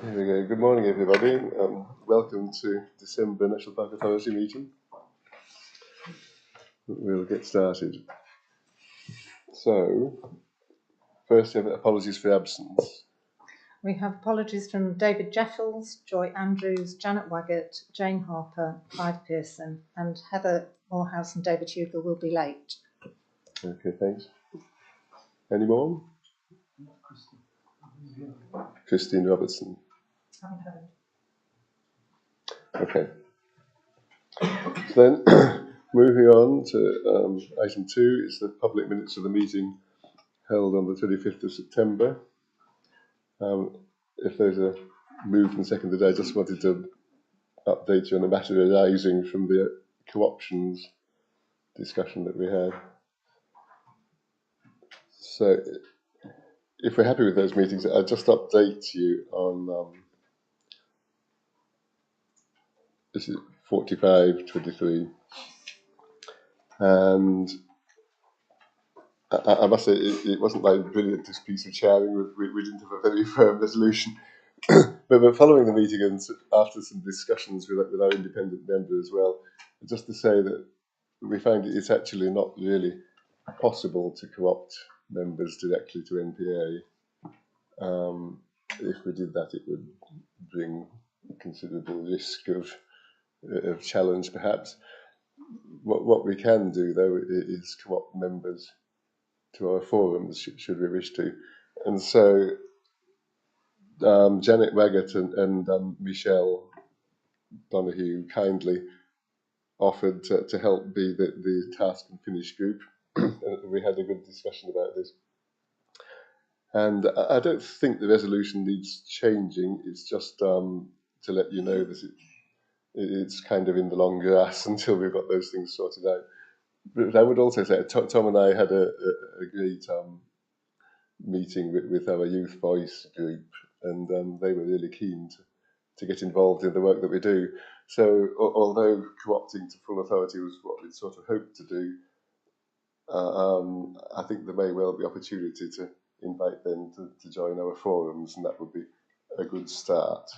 Here we go. Good morning, everybody. Welcome to December National Park Authority meeting. We'll get started. So, first, apologies for absence. We have apologies from David Jeffels, Joy Andrews, Janet Waggett, Jane Harper, Clive Pearson, and Heather Morehouse and David Hugill will be late. Okay, thanks. Any more? Christine Robertson. Okay. So then, moving on to item 2 is the public minutes of the meeting held on the 25th of September. If there's a move and seconded, I just wanted to update you on a matter arising from the co-options discussion that we had. So, if we're happy with those meetings, I'll just update you on this is 45/23, and I must say it wasn't like brilliant this piece of chairing. We didn't have a very firm resolution, but following the meeting and after some discussions with our independent member as well, just to say that we find it's actually not really possible to co-opt members directly to NPA. If we did that, it would bring considerable risk of challenge, perhaps. What we can do, though, is co-opt members to our forums, should we wish to. And so Janet Waggett and Michelle Donoghue kindly offered to help be the task and finish group. We had a good discussion about this. And I don't think the resolution needs changing. It's just to let you know that it's kind of in the long grass until we've got those things sorted out. But I would also say Tom and I had a great meeting with our Youth Voice group, and they were really keen to get involved in the work that we do. So although co-opting to full authority was what we'd sort of hoped to do, I think there may well be opportunity to invite them to join our forums, and that would be a good start.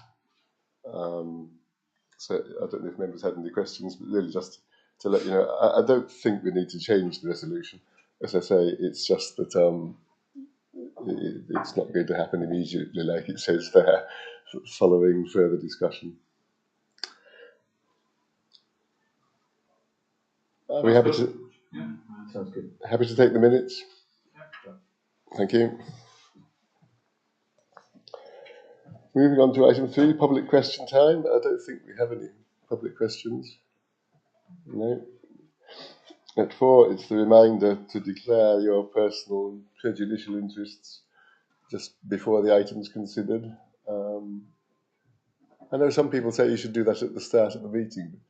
So I don't know if members had any questions, but really just to let you know, I don't think we need to change the resolution. As I say, it's just that it's not going to happen immediately, like it says there, following further discussion. Are we happy to? Yeah, sounds good. Happy to take the minutes? Yeah. Thank you. Moving on to item 3, public question time. I don't think we have any public questions. No. At 4, it's the reminder to declare your personal prejudicial interests just before the item's considered. I know some people say you should do that at the start of the meeting.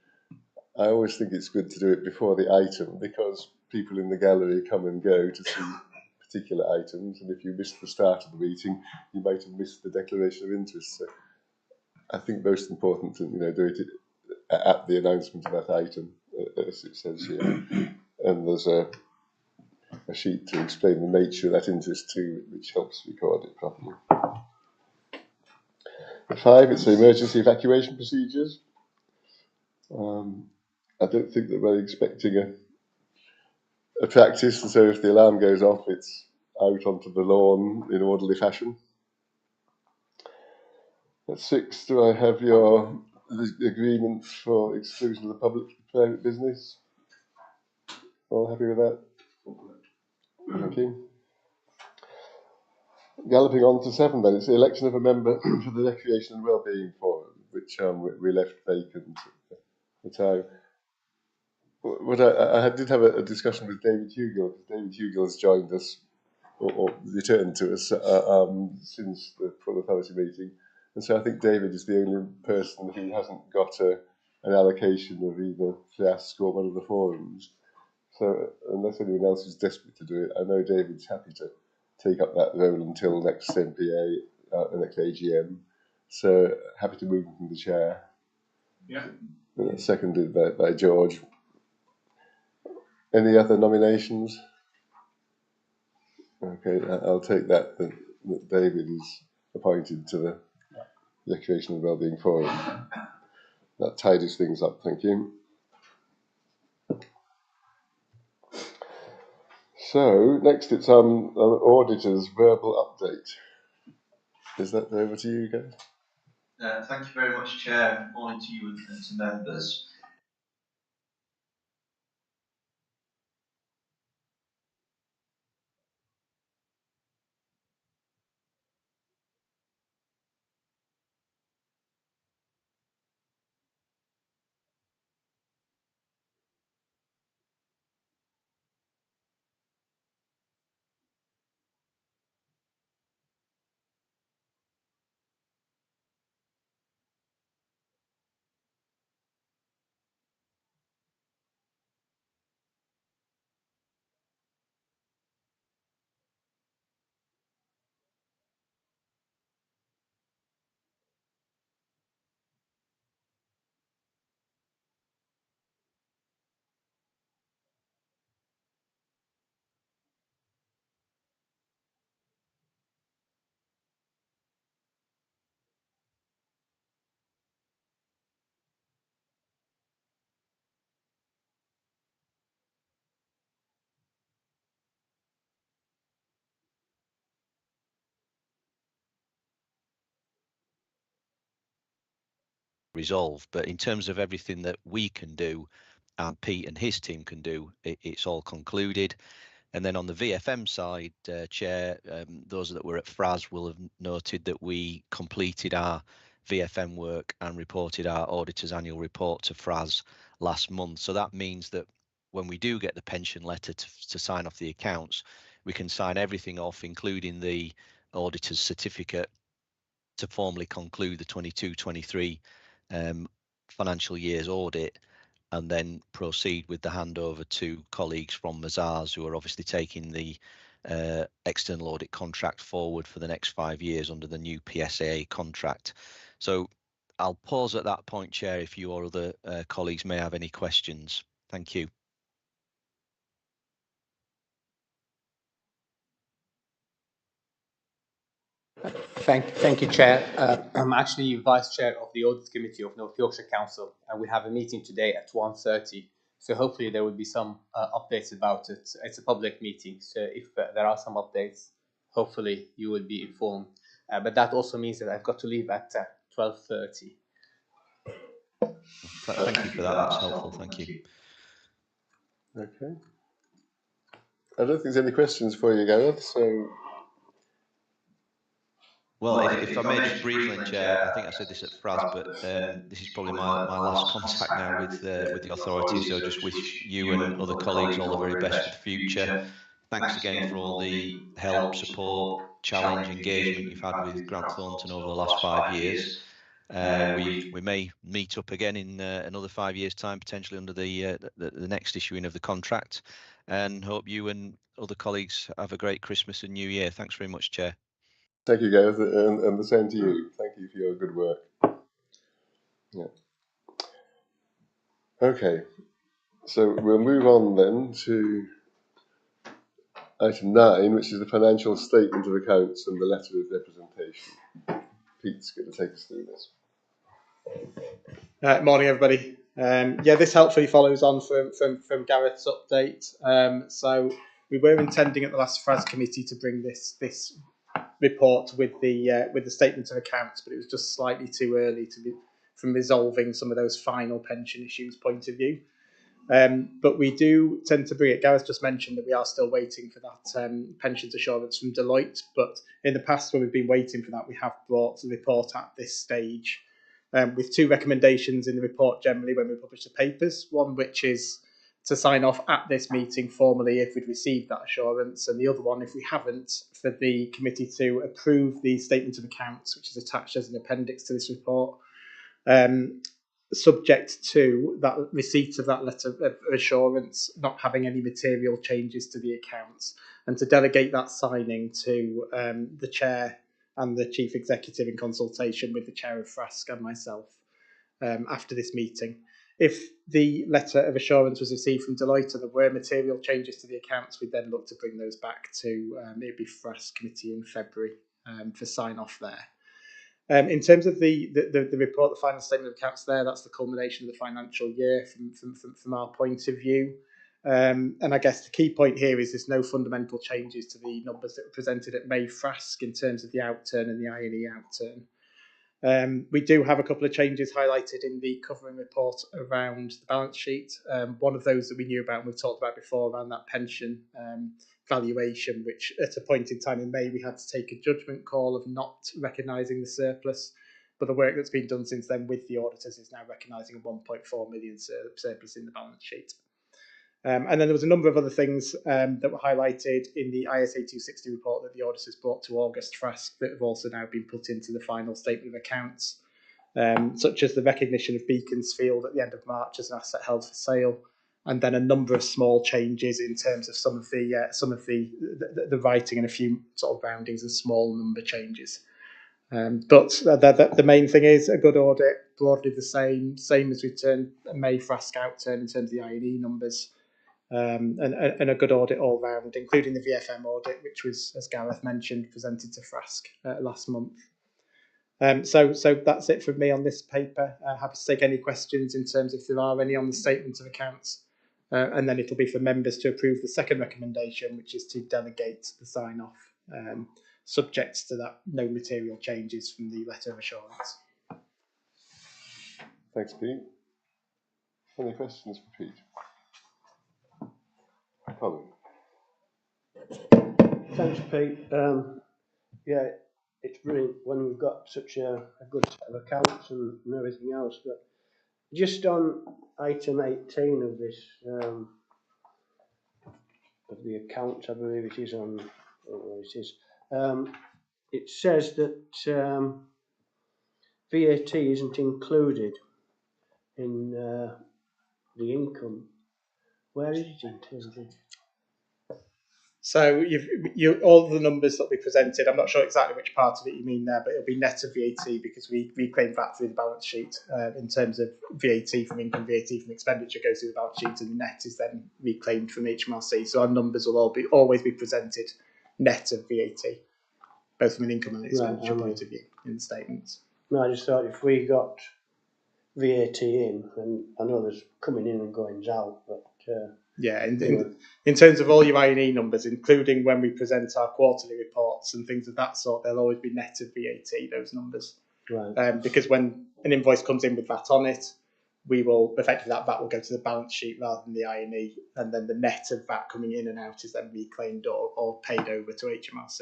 I always think it's good to do it before the item, because people in the gallery come and go to see particular items, and if you missed the start of the meeting, you might have missed the declaration of interest. So I think most important to do it at the announcement of that item, as it says here. And there's a sheet to explain the nature of that interest too, which helps record it properly. At 5, it's the emergency evacuation procedures. I don't think that we're expecting a practice, so if the alarm goes off, it's out onto the lawn in orderly fashion. At 6, do I have your agreement for exclusion of the public private business? All happy with that? Thank you. Galloping on to 7 then, it's the election of a member for the Recreation and Wellbeing Forum, which we left vacant at the time. But I did have a discussion with David Hugill, because David Hugill has joined us, or returned to us, since the full authority meeting. And so I think David is the only person who hasn't got an allocation of either FIASC or one of the forums. So unless anyone else is desperate to do it, I know David's happy to take up that role until next NPA, next AGM. So happy to move him from the chair. Yeah. Seconded by George. Any other nominations? Okay, I'll take that David is appointed to the Occupational and Wellbeing Forum. That tidies things up, thank you. So, next it's an auditor's verbal update. Is that over to you, guys? Thank you very much, Chair. Morning to you and to members. Resolve, but in terms of everything that we can do and Pete and his team can do, it's all concluded. And then on the VFM side, Chair, those that were at FRAS will have noted that we completed our VFM work and reported our auditor's annual report to FRAS last month. So that means that when we do get the pension letter to sign off the accounts, we can sign everything off, including the auditor's certificate, to formally conclude the 22-23 financial year's audit, and then proceed with the handover to colleagues from Mazars, who are obviously taking the external audit contract forward for the next 5 years under the new PSAA contract. So I'll pause at that point, Chair, if you or other colleagues may have any questions. Thank you. Thank you, Chair. I'm actually Vice Chair of the Audit Committee of North Yorkshire Council, and we have a meeting today at 1:30. So hopefully there will be some updates about it. It's a public meeting, so if there are some updates, hopefully you will be informed. But that also means that I've got to leave at 12:30. Thank you for that. That's helpful. Thank you. Okay. I don't think there's any questions for you, Gareth, so... Well, if I may just briefly, Chair, I think I said this at FRAS, but this is probably my last contact now with the authority. So just wish you and other colleagues all the very best for the future. Thanks again for all the help, support, challenge, engagement you've had with Grant Thornton over the last 5 years. We may meet up again in another 5 years' time, potentially under the next issuing of the contract, and hope you and other colleagues have a great Christmas and New Year. Thanks very much, Chair. Thank you, Gareth, and the same to you. Thank you for your good work. Yeah. Okay, so we'll move on then to item 9, which is the financial statement of accounts and the letter of representation. Pete's going to take us through this. Morning, everybody. Yeah, this helpfully follows on from Gareth's update. So we were intending at the last FRAS committee to bring this report with the statement of accounts, but it was just slightly too early from resolving some of those final pension issues point of view. But we do tend to bring it. Gareth just mentioned that we are still waiting for that pensions assurance from Deloitte, but in the past when we've been waiting for that, we have brought the report at this stage with 2 recommendations in the report generally when we publish the papers, one which is to sign off at this meeting formally if we'd received that assurance, and the other one, if we haven't, for the committee to approve the statement of accounts, which is attached as an appendix to this report, subject to that receipt of that letter of assurance not having any material changes to the accounts, and to delegate that signing to the chair and the chief executive in consultation with the chair of FRASC and myself after this meeting. If the letter of assurance was received from Deloitte and there were material changes to the accounts, we'd then look to bring those back to maybe FRAS committee in February for sign off there. In terms of the report, the final statement of accounts there, that's the culmination of the financial year from our point of view. And I guess the key point here is there's no fundamental changes to the numbers that were presented at May FRASC in terms of the outturn and the I&E outturn. We do have a couple of changes highlighted in the covering report around the balance sheet. One of those that we knew about and we've talked about before around that pension valuation, which at a point in time in May we had to take a judgment call of not recognising the surplus. But the work that's been done since then with the auditors is now recognising a 1.4 million surplus in the balance sheet. And then there was a number of other things that were highlighted in the ISA 260 report that the auditors brought to August FRASC that have also now been put into the final statement of accounts, such as the recognition of Beaconsfield at the end of March as an asset held for sale, and then a number of small changes in terms of some of the writing and a few sort of roundings and small number changes. But the main thing is a good audit, broadly the same as we turned May FRASC outturn in terms of the I&E numbers. And a good audit all round, including the VFM audit, which was, as Gareth mentioned, presented to FRASC last month. So that's it from me on this paper. Happy to take any questions in terms of if there are any on the statement of accounts. And then it'll be for members to approve the second recommendation, which is to delegate the sign-off, subject to that no material changes from the letter of assurance. Thanks, Pete. Any questions for Pete? Colin. Thanks, Pete. Yeah, it's brilliant when we've got such a good set of accounts and everything else. But just on item 18 of this, of the accounts, I believe it is on, it says that VAT isn't included in the income. Where is it included? So all the numbers that we presented, I'm not sure exactly which part of it you mean there, but it'll be net of VAT because we reclaim VAT through the balance sheet in terms of VAT from income, VAT from expenditure goes through the balance sheet, and the net is then reclaimed from HMRC. So our numbers will always be presented net of VAT, both from an income and expenditure point of view in the statements. No, I just thought if we got VAT in, and I know there's coming in and goings out, but yeah, in terms of all your I&E numbers, including when we present our quarterly reports and things of that sort, they'll always be net of VAT, those numbers. Right. Because when an invoice comes in with VAT on it, we will, effectively that VAT will go to the balance sheet rather than the I&E, and then the net of VAT coming in and out is then reclaimed or paid over to HMRC.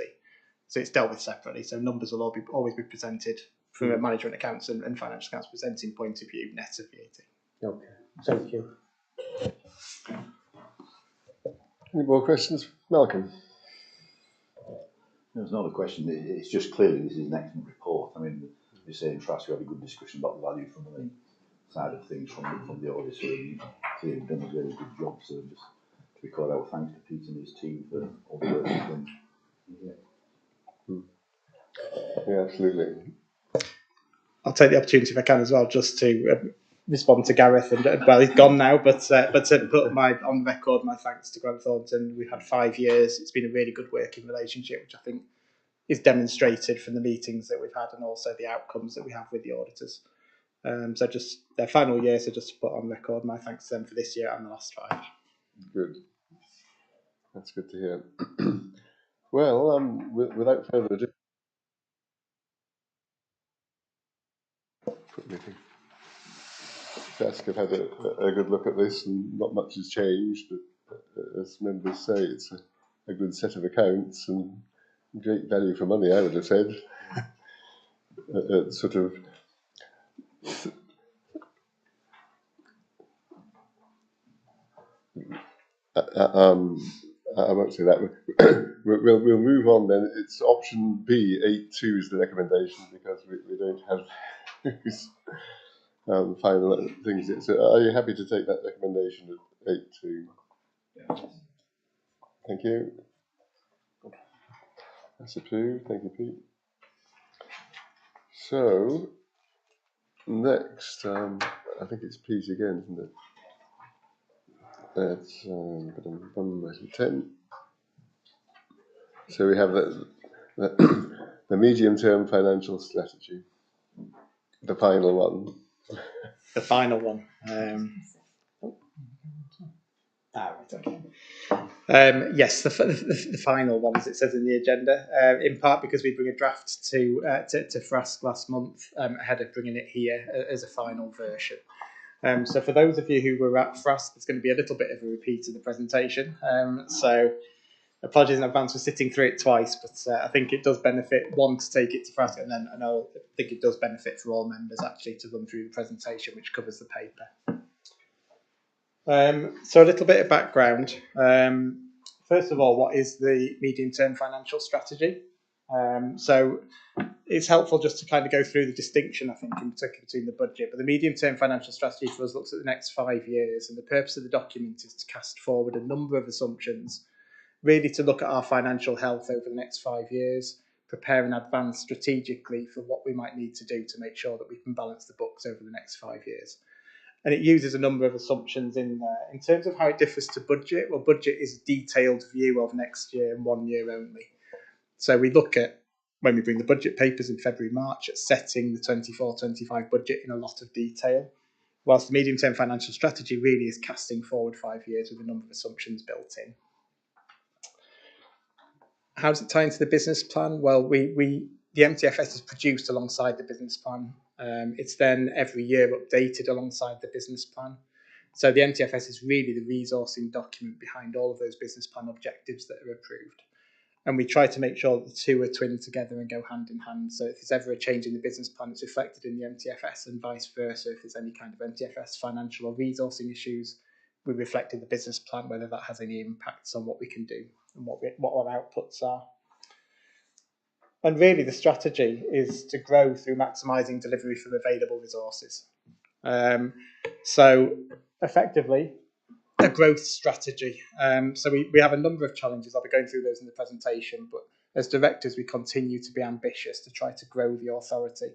So it's dealt with separately. So numbers will always be presented from a management accounts and financial accounts presenting point of view, net of VAT. Okay, thank you. Any more questions? Malcolm. There's another question. It's just clearly this is an excellent report. I mean, you're saying FRASC, we had a good discussion about the value for money side of things from the auditor. So you've clearly done a very good job. So just to record our thanks to Pete and his team for all the work they've done. Yeah, absolutely. I'll take the opportunity if I can as well, just to respond to Gareth. And well, he's gone now, but to put on record my thanks to Grant Thornton. We've had 5 years. It's been a really good working relationship, which I think is demonstrated from the meetings that we've had and also the outcomes that we have with the auditors. So just their final year, so just to put on record my thanks to them for this year and the last 5. Good. That's good to hear. Well, without further ado, FRASC have had a good look at this, and not much has changed, but as members say, it's a good set of accounts and great value for money, I would have said. Sort of I won't say that. We'll move on then. It's option B, 8.2 is the recommendation, because we don't have those final things yet. So are you happy to take that recommendation at 8.2? Yeah. Thank you. That's approved. Thank you, Pete. So next, I think it's Pete again, isn't it? That's item 10. So we have the medium-term financial strategy. The final one. The final one. Yes, the final one, as it says in the agenda, in part because we bring a draft to FRASC last month ahead of bringing it here as a final version. So for those of you who were at FRASC, it's going to be a little bit of a repeat of the presentation. So apologies in advance for sitting through it twice, but I think it does benefit, one, to take it to FRASC, and then I think it does benefit for all members actually to run through the presentation, which covers the paper. So a little bit of background. First of all, what is the medium-term financial strategy? So it's helpful just to kind of go through the distinction, I think, in particular between the budget. But the medium-term financial strategy for us looks at the next 5 years, and the purpose of the document is to cast forward a number of assumptions, really to look at our financial health over the next 5 years, prepare in advance strategically for what we might need to do to make sure that we can balance the books over the next 5 years. And it uses a number of assumptions in there. In terms of how it differs to budget, well, budget is a detailed view of next year and 1 year only. So we look at, when we bring the budget papers in February, March, at setting the 24-25 budget in a lot of detail, whilst the medium-term financial strategy really is casting forward 5 years with a number of assumptions built in. How does it tie into the business plan? Well, the MTFS is produced alongside the business plan. It's then every year updated alongside the business plan. So the MTFS is really the resourcing document behind all of those business plan objectives that are approved. And we try to make sure that the two are twinned together and go hand in hand. So if there's ever a change in the business plan, it's reflected in the MTFS, and vice versa. If there's any kind of MTFS financial or resourcing issues, we reflect in the business plan whether that has any impacts on what we can do and what our outputs are. And really the strategy is to grow through maximising delivery from available resources. So effectively, a growth strategy. So we have a number of challenges. I'll be going through those in the presentation, but as directors, we continue to be ambitious to try to grow the authority.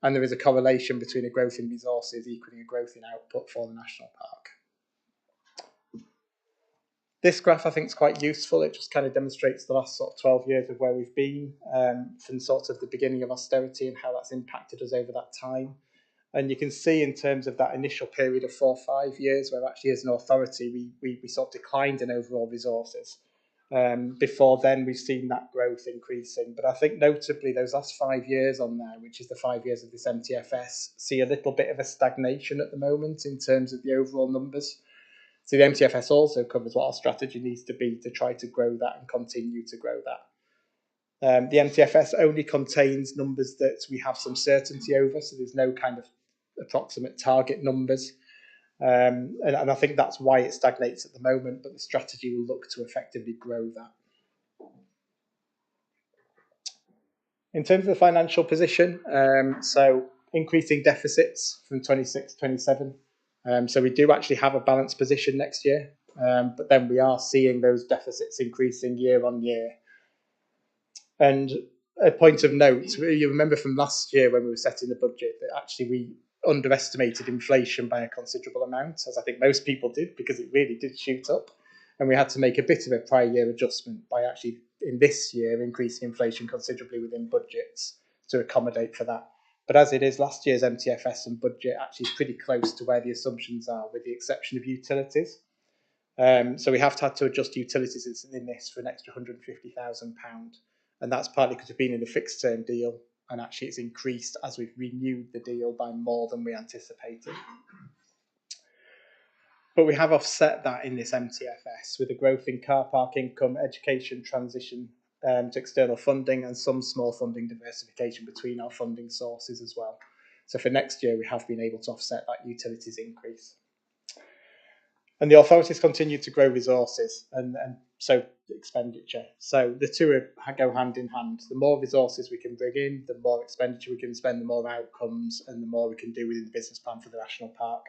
And there is a correlation between a growth in resources equaling a growth in output for the National Park. This graph, I think, is quite useful. It just kind of demonstrates the last sort of 12 years of where we've been from sort of the beginning of austerity and how that's impacted us over that time. And you can see in terms of that initial period of 4 or 5 years where actually as an authority we sort of declined in overall resources. Before then we've seen that growth increasing. But I think notably those last 5 years on there, which is the 5 years of this MTFS, see a little bit of a stagnation at the moment in terms of the overall numbers. So the MTFS also covers what our strategy needs to be to try to grow that and continue to grow that. The MTFS only contains numbers that we have some certainty over, so there's no kind of approximate target numbers. And I think that's why it stagnates at the moment, but the strategy will look to effectively grow that. In terms of the financial position, so increasing deficits from 26 to 27. So we do actually have a balanced position next year, but then we are seeing those deficits increasing year on year. And a point of note, you remember from last year when we were setting the budget that actually we underestimated inflation by a considerable amount, as I think most people did, because it really did shoot up. And we had to make a bit of a prior year adjustment by actually, in this year, increasing inflation considerably within budgets to accommodate for that. But as it is, last year's MTFS and budget actually is pretty close to where the assumptions are, with the exception of utilities. So we have had to adjust utilities in this for an extra £150,000. And that's partly because we've been in a fixed term deal, and actually it's increased as we've renewed the deal by more than we anticipated. But we have offset that in this MTFS with a growth in car park income, education transition to external funding, and some small funding diversification between our funding sources as well. So for next year, we have been able to offset that utilities increase. And the authorities continue to grow resources and so expenditure. So the two go hand in hand. The more resources we can bring in, the more expenditure we can spend, the more outcomes, and the more we can do within the business plan for the National Park.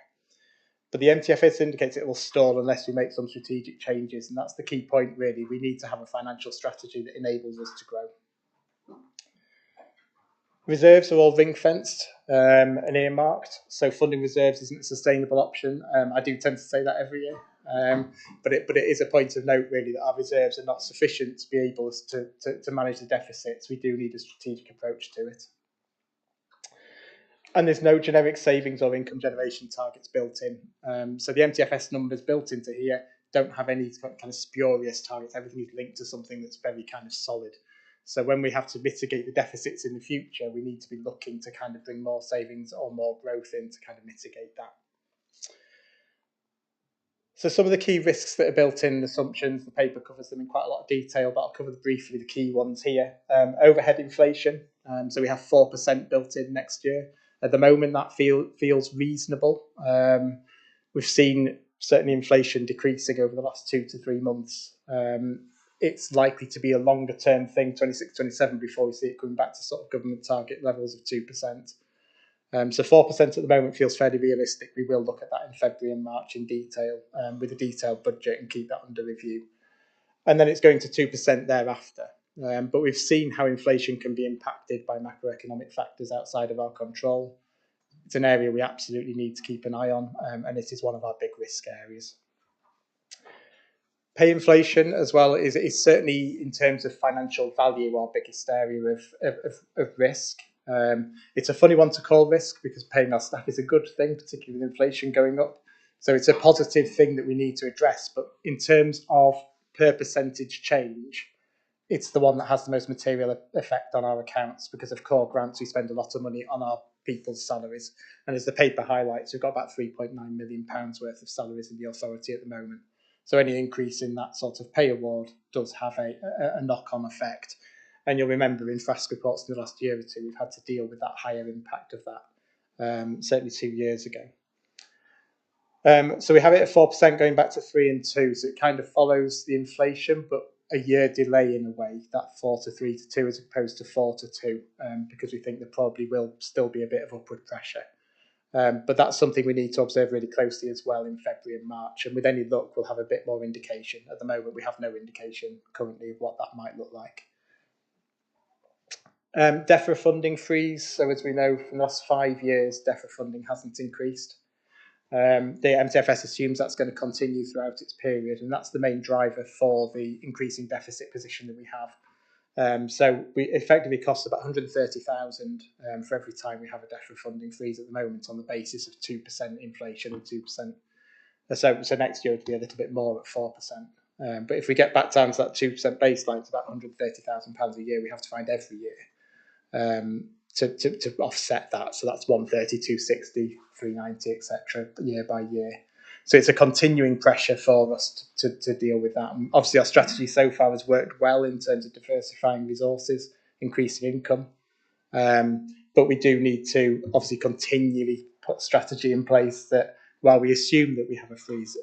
But the MTFS indicates it will stall unless we make some strategic changes. And that's the key point, really. We need to have a financial strategy that enables us to grow. Reserves are all ring-fenced and earmarked, so funding reserves isn't a sustainable option. I do tend to say that every year, but it is a point of note, really, that our reserves are not sufficient to be able to manage the deficits. We do need a strategic approach to it. And there's no generic savings or income generation targets built in. So the MTFS numbers built into here don't have any kind of spurious targets. Everything is linked to something that's very kind of solid. So when we have to mitigate the deficits in the future, we need to be looking to kind of bring more savings or more growth in to kind of mitigate that. So some of the key risks that are built in assumptions, the paper covers them in quite a lot of detail, but I'll cover briefly the key ones here. Overhead inflation, so we have 4% built in next year. At the moment, that feels reasonable. We've seen certainly inflation decreasing over the last 2 to 3 months. It's likely to be a longer term thing, 26, 27, before we see it coming back to sort of government target levels of 2%. So 4% at the moment feels fairly realistic. We will look at that in February and March in detail with a detailed budget and keep that under review. And then it's going to 2% thereafter. But we've seen how inflation can be impacted by macroeconomic factors outside of our control. It's an area we absolutely need to keep an eye on, and it is one of our big risk areas. Pay inflation as well is certainly, in terms of financial value, our biggest area of risk. It's a funny one to call risk because paying our staff is a good thing, particularly with inflation going up. So it's a positive thing that we need to address. But in terms of per percentage change, it's the one that has the most material effect on our accounts because of core grants. We spend a lot of money on our people's salaries. And as the paper highlights, we've got about £3.9 million worth of salaries in the authority at the moment. So any increase in that sort of pay award does have a knock-on effect. And you'll remember in FRASC reports in the last year or two, we've had to deal with that higher impact of that, certainly 2 years ago. So we have it at 4% going back to 3 and 2. So it kind of follows the inflation, but a year delay in a way, that 4 to 3 to 2 as opposed to 4 to 2, because we think there probably will still be a bit of upward pressure. But that's something we need to observe really closely as well in February and March. And with any luck, we'll have a bit more indication. At the moment, we have no indication currently of what that might look like. DEFRA funding freeze. So as we know, from the last 5 years, DEFRA funding hasn't increased. The MTFS assumes that's going to continue throughout its period, and that's the main driver for the increasing deficit position that we have. So we effectively cost about 130,000 for every time we have a DEFRA funding freeze at the moment on the basis of 2% inflation and 2%. So next year it'll be a little bit more at 4%. But if we get back down to that 2% baseline, it's about £130,000 a year we have to find every year to offset that. So that's 130, 260, 390, etc. year by year. So it's a continuing pressure for us to deal with that. And obviously, our strategy so far has worked well in terms of diversifying resources, increasing income. But we do need to obviously continually put strategy in place that, while we assume that we have a freeze,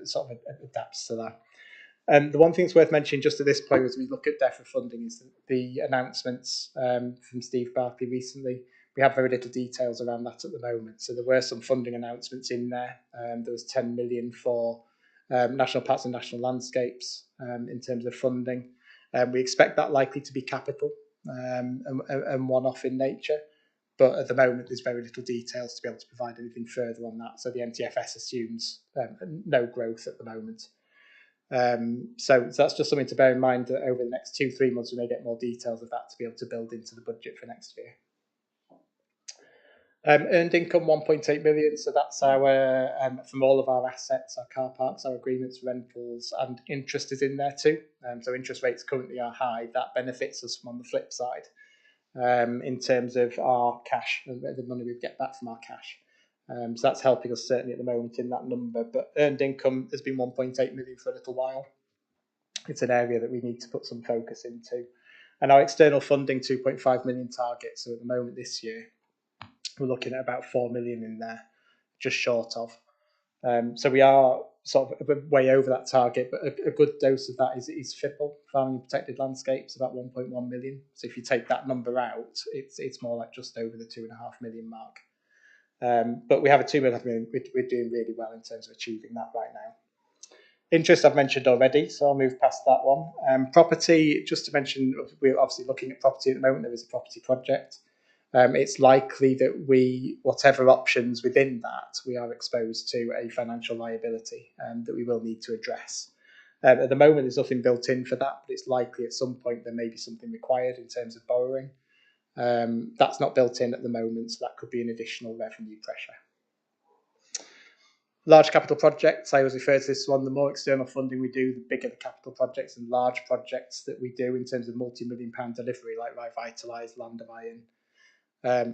sort of adapts to that. The one thing that's worth mentioning just at this point as we look at DEFRA funding is the announcements from Steve Barclay recently. We have very little details around that at the moment. So there were some funding announcements in there. There was 10 million for national parks and national landscapes in terms of funding. We expect that likely to be capital and one-off in nature. But at the moment, there's very little details to be able to provide anything further on that. So the MTFS assumes no growth at the moment. So that's just something to bear in mind, that over the next 2-3 months, we may get more details of that to be able to build into the budget for next year. Earned income 1.8 million, so that's our from all of our assets, our car parks, our agreements, rentals, and interest is in there too. So interest rates currently are high. That benefits us from on the flip side in terms of our cash, the money we get back from our cash. So that's helping us certainly at the moment in that number. But earned income has been 1.8 million for a little while. It's an area that we need to put some focus into. And our external funding 2.5 million target. So at the moment this year, we're looking at about 4 million in there, just short of. So we are sort of way over that target, but a good dose of that is FIPL, Farming and Protected Landscapes, about 1.1 million. So if you take that number out, it's more like just over the 2.5 million mark. But we have a 2 million, we're doing really well in terms of achieving that right now. Interest I've mentioned already, so I'll move past that one. Property, just to mention, we're obviously looking at property at the moment. There is a property project. It's likely that whatever options within that, we are exposed to a financial liability that we will need to address. At the moment, there's nothing built in for that, but it's likely at some point there may be something required in terms of borrowing. That's not built in at the moment, so that could be an additional revenue pressure. Large capital projects, I always refer to this one, the more external funding we do, the bigger the capital projects and large projects that we do in terms of multi-million pound delivery, like Revitalise, Land of Iron.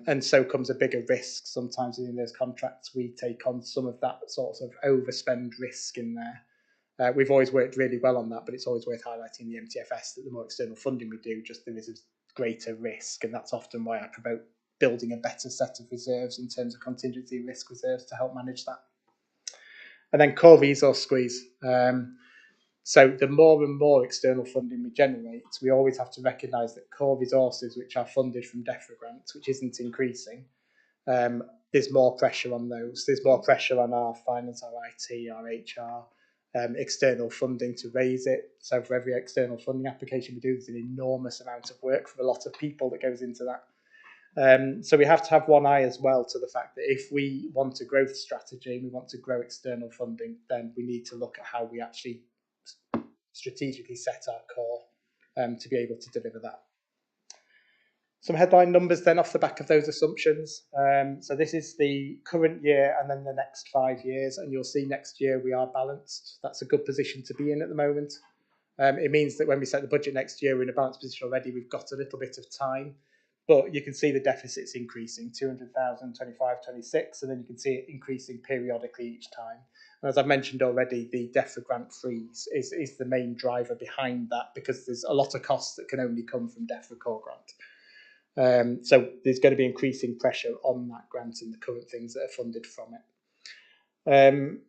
And so comes a bigger risk. Sometimes in those contracts, we take on some of that sort of overspend risk in there. We've always worked really well on that, but it's always worth highlighting the MTFS that the more external funding we do, just there is a greater risk. And that's often why I promote building a better set of reserves in terms of contingency risk reserves to help manage that. And then core resource squeeze. So the more and more external funding we generate, we always have to recognise that core resources, which are funded from DEFRA grants, which isn't increasing, there's more pressure on those. There's more pressure on our finance, our IT, our HR, external funding to raise it. So for every external funding application we do, there's an enormous amount of work from a lot of people that goes into that. So we have to have one eye as well to the fact that if we want a growth strategy and we want to grow external funding, then we need to look at how we actually strategically set our core to be able to deliver that. Some headline numbers then off the back of those assumptions. So this is the current year and then the next 5 years, and you'll see next year we are balanced. That's a good position to be in at the moment. It means that when we set the budget next year, we're in a balanced position already. We've got a little bit of time. But you can see the deficit's increasing, 200,000, 25, 26, and then you can see it increasing periodically each time. And as I've mentioned already, the DEFRA grant freeze is the main driver behind that, because there's a lot of costs that can only come from DEFRA core grant. So there's going to be increasing pressure on that grant and the current things that are funded from it.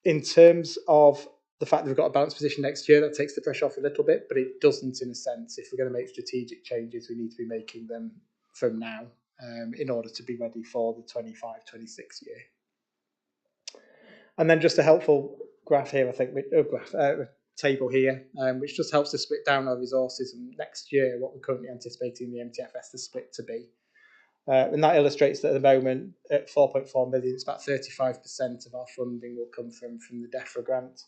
In terms of the fact that we've got a balanced position next year, that takes the pressure off a little bit, but it doesn't in a sense. If we're going to make strategic changes, we need to be making them from now in order to be ready for the 25-26 year. And then just a helpful graph here, I think, table here, which just helps to split down our resources and next year what we're currently anticipating the MTFS the split to be. And that illustrates that at the moment, at 4.4 million, it's about 35% of our funding will come from the DEFRA grant.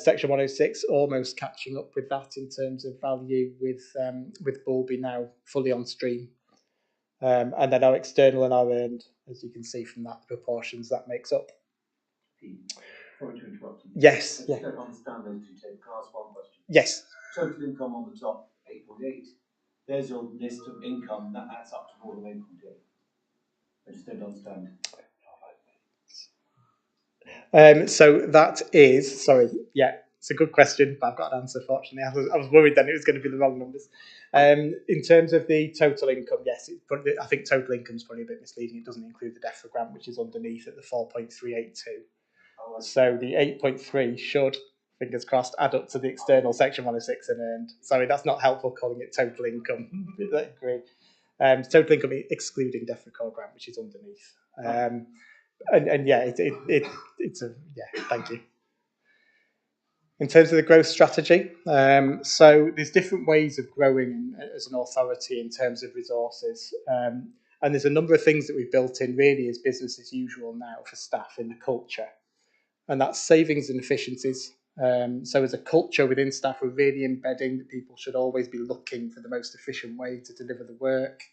Section 106 almost catching up with that in terms of value with Bulby now fully on stream. And then our external and our earned, as you can see from that, the proportions that makes up. Sorry to interrupt you. Yes. I just don't understand those two tables. Can I ask one question? Yes. Total income on the top, 8.8. There's your list of income that adds up to more than 8.8. I just don't understand. So that is, sorry, yeah, it's a good question, but I've got an answer, fortunately. I was worried then it was going to be the wrong numbers. In terms of the total income, yes, I think total income is probably a bit misleading. It doesn't include the DEFRA grant, which is underneath at the 4.382. So the 8.3 should, fingers crossed, add up to the external Section 106 and earned. Sorry, that's not helpful calling it total income. I agree. Total income excluding DEFRA core grant, which is underneath. And yeah, it's a yeah. Thank you. In terms of the growth strategy, so there's different ways of growing as an authority in terms of resources, and there's a number of things that we've built in really as business as usual now for staff in the culture, and that's savings and efficiencies. So as a culture within staff, we're really embedding that people should always be looking for the most efficient way to deliver the work,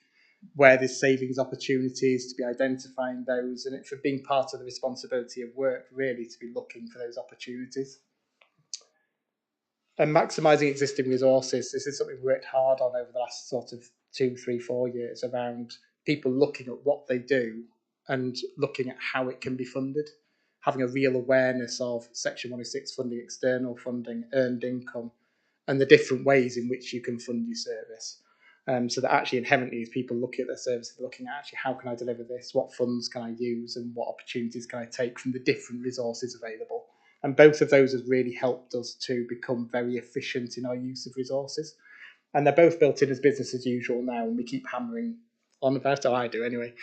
where there's savings opportunities, to be identifying those, and it for being part of the responsibility of work really to be looking for those opportunities. And maximising existing resources, this is something we worked hard on over the last sort of 2, 3, 4 years around people looking at what they do and looking at how it can be funded, having a real awareness of Section 106 funding, external funding, earned income, and the different ways in which you can fund your service. So that actually inherently as people look at their services, looking at actually how can I deliver this, what funds can I use, and what opportunities can I take from the different resources available. And both of those has really helped us to become very efficient in our use of resources. And they're both built in as business as usual now, and we keep hammering on about, or I do anyway,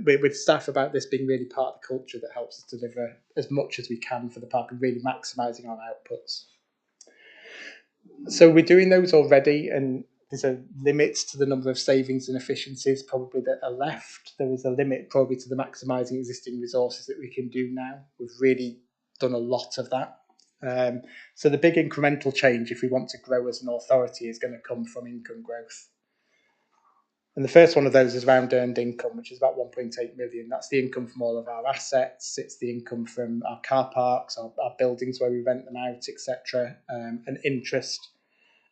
with staff about this being really part of the culture that helps us deliver as much as we can for the park and really maximising our outputs. So we're doing those already, and there's a limit to the number of savings and efficiencies probably that are left. There is a limit probably to the maximising existing resources that we can do now. We've really done a lot of that. So the big incremental change, if we want to grow as an authority, is going to come from income growth. And the first one of those is around earned income, which is about 1.8 million. That's the income from all of our assets. It's the income from our car parks, our buildings where we rent them out, etc., and interest.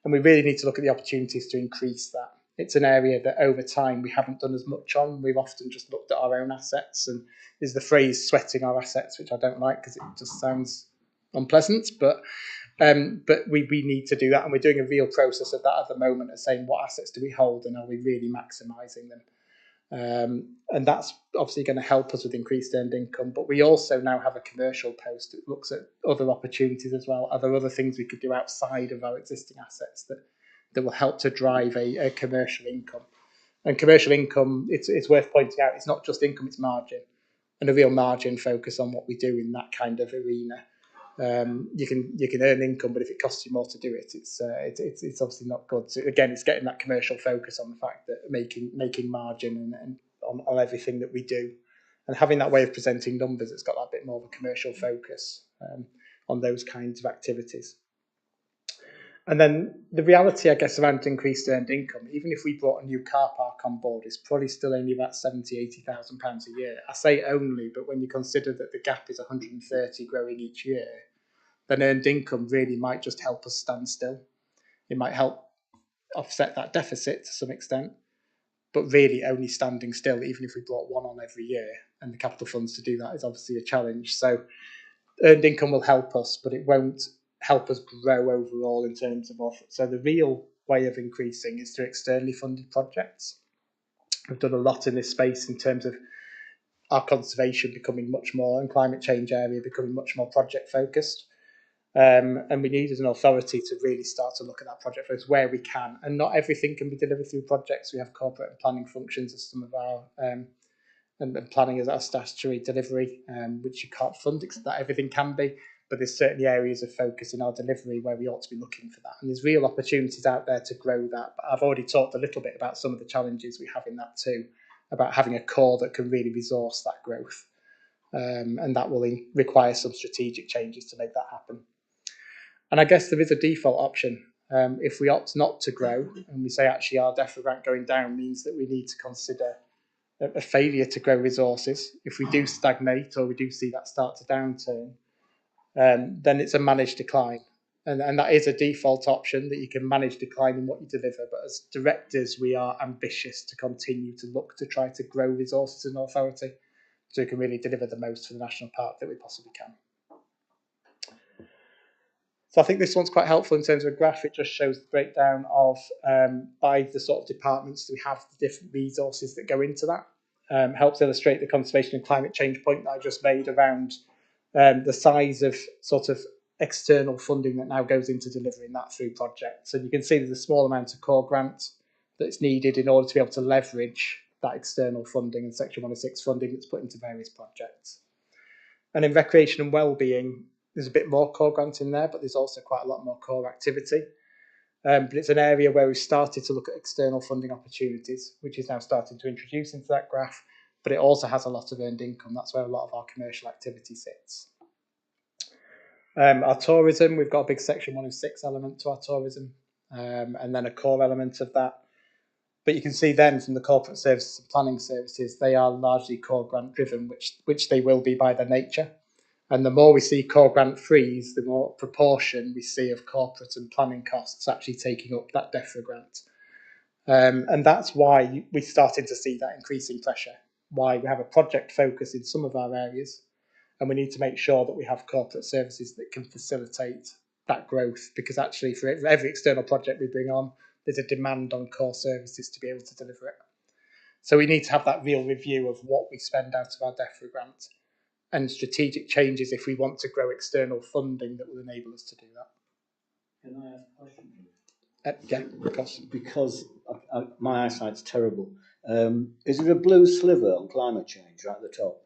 And we really need to look at the opportunities to increase that. It's an area that over time we haven't done as much on. We've often just looked at our own assets, and there's the phrase sweating our assets, which I don't like because it just sounds unpleasant, but we need to do that, and we're doing a real process of that at the moment, of saying what assets do we hold and are we really maximising them. And that's obviously going to help us with increased earned income. But we also now have a commercial post that looks at other opportunities as well. Are there other things we could do outside of our existing assets that will help to drive a commercial income? And commercial income, it's worth pointing out, it's not just income, it's margin, and a real margin focus on what we do in that kind of arena. You can earn income, but if it costs you more to do it, it's obviously not good. So again, it's getting that commercial focus on the fact that making margin and on everything that we do, and having that way of presenting numbers, it's got that bit more of a commercial focus on those kinds of activities. And then the reality, I guess, around increased earned income, even if we brought a new car park on board, is probably still only about £70,000-80,000 a year. I say only, but when you consider that the gap is 130 growing each year, then earned income really might just help us stand still. It might help offset that deficit to some extent, but really only standing still, even if we brought one on every year, and the capital funds to do that is obviously a challenge. So earned income will help us, but it won't help us grow overall in terms of offer. So the real way of increasing is through externally funded projects. We've done a lot in this space in terms of our conservation becoming much more, and climate change area becoming much more project focused. And we need as an authority to really start to look at that project focus where we can. And not everything can be delivered through projects. We have corporate and planning functions as some of our and planning as our statutory delivery, which you can't fund. Not everything can be, but there's certainly areas of focus in our delivery where we ought to be looking for that. And there's real opportunities out there to grow that. But I've already talked a little bit about some of the challenges we have in that too, about having a core that can really resource that growth. And that will require some strategic changes to make that happen. And I guess there is a default option. If we opt not to grow and we say actually our DEFRA grant going down means that we need to consider a failure to grow resources. If we do stagnate or we do see that start to downturn, then it's a managed decline. And that is a default option, that you can manage decline in what you deliver. But as directors, we are ambitious to continue to look to try to grow resources in authority so we can really deliver the most for the national park that we possibly can. So I think this one's quite helpful in terms of a graph. It just shows the breakdown of by the sort of departments that we have, the different resources that go into that. Helps illustrate the conservation and climate change point that I just made around the size of sort of external funding that now goes into delivering that through projects. And you can see there's a small amount of core grant that's needed in order to be able to leverage that external funding and Section 106 funding that's put into various projects. And in recreation and wellbeing, there's a bit more core grant in there, but there's also quite a lot more core activity. But it's an area where we've started to look at external funding opportunities, which is now starting to introduce into that graph, but it also has a lot of earned income. That's where a lot of our commercial activity sits. Our tourism, we've got a big Section 106 element to our tourism, and then a core element of that. But you can see then from the corporate services and planning services, they are largely core grant driven, which they will be by their nature. And the more we see core grant freeze, the more proportion we see of corporate and planning costs actually taking up that DEFRA grant. And that's why we're starting to see that increasing pressure, why we have a project focus in some of our areas, and we need to make sure that we have corporate services that can facilitate that growth, because actually for every external project we bring on, there's a demand on core services to be able to deliver it. So we need to have that real review of what we spend out of our DEFRA grant, and strategic changes if we want to grow external funding that will enable us to do that. Can I ask a question? Yeah, of course. Because my eyesight's terrible. Is there a blue sliver on climate change right at the top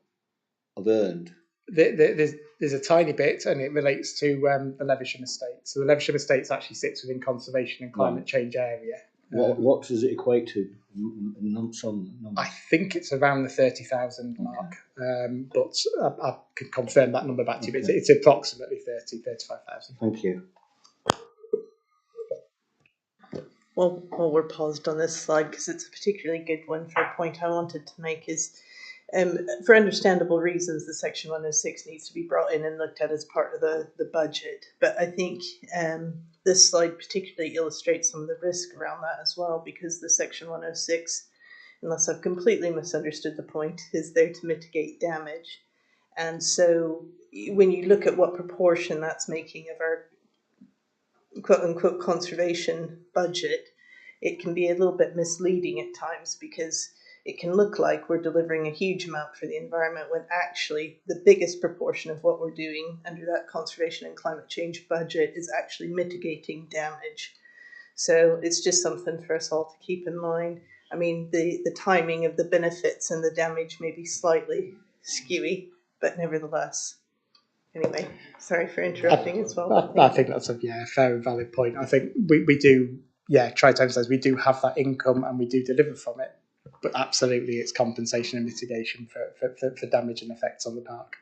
of earned? There's a tiny bit, and it relates to the Levisham estate. So the Levisham estate actually sits within conservation and climate change area. What does it equate to? I think it's around the 30,000 mark, but I can confirm that number back to you. But it's approximately 35,000. Thank you. While we're paused on this slide, because it's a particularly good one for a point I wanted to make, is for understandable reasons, the Section 106 needs to be brought in and looked at as part of the budget. But I think this slide particularly illustrates some of the risk around that as well, because the Section 106, unless I've completely misunderstood the point, is there to mitigate damage. And so when you look at what proportion that's making of our quote-unquote conservation budget, it can be a little bit misleading at times, because it can look like we're delivering a huge amount for the environment when actually the biggest proportion of what we're doing under that conservation and climate change budget is actually mitigating damage. So it's just something for us all to keep in mind. I mean, the timing of the benefits and the damage may be slightly skewy, but nevertheless. Anyway, sorry for interrupting as well. I think that's a fair and valid point. I think we do try to emphasise we do have that income and we do deliver from it, but absolutely it's compensation and mitigation for damage and effects on the park.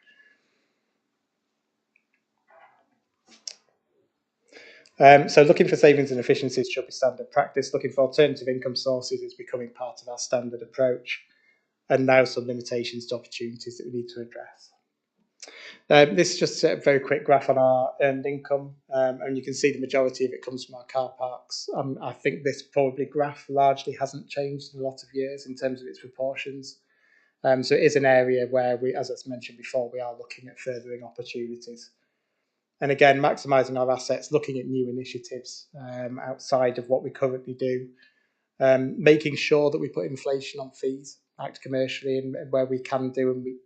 So looking for savings and efficiencies should be standard practice. Looking for alternative income sources is becoming part of our standard approach, and now some limitations to opportunities that we need to address. This is just a very quick graph on our earned income, and you can see the majority of it comes from our car parks. I think this probably graph largely hasn't changed in a lot of years in terms of its proportions. So it is an area where we, as I mentioned before, we are looking at furthering opportunities. And again, maximising our assets, looking at new initiatives outside of what we currently do, making sure that we put inflation on fees, act commercially, and where we can do, and we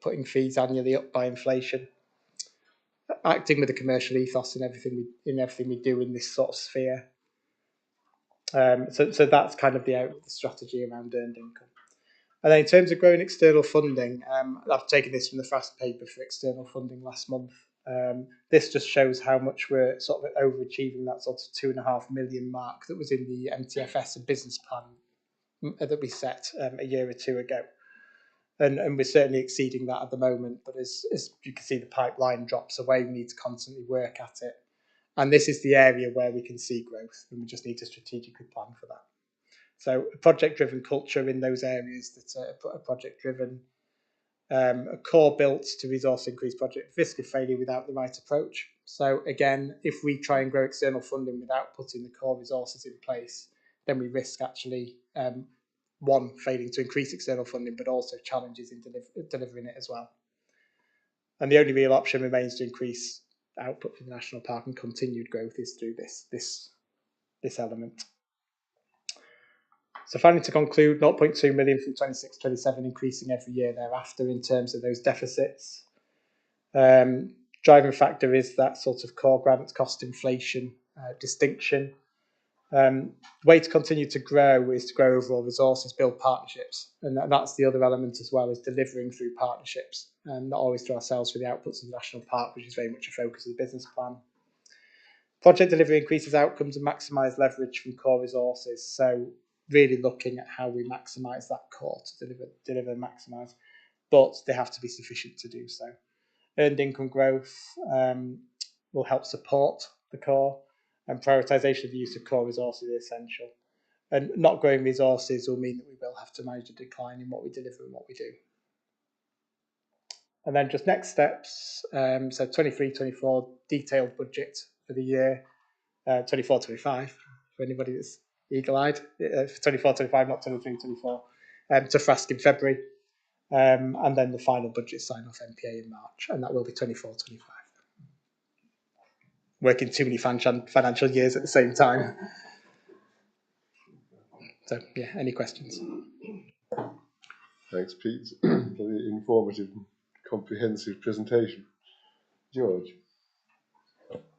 putting fees annually up by inflation, acting with a commercial ethos in everything we do in this sort of sphere. So that's kind of the strategy around earned income. And then in terms of growing external funding, I've taken this from the FRASC paper for external funding last month. This just shows how much we're sort of overachieving that sort of 2.5 million mark that was in the MTFS and business plan that we set a year or two ago. And we're certainly exceeding that at the moment. But as you can see, the pipeline drops away. We need to constantly work at it. And this is the area where we can see growth, and we just need to strategically plan for that. So a project-driven culture in those areas that are project-driven, a core built to resource increase project risk of failure without the right approach. So again, if we try and grow external funding without putting the core resources in place, then we risk actually one, failing to increase external funding, but also challenges in delivering it as well. And the only real option remains to increase output for the national park, and continued growth is through this element. So finally, to conclude, 0.2 million from 26-27, increasing every year thereafter in terms of those deficits. Driving factor is that sort of core grants cost inflation distinction. Way to continue to grow is to grow overall resources, build partnerships, and that's the other element as well, is delivering through partnerships, not always to ourselves for the outputs of the national park, which is very much a focus of the business plan. Project delivery increases outcomes and maximise leverage from core resources. So really looking at how we maximise that core to deliver and maximise, but they have to be sufficient to do so. Earned income growth will help support the core, and prioritisation of the use of core resources is essential. And not growing resources will mean that we will have to manage a decline in what we deliver and what we do. And then just next steps, so 23-24 detailed budget for the year, 24-25 for anybody that's eagle-eyed, 24-25, not 23-24, to FRASC in February, and then the final budget sign-off NPA in March, and that will be 24-25. Working too many financial years at the same time. So, yeah, any questions? Thanks, Pete. Very informative and comprehensive presentation. George.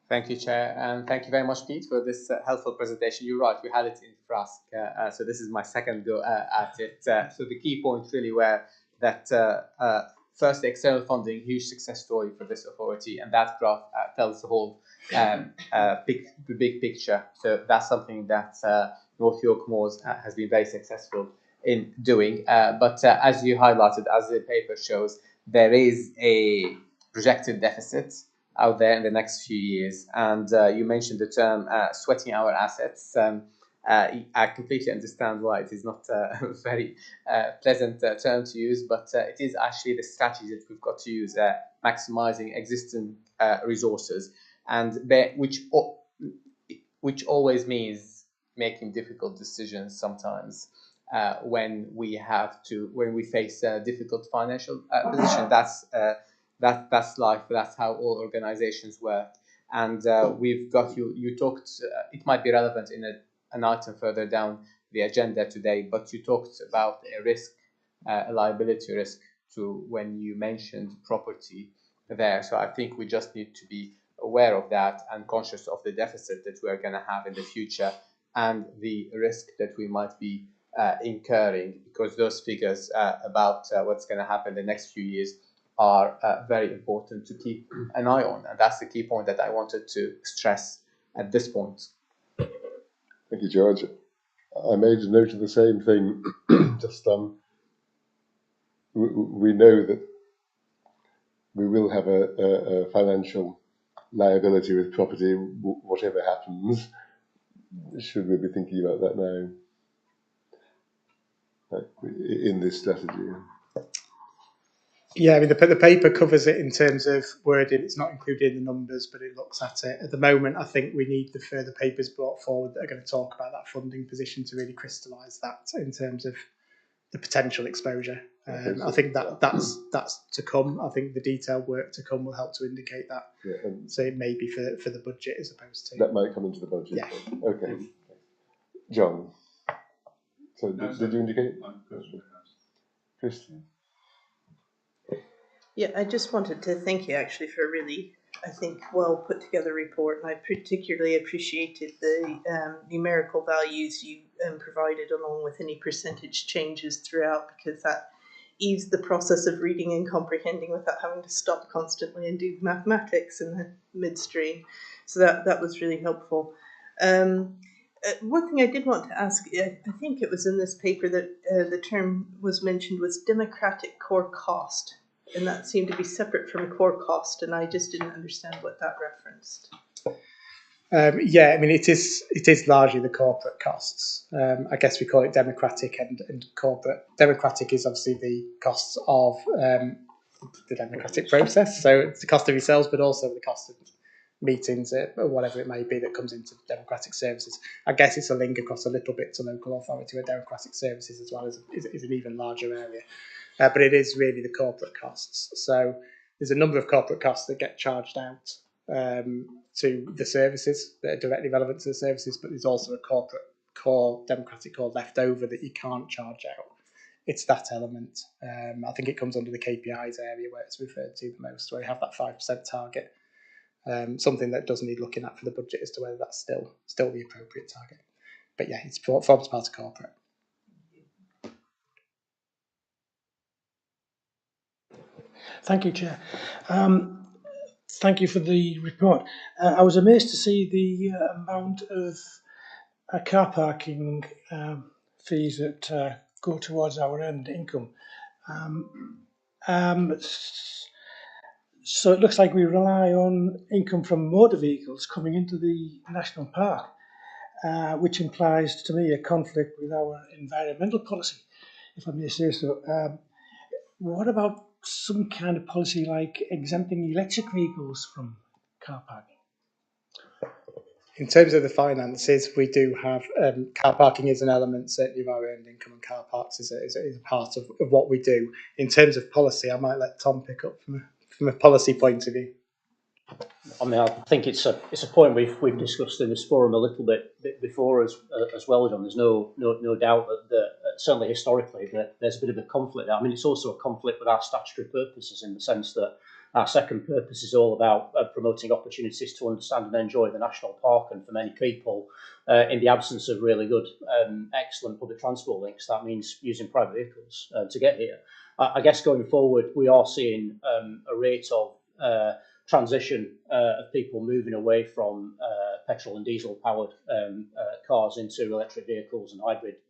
Thank you, Chair, and thank you very much, Pete, for this helpful presentation. You're right, we had it in FRASC, so this is my second go at it. So the key points really were that first, the external funding, huge success story for this authority, and that graph tells the whole big picture. So that's something that North York Moors has been very successful in doing. But as you highlighted, as the paper shows, there is a projected deficit out there in the next few years, and you mentioned the term sweating our assets. I completely understand why it is not a very pleasant term to use, but it is actually the strategy that we've got to use, maximizing existing resources, and which always means making difficult decisions sometimes when we face a difficult financial position. That's life. That's how all organizations work. And we've got you talked. It might be relevant in an item further down the agenda today, but you talked about a risk, a liability risk, to when you mentioned property there. So I think we just need to be aware of that and conscious of the deficit that we're going to have in the future and the risk that we might be incurring, because those figures about what's going to happen in the next few years are very important to keep an eye on. And that's the key point that I wanted to stress at this point. Thank you, George. I made a note of the same thing. Just we know that we will have a financial liability with property, whatever happens. Should we be thinking about that now, like, in this strategy? Yeah, I mean, the paper covers it in terms of wording. It's not included in the numbers, but it looks at it. At the moment, I think we need the further papers brought forward that are going to talk about that funding position to really crystallise that in terms of the potential exposure. I think that's to come. I think the detailed work to come will help to indicate that. Yeah, so it may be for the budget as opposed to... That might come into the budget. Yeah. Okay. John. So did you indicate? Christian. Yeah, I just wanted to thank you actually for a really, I think, well put together report. And I particularly appreciated the numerical values you provided along with any percentage changes throughout, because that eased the process of reading and comprehending without having to stop constantly and do mathematics in the midstream. So that was really helpful. One thing I did want to ask, I think it was in this paper that the term was mentioned was democratic core cost. And that seemed to be separate from core cost, and I just didn't understand what that referenced. Yeah, I mean, it is largely the corporate costs. I guess we call it democratic and corporate. Democratic is obviously the costs of the democratic process, so it's the cost of yourselves, but also the cost of meetings or whatever it may be that comes into democratic services. I guess it's a link across a little bit to local authority where democratic services as well is an even larger area. But it is really the corporate costs. So there's a number of corporate costs that get charged out to the services that are directly relevant to the services, but there's also a corporate core, democratic core left over that you can't charge out. It's that element. I think it comes under the KPIs area where it's referred to the most, where you have that 5% target. Something that does need looking at for the budget as to whether that's still the appropriate target. But yeah, it's forms part of corporate. Thank you, Chair. Thank you for the report. I was amazed to see the amount of car parking fees that go towards our earned income. So it looks like we rely on income from motor vehicles coming into the national park, which implies to me a conflict with our environmental policy, if I may say so. What about some kind of policy like exempting electric vehicles from car parking? In terms of the finances, we do have car parking is an element certainly of our earned income, and car parks is a part of what we do. In terms of policy, I might let Tom pick up from a policy point of view. I mean, I think it's a point we've discussed in this forum a little bit before as well, John. There's no doubt that certainly historically that there's a bit of a conflict. I mean, it's also a conflict with our statutory purposes in the sense that our second purpose is all about promoting opportunities to understand and enjoy the national park, and for many people, in the absence of really good, excellent public transport links, that means using private vehicles to get here. I guess going forward, we are seeing a rate of transition of people moving away from petrol and diesel powered cars into electric vehicles and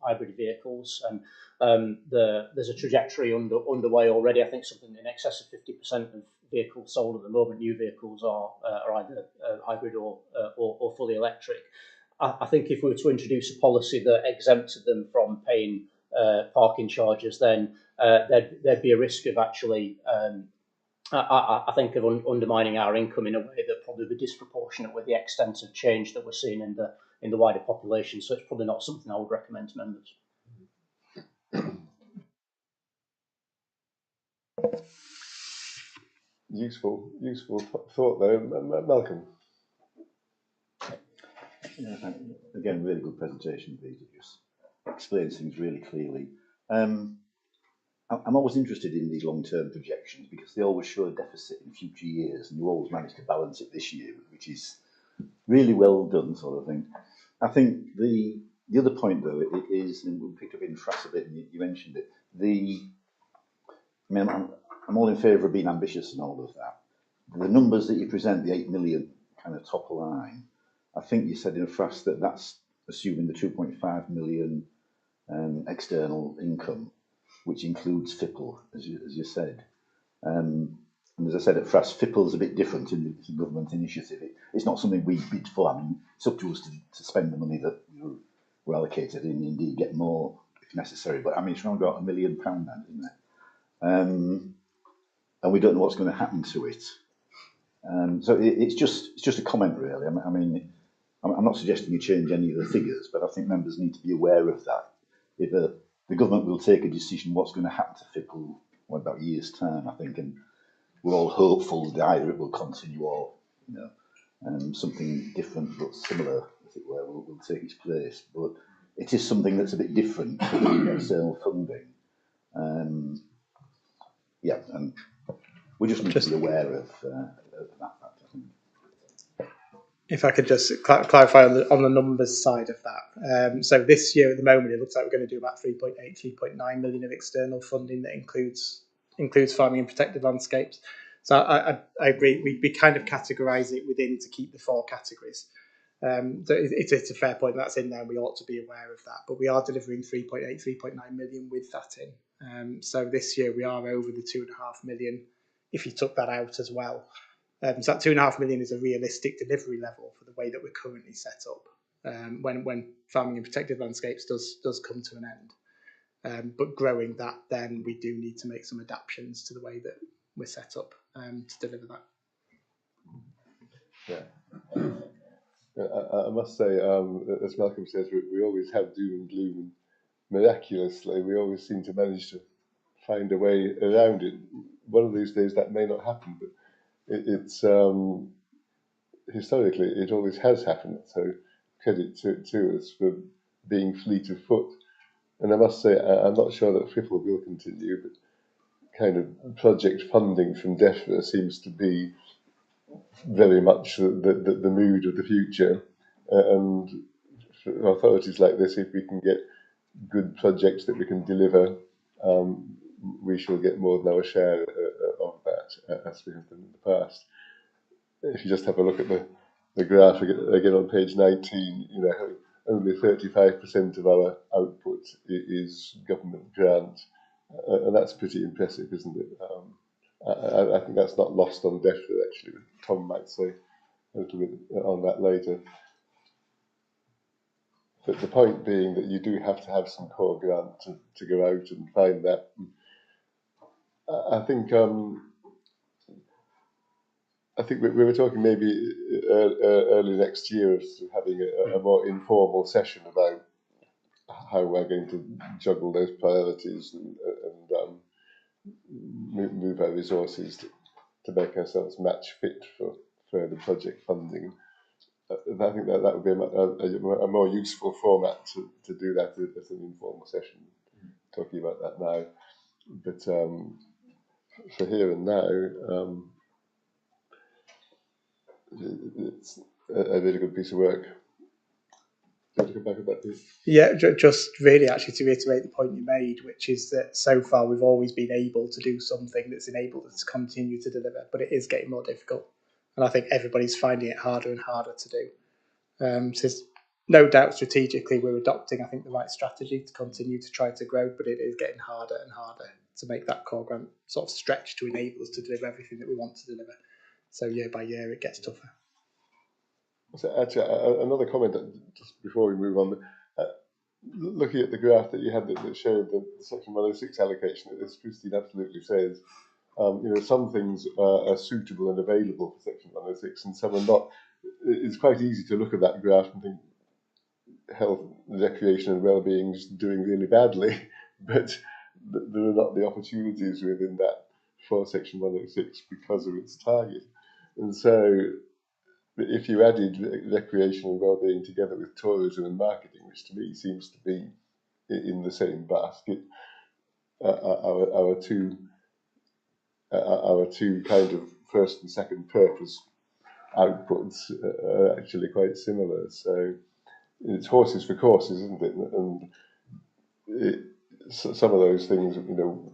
hybrid vehicles, and there's a trajectory underway already. I think something in excess of 50% of vehicles sold at the moment, new vehicles, are either hybrid or fully electric. I think if we were to introduce a policy that exempted them from paying parking charges, then there'd be a risk of actually, I think, of undermining our income in a way that probably be disproportionate with the extent of change that we're seeing in the wider population. So it's probably not something I would recommend to members. Useful thought there, Malcolm. Yeah, again, really good presentation, Peter. Just explains things really clearly. I'm always interested in these long-term projections because they always show a deficit in future years, and you always manage to balance it this year, which is really well done, sort of thing. I think the other point, though, it is, and we picked up in Frass a bit, and you mentioned it. I'm all in favour of being ambitious and all of that. The numbers that you present, the 8 million kind of top line, I think you said in Frass that that's assuming the 2.5 million external income, which includes FIPL, as you said. And as I said at Frass, FIPL is a bit different in the government initiative. It's not something we bid for. I mean, it's up to us to spend the money that we're allocated and indeed get more if necessary. But I mean, it's around about £1 million now, isn't it? And we don't know what's going to happen to it. So it's just a comment, really. I mean, I'm not suggesting you change any of the figures, but I think members need to be aware of that. If the government will take a decision what's going to happen to FIPL in about a year's time, I think, and we're all hopeful that either it will continue or, something different but similar, as it were, will take its place. But it is something that's a bit different to the external funding. And we just need to be aware of that fact, I think. If I could just clarify on the numbers side of that. So this year at the moment, it looks like we're going to do about 3.9 million of external funding that includes farming and protected landscapes. So I agree. We kind of categorise it within to keep the 4 categories. So it's a fair point that's in there. We ought to be aware of that. But we are delivering 3.9 million with that in. So this year we are over the 2.5 million if you took that out as well. So that 2.5 million is a realistic delivery level for the way that we're currently set up when farming and protected landscapes does come to an end. But growing that, then we do need to make some adaptations to the way that we're set up to deliver that. Yeah. I must say, as Malcolm says, we always have doom and gloom, and miraculously, we always seem to manage to find a way around it. One of these days that may not happen, but it's historically it always has happened. So credit to us for being fleet of foot. And I must say, I'm not sure that FIPL will continue, but kind of project funding from DEFRA seems to be very much the mood of the future. And for authorities like this, if we can get good projects that we can deliver, we shall get more than our share of that, as we have done in the past. If you just have a look at the graph again on page 19, only 35% of our output is government grant, and that's pretty impressive, isn't it? I think that's not lost on DEFRA, actually. Tom might say a little bit on that later. But the point being that you do have to have some core grant to go out and find that. I think we were talking maybe early next year of having a more informal session about how we're going to juggle those priorities and move our resources to make ourselves match fit for further project funding. I think that would be a more useful format to do that as an informal session, talking about that now. But for here and now, it's a really good piece of work. Do you want to come back with that, please? Yeah, just really actually to reiterate the point you made, which is that so far we've always been able to do something that's enabled us to continue to deliver, but it is getting more difficult. And I think everybody's finding it harder and harder to do. So there's no doubt strategically we're adopting, I think, the right strategy to continue to try to grow, but it is getting harder and harder to make that core grant sort of stretch to enable us to deliver everything that we want to deliver. So year by year it gets tougher. So actually, another comment just before we move on. Looking at the graph that you had that showed the Section 106 allocation, as Christine absolutely says, some things are suitable and available for Section 106, and some are not. It's quite easy to look at that graph and think health, recreation, and well-being is doing really badly, but there are not the opportunities within that for Section 106 because of its target, and so. If you added recreation and well-being together with tourism and marketing, which to me seems to be in the same basket, our two kind of first and second purpose outputs are actually quite similar. So it's horses for courses, isn't it? And some of those things, will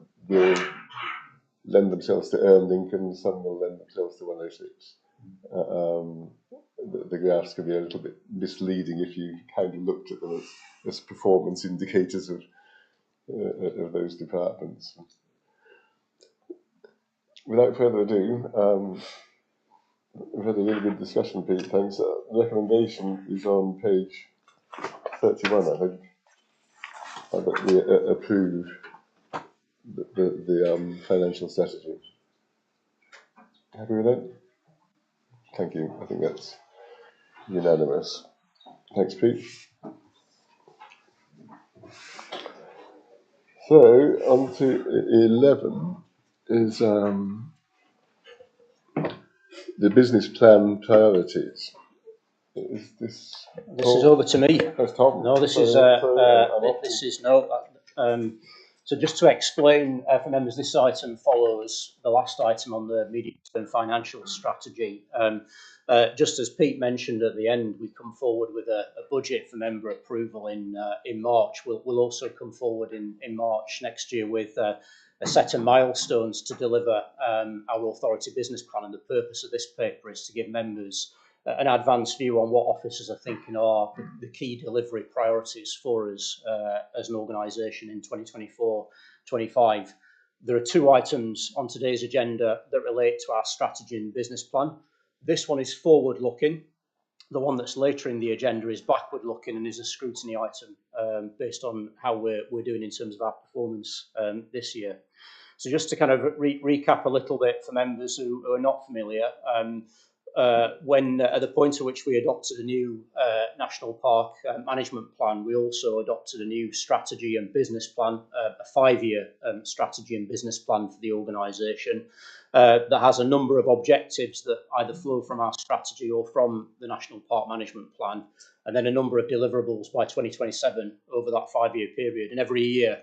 lend themselves to earned income, some will lend themselves to 106. The graphs can be a little bit misleading if you kind of looked at them as performance indicators of those departments. Without further ado, we've had a really good discussion, Pete. Thanks. The recommendation is on page 31, I think, that we approve the financial strategy. Happy with that? Thank you. I think that's unanimous. Thanks, Pete. So, on to 11 is the business plan priorities. Is this is over to me. That's Tom. No, this is so just to explain for members, this item follows the last item on the medium-term financial strategy. Just as Pete mentioned at the end, we come forward with a budget for member approval in March. We'll also come forward in March next year with a set of milestones to deliver our authority business plan, and the purpose of this paper is to give members an advanced view on what officers are thinking are the key delivery priorities for us as an organisation in 2024-25. There are two items on today's agenda that relate to our strategy and business plan. This one is forward-looking. The one that's later in the agenda is backward-looking and is a scrutiny item based on how we're doing in terms of our performance this year. So just to kind of recap a little bit for members who are not familiar, when at the point at which we adopted a new national park management plan, we also adopted a new strategy and business plan, a 5-year strategy and business plan for the organisation that has a number of objectives that either flow from our strategy or from the national park management plan, and then a number of deliverables by 2027 over that 5-year period. And every year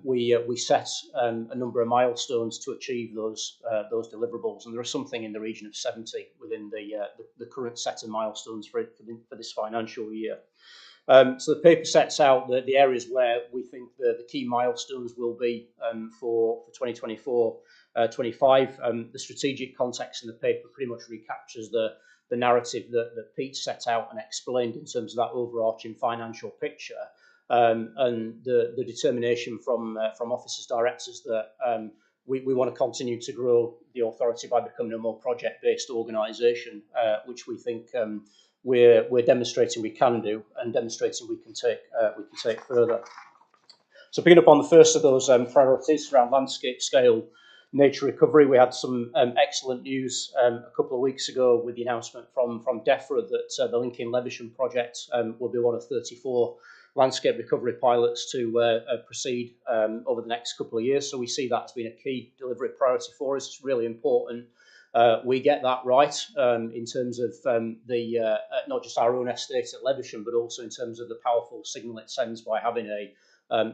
we set a number of milestones to achieve those deliverables, and there are something in the region of 70 within the current set of milestones for this financial year. So the paper sets out the areas where we think the key milestones will be for 2024-25. The strategic context in the paper pretty much recaptures the narrative that Pete set out and explained in terms of that overarching financial picture. And the determination from officers, directors that we want to continue to grow the authority by becoming a more project-based organisation, which we think we're demonstrating we can do and demonstrating we can take further. So picking up on the first of those priorities around landscape scale nature recovery, we had some excellent news a couple of weeks ago with the announcement from DEFRA that the Lincoln Levisham project will be one of 34 landscape recovery pilots to proceed over the next couple of years. So we see that as being a key delivery priority for us. It's really important we get that right in terms of not just our own estate at Levisham, but also in terms of the powerful signal it sends by having a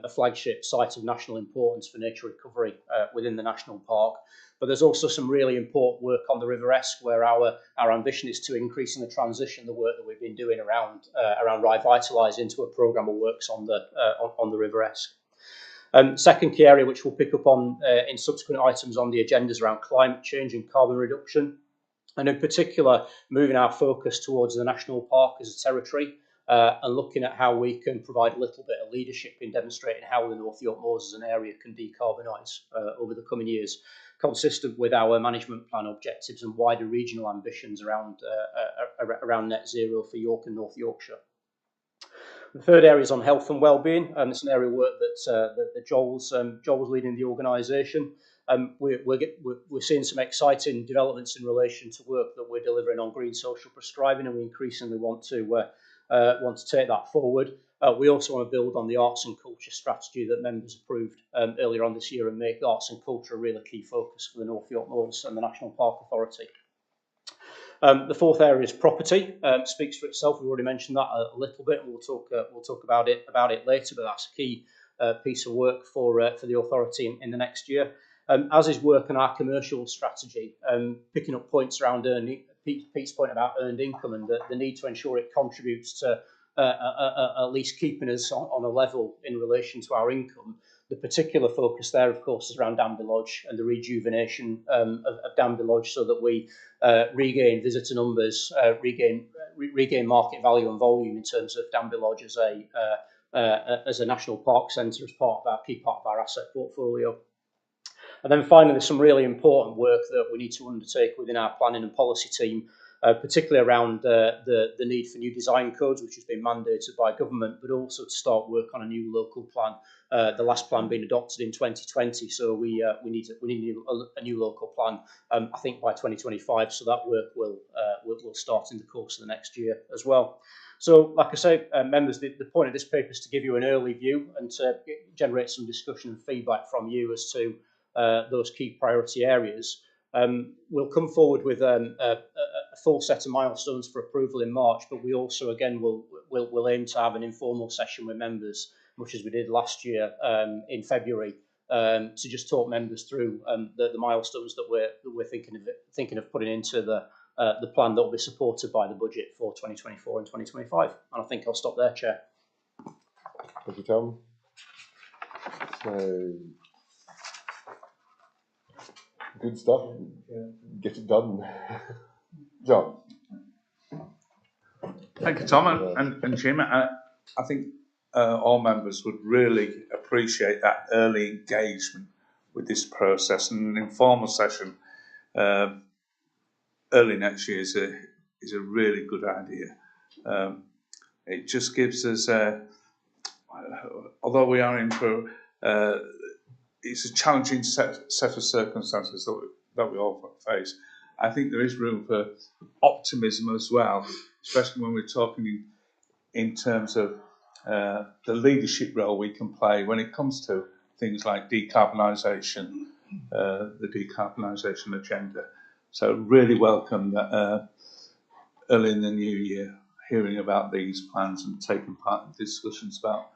flagship site of national importance for nature recovery within the national park. But there's also some really important work on the River Esk, where our ambition is to increase in the transition the work that we've been doing around Revitalise into a programme of works on the River Esk. Second key area, which we'll pick up on in subsequent items on the agenda, is around climate change and carbon reduction, and in particular moving our focus towards the national park as a territory. And looking at how we can provide a little bit of leadership in demonstrating how the North York Moors as an area can decarbonise over the coming years. consistent with our management plan objectives and wider regional ambitions around net zero for York and North Yorkshire. The third area is on health and wellbeing, and it's an area of work that Joel's leading the organisation. We're seeing some exciting developments in relation to work that we're delivering on green social prescribing, and we increasingly want to take that forward. We also want to build on the arts and culture strategy that members approved earlier on this year and make arts and culture a really key focus for the North York Moors and the National Park Authority. The fourth area is property. Speaks for itself. We've already mentioned that a little bit, and we'll talk about it later. But that's a key piece of work for the authority in the next year. As is work on our commercial strategy, picking up points around Pete's point about earned income and the need to ensure it contributes to at least keeping us on a level in relation to our income. The particular focus there, of course, is around Danby Lodge and the rejuvenation of Danby Lodge, so that we regain visitor numbers, regain market value and volume in terms of Danby Lodge as a national park centre, as part of our key part of our asset portfolio. And then finally, there's some really important work that we need to undertake within our planning and policy team, particularly around the need for new design codes, which has been mandated by government, but also to start work on a new local plan. The last plan being adopted in 2020, so we need a new local plan. I think by 2025, so that work will start in the course of the next year as well. So, like I say, members, the point of this paper is to give you an early view and to generate some discussion and feedback from you as to those key priority areas. We'll come forward with a full set of milestones for approval in March, but we also, again, will aim to have an informal session with members, much as we did last year in February, to just talk members through the milestones that we're thinking of putting into the plan that will be supported by the budget for 2024 and 2025. And I think I'll stop there, Chair. Thank you, Tom. So, good stuff. Get it done. John. Thank you, Tom and Jim. I think all members would really appreciate that early engagement with this process, and an informal session early next year is a really good idea. It just gives us, although we are in for, it's a challenging set of circumstances that we all face. I think there is room for optimism as well, especially when we're talking in terms of the leadership role we can play when it comes to things like decarbonisation, the decarbonisation agenda. So really welcome that early in the new year, hearing about these plans and taking part in discussions about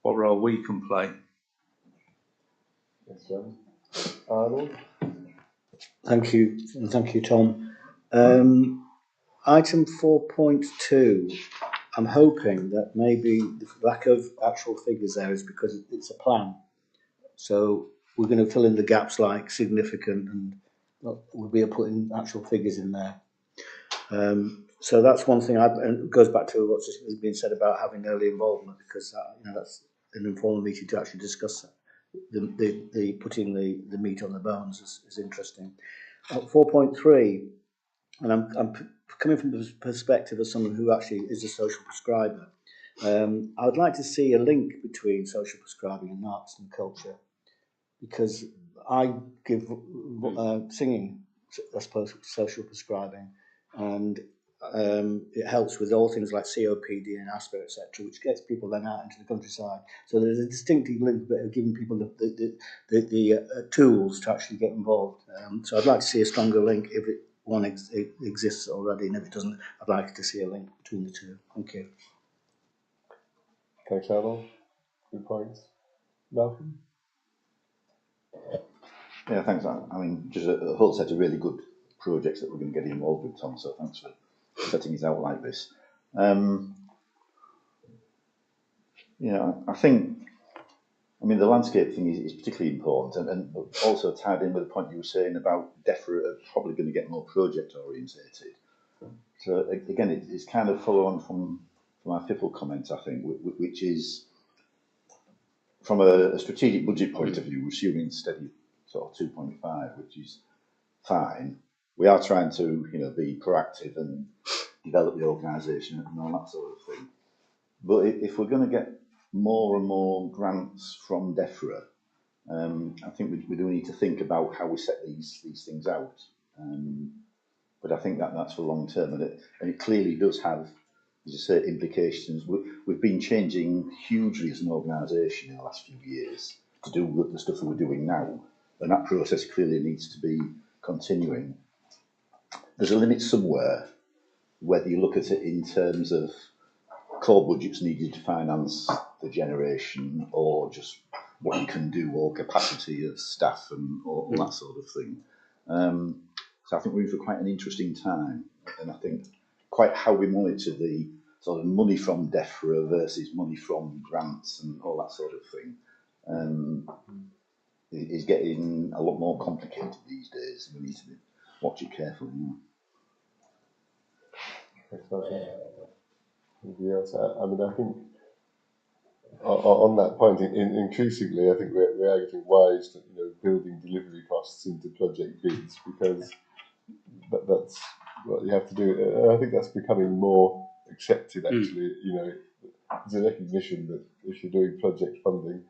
what role we can play. Yes, John. Arnold? Thank you, Tom. Item 4.2, I'm hoping that maybe the lack of actual figures there is because it's a plan. So we're going to fill in the gaps like significant, and we'll be putting actual figures in there. So that's one thing. And it goes back to what's been said about having early involvement, because that's an informal meeting to actually discuss the putting the meat on the bones is interesting. 4.3, and I'm coming from the perspective of someone who actually is a social prescriber. I would like to see a link between social prescribing and arts and culture, because I give singing, I suppose, social prescribing, and it helps with all things like COPD and asthma, etc., which gets people then out into the countryside. So there's a distinctive link of giving people the tools to actually get involved. So I'd like to see a stronger link if one exists already, and if it doesn't, I'd like to see a link between the two. Thank you. Thanks, Arnold. Good points. Malcolm? Yeah, thanks. I mean, just a whole set of really good projects that we're going to get involved with, Tom, so thanks for setting it out like this. I think, the landscape thing is particularly important, and also tied in with the point you were saying about DEFRA are probably going to get more project orientated. So again, it's kind of follow on from our FIPL comment, I think, which is from a strategic budget point of view, assuming steady sort of 2.5, which is fine. We are trying to, be proactive and develop the organisation and all that sort of thing. But if we're going to get more and more grants from DEFRA, I think we do need to think about how we set these things out. But I think that's for long term, and it clearly does have, as I say, implications. We've been changing hugely as an organisation in the last few years to do the stuff that we're doing now, and that process clearly needs to be continuing. There's a limit somewhere, whether you look at it in terms of core budgets needed to finance the generation, or just what you can do, or capacity of staff and all that sort of thing. So I think we're in for quite an interesting time, and I think quite how we monitor the sort of money from DEFRA versus money from grants and all that sort of thing is getting a lot more complicated these days. We need to watch it carefully. Anybody else? I mean, I think on that point, increasingly, I think we are getting wise to building delivery costs into project bids, because that's what you have to do. And I think that's becoming more accepted. Actually, there's a recognition that if you're doing project funding,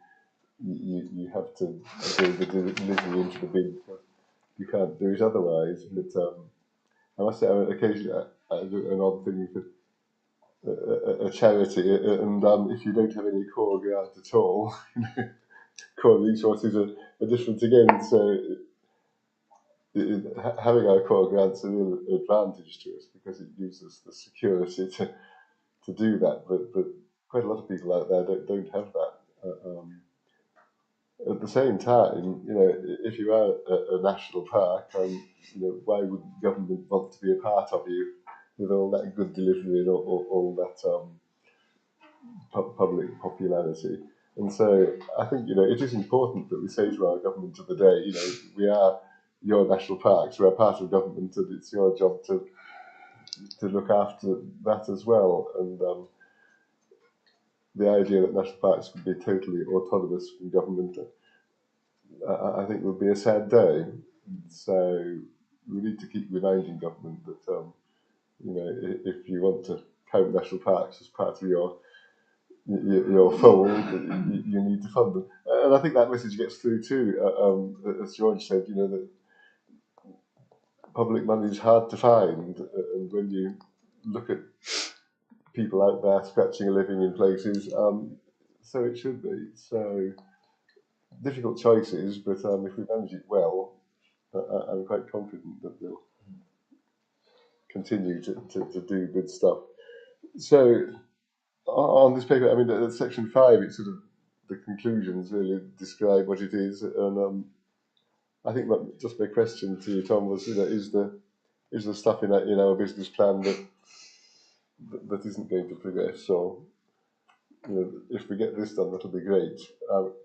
you have to build the delivery into the bid. You can't do it otherwise. But I must say, occasionally I do an odd thing for a charity, and if you don't have any core grant at all, core resources are different again. So having our core grants a real advantage to us, because it gives us the security to do that. But quite a lot of people out there don't have that. At the same time, if you are a national park, why would government want to be a part of you with all that good delivery and all that public popularity? And so I think it is important that we say to our government of the day, we are your national parks, we are part of government, and it's your job to look after that as well. And the idea that national parks could be totally autonomous from government, I think would be a sad day. So we need to keep reminding government that if you want to count national parks as part of your fold, you need to fund them. And I think that message gets through too. As George said, that public money is hard to find, and when you look at people out there scratching a living in places, so it should be. So difficult choices, but if we manage it well, I'm quite confident that they'll continue to do good stuff. So on this paper, I mean, section 5, it's sort of the conclusions really describe what it is, and I think just my question to you, Tom, was, is the stuff in our business plan that isn't going to progress? So, if we get this done, that'll be great.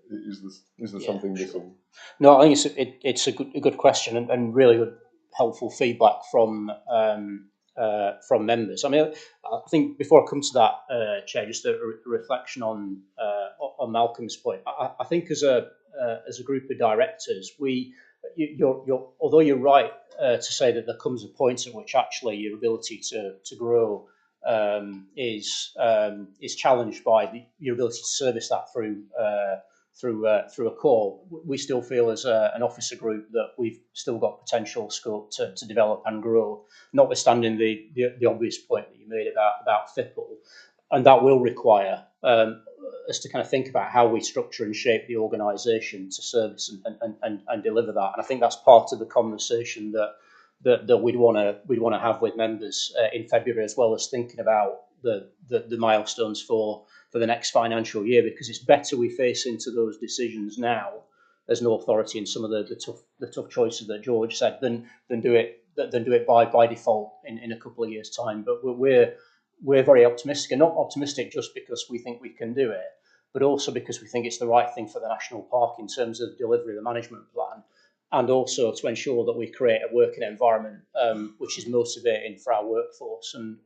Is there something missing? No, I think it's a good question, and really good, helpful feedback from members. I mean, I think before I come to that, Chair, just a reflection on Malcolm's point. I think as a group of directors, although you're right to say that there comes a point at which actually your ability to grow is challenged by your ability to service that through a core. We still feel as an officer group that we've still got potential scope to develop and grow, notwithstanding the obvious point that you made about FIPL, and that will require us to kind of think about how we structure and shape the organisation to service and deliver that. And I think that's part of the conversation that we'd want to have with members in February, as well as thinking about the milestones for the next financial year, because it's better we face into those decisions now as no authority in some of the tough choices that George said than do it by default in a couple of years' time. But we're very optimistic, and not optimistic just because we think we can do it, but also because we think it's the right thing for the national park in terms of delivery of the management plan, and also to ensure that we create a working environment which is motivating for our workforce, and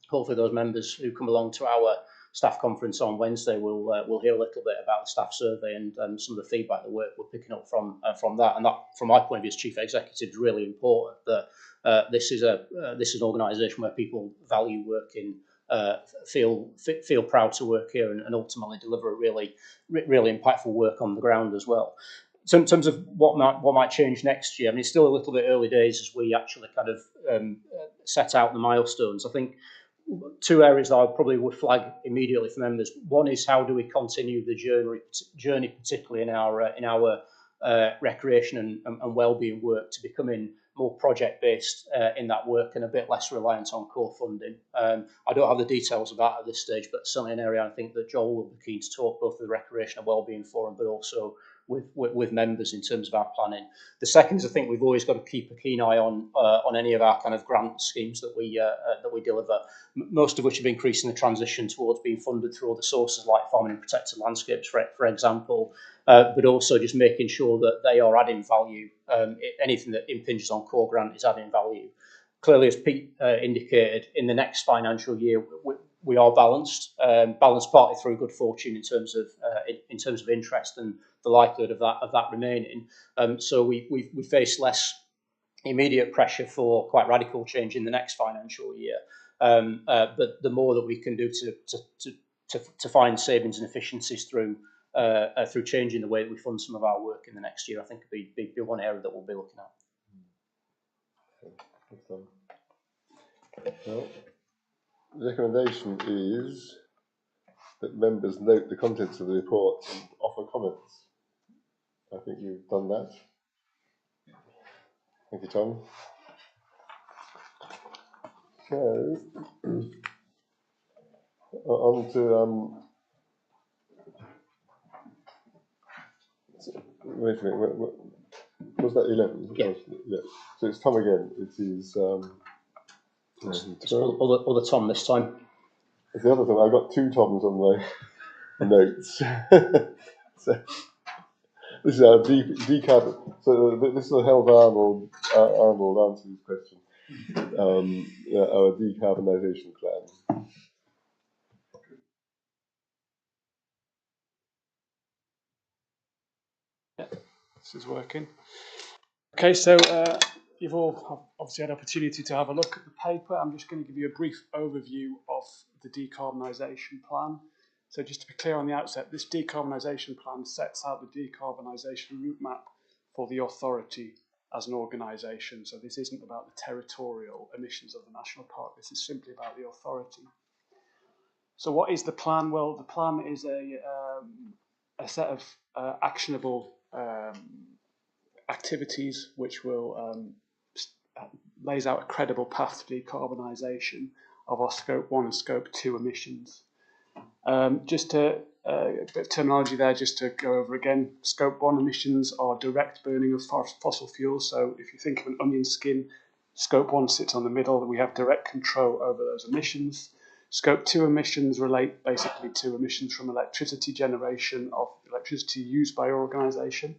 hopefully those members who come along to our staff conference on Wednesday, we'll hear a little bit about the staff survey and some of the feedback, the work we're picking up from that. And that, from my point of view as chief executive, is really important. That this is an organisation where people value working, feel proud to work here, and ultimately deliver a really impactful work on the ground as well. So in terms of what might change next year, I mean, it's still a little bit early days as we actually kind of set out the milestones. I think two areas that I probably would flag immediately for members. One is, how do we continue the journey, particularly in our recreation and wellbeing work, to becoming more project-based in that work and a bit less reliant on core funding. I don't have the details of that at this stage, but certainly an area I think that Joel will be keen to talk both with the Recreation and Wellbeing Forum, but also with members in terms of our planning. The second is, I think we've always got to keep a keen eye on any of our kind of grant schemes that we deliver, most of which have increased in the transition towards being funded through other sources like farming and protected landscapes, for example, but also just making sure that they are adding value. Anything that impinges on core grant is adding value. Clearly, as Pete indicated, in the next financial year, we are balanced partly through good fortune in terms of interest and the likelihood of that remaining. So we face less immediate pressure for quite radical change in the next financial year. But the more that we can do to find savings and efficiencies through changing the way that we fund some of our work in the next year, I think would be one area that we'll be looking at. Well, the recommendation is that members note the contents of the report and offer comments. I think you've done that. Thank you, Tom. So, on to wait a minute. Was that 11? Yeah. Yeah. So it's Tom again. It is. It's other Tom this time. It's the other Tom. I've got two Toms on my notes. So this is our decarbon. So this will help Arnold answer this question. Our decarbonisation plan. Yeah, this is working. Okay, so you've all obviously had opportunity to have a look at the paper. I'm just going to give you a brief overview of the decarbonisation plan. So just to be clear on the outset, this decarbonisation plan sets out the decarbonisation route map for the authority as an organisation. So this isn't about the territorial emissions of the national park. This is simply about the authority. So what is the plan? Well, the plan is a set of actionable activities which will lays out a credible path to decarbonisation of our Scope 1 and Scope 2 emissions. Just to a bit of terminology there, just to go over again. Scope 1 emissions are direct burning of fossil fuels. So if you think of an onion skin, Scope 1 sits on the middle, and we have direct control over those emissions. Scope 2 emissions relate basically to emissions from electricity generation, of electricity used by your organisation.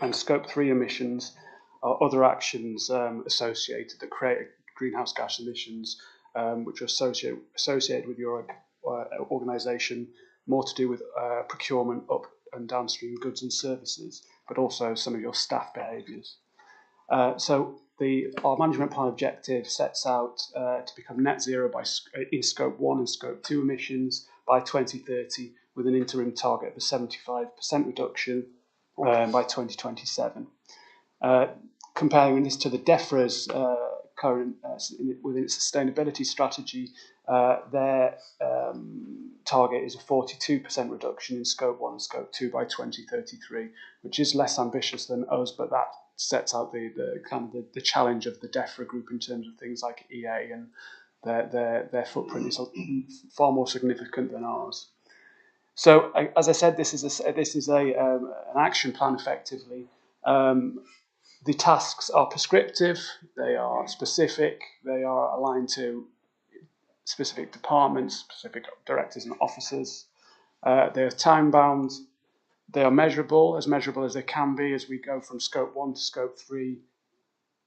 And Scope 3 emissions are other actions associated that create greenhouse gas emissions, which are associated with your organisation, more to do with procurement up and downstream goods and services, but also some of your staff behaviours. So our management plan objective sets out to become net zero in Scope 1 and Scope 2 emissions by 2030, with an interim target of a 75% reduction by 2027. Comparing this to the DEFRA's current, within its sustainability strategy, their target is a 42% reduction in Scope 1 and Scope 2 by 2033, which is less ambitious than us, but that sets out the challenge of the DEFRA group in terms of things like EA, and their footprint is far more significant than ours. So, as I said, this is an action plan effectively. The tasks are prescriptive, they are specific, they are aligned to specific departments, specific directors and officers. They are time-bound, they are measurable as they can be as we go from Scope 1 to Scope 3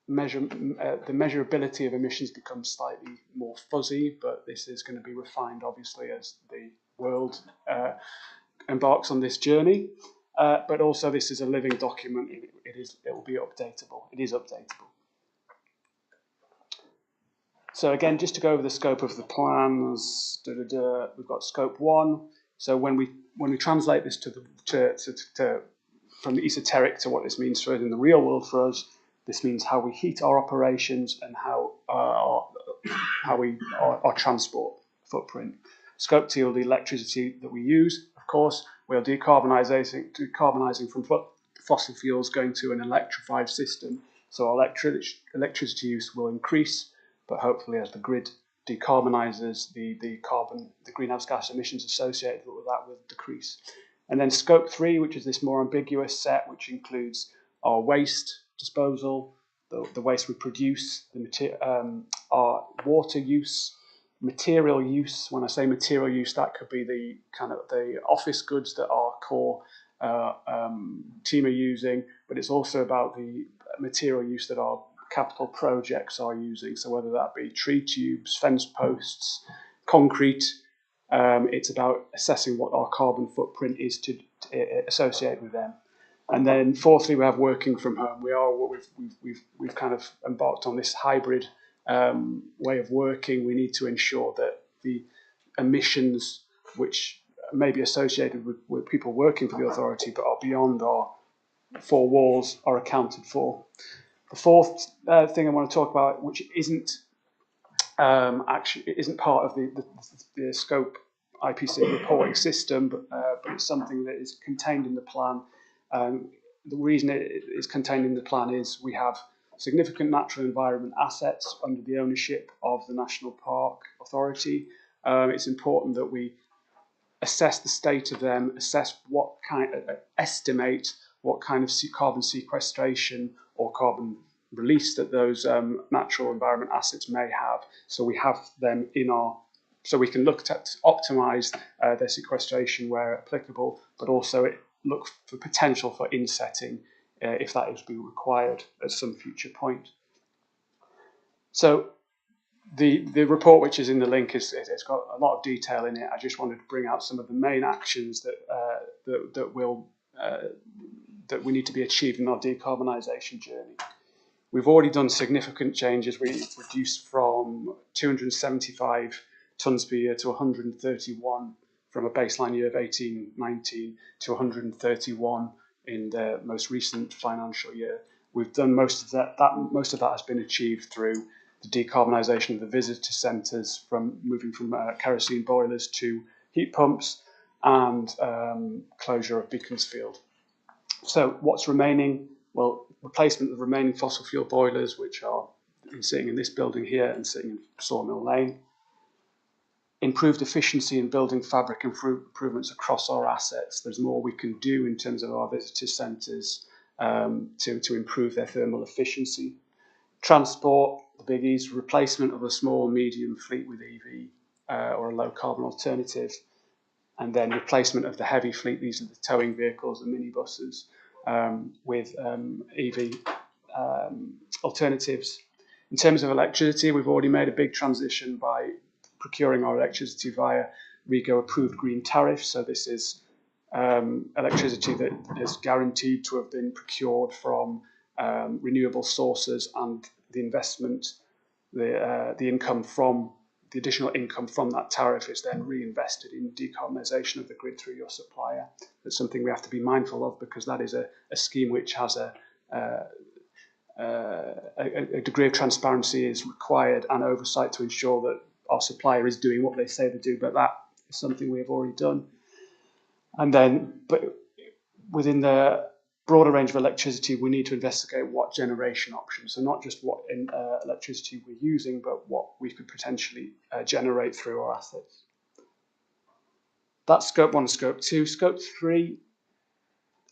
the measurability of emissions becomes slightly more fuzzy, but this is going to be refined, obviously, as the world embarks on this journey. But also, this is a living document. It will be updatable. It is updatable. So again, just to go over the scope of the plans, we've got scope 1. So when we translate this from the esoteric to what this means for us in the real world for us, this means how we heat our operations and how our transport footprint. Scope 2 will be electricity that we use. Of course, we are decarbonising from fossil fuels going to an electrified system. So our electricity use will increase, but hopefully as the grid decarbonises, the greenhouse gas emissions associated with that will decrease. And then scope 3, which is this more ambiguous set, which includes our waste disposal, the waste we produce, our water use, material use. When I say material use, that could be the kind of the office goods that our core team are using, but it's also about the material use that our capital projects are using. So whether that be tree tubes, fence posts, concrete, it's about assessing what our carbon footprint is to associate with them. And then fourthly, we have working from home. We've kind of embarked on this hybrid way of working. We need to ensure that the emissions which may be associated with people working for the authority but are beyond our four walls are accounted for. The fourth thing I want to talk about, which isn't part of the scope IPC reporting system, but it's something that is contained in the plan. The reason it is contained in the plan is we have significant natural environment assets under the ownership of the National Park Authority. It's important that we assess the state of them, estimate what kind of carbon sequestration or carbon release that those natural environment assets may have. So we have them so we can look to optimise their sequestration where applicable, but also look for potential for insetting if that is being required at some future point. So the report, which is in the link, it's got a lot of detail in it. I just wanted to bring out some of the main actions that we need to be achieved in our decarbonisation journey. We've already done significant changes. We reduced from 275 tonnes per year to 131 from a baseline year of 18-19 to 131 in the most recent financial year. We've done most of that. Most of that has been achieved through the decarbonisation of the visitor centres, from moving from kerosene boilers to heat pumps, and closure of Beaconsfield. So what's remaining? Well, replacement of remaining fossil fuel boilers, which are sitting in this building here and sitting in Sawmill Lane. Improved efficiency in building fabric improvements across our assets. There's more we can do in terms of our visitor centres to improve their thermal efficiency. Transport, the biggies, replacement of a small medium fleet with EV or a low carbon alternative, and then replacement of the heavy fleet, these are the towing vehicles, the minibuses, with EV alternatives. In terms of electricity, we've already made a big transition by procuring our electricity via REGO approved green tariffs. So this is electricity that is guaranteed to have been procured from renewable sources, and the investment, the income from the additional income from that tariff is then reinvested in decarbonisation of the grid through your supplier. That's something we have to be mindful of, because that is a scheme which has a degree of transparency is required and oversight to ensure that our supplier is doing what they say they do, but that is something we have already done. And then, but within the broader range of electricity, we need to investigate what generation options, so not just what electricity we're using, but what we could potentially generate through our assets. That's scope 1 and scope 2. Scope 3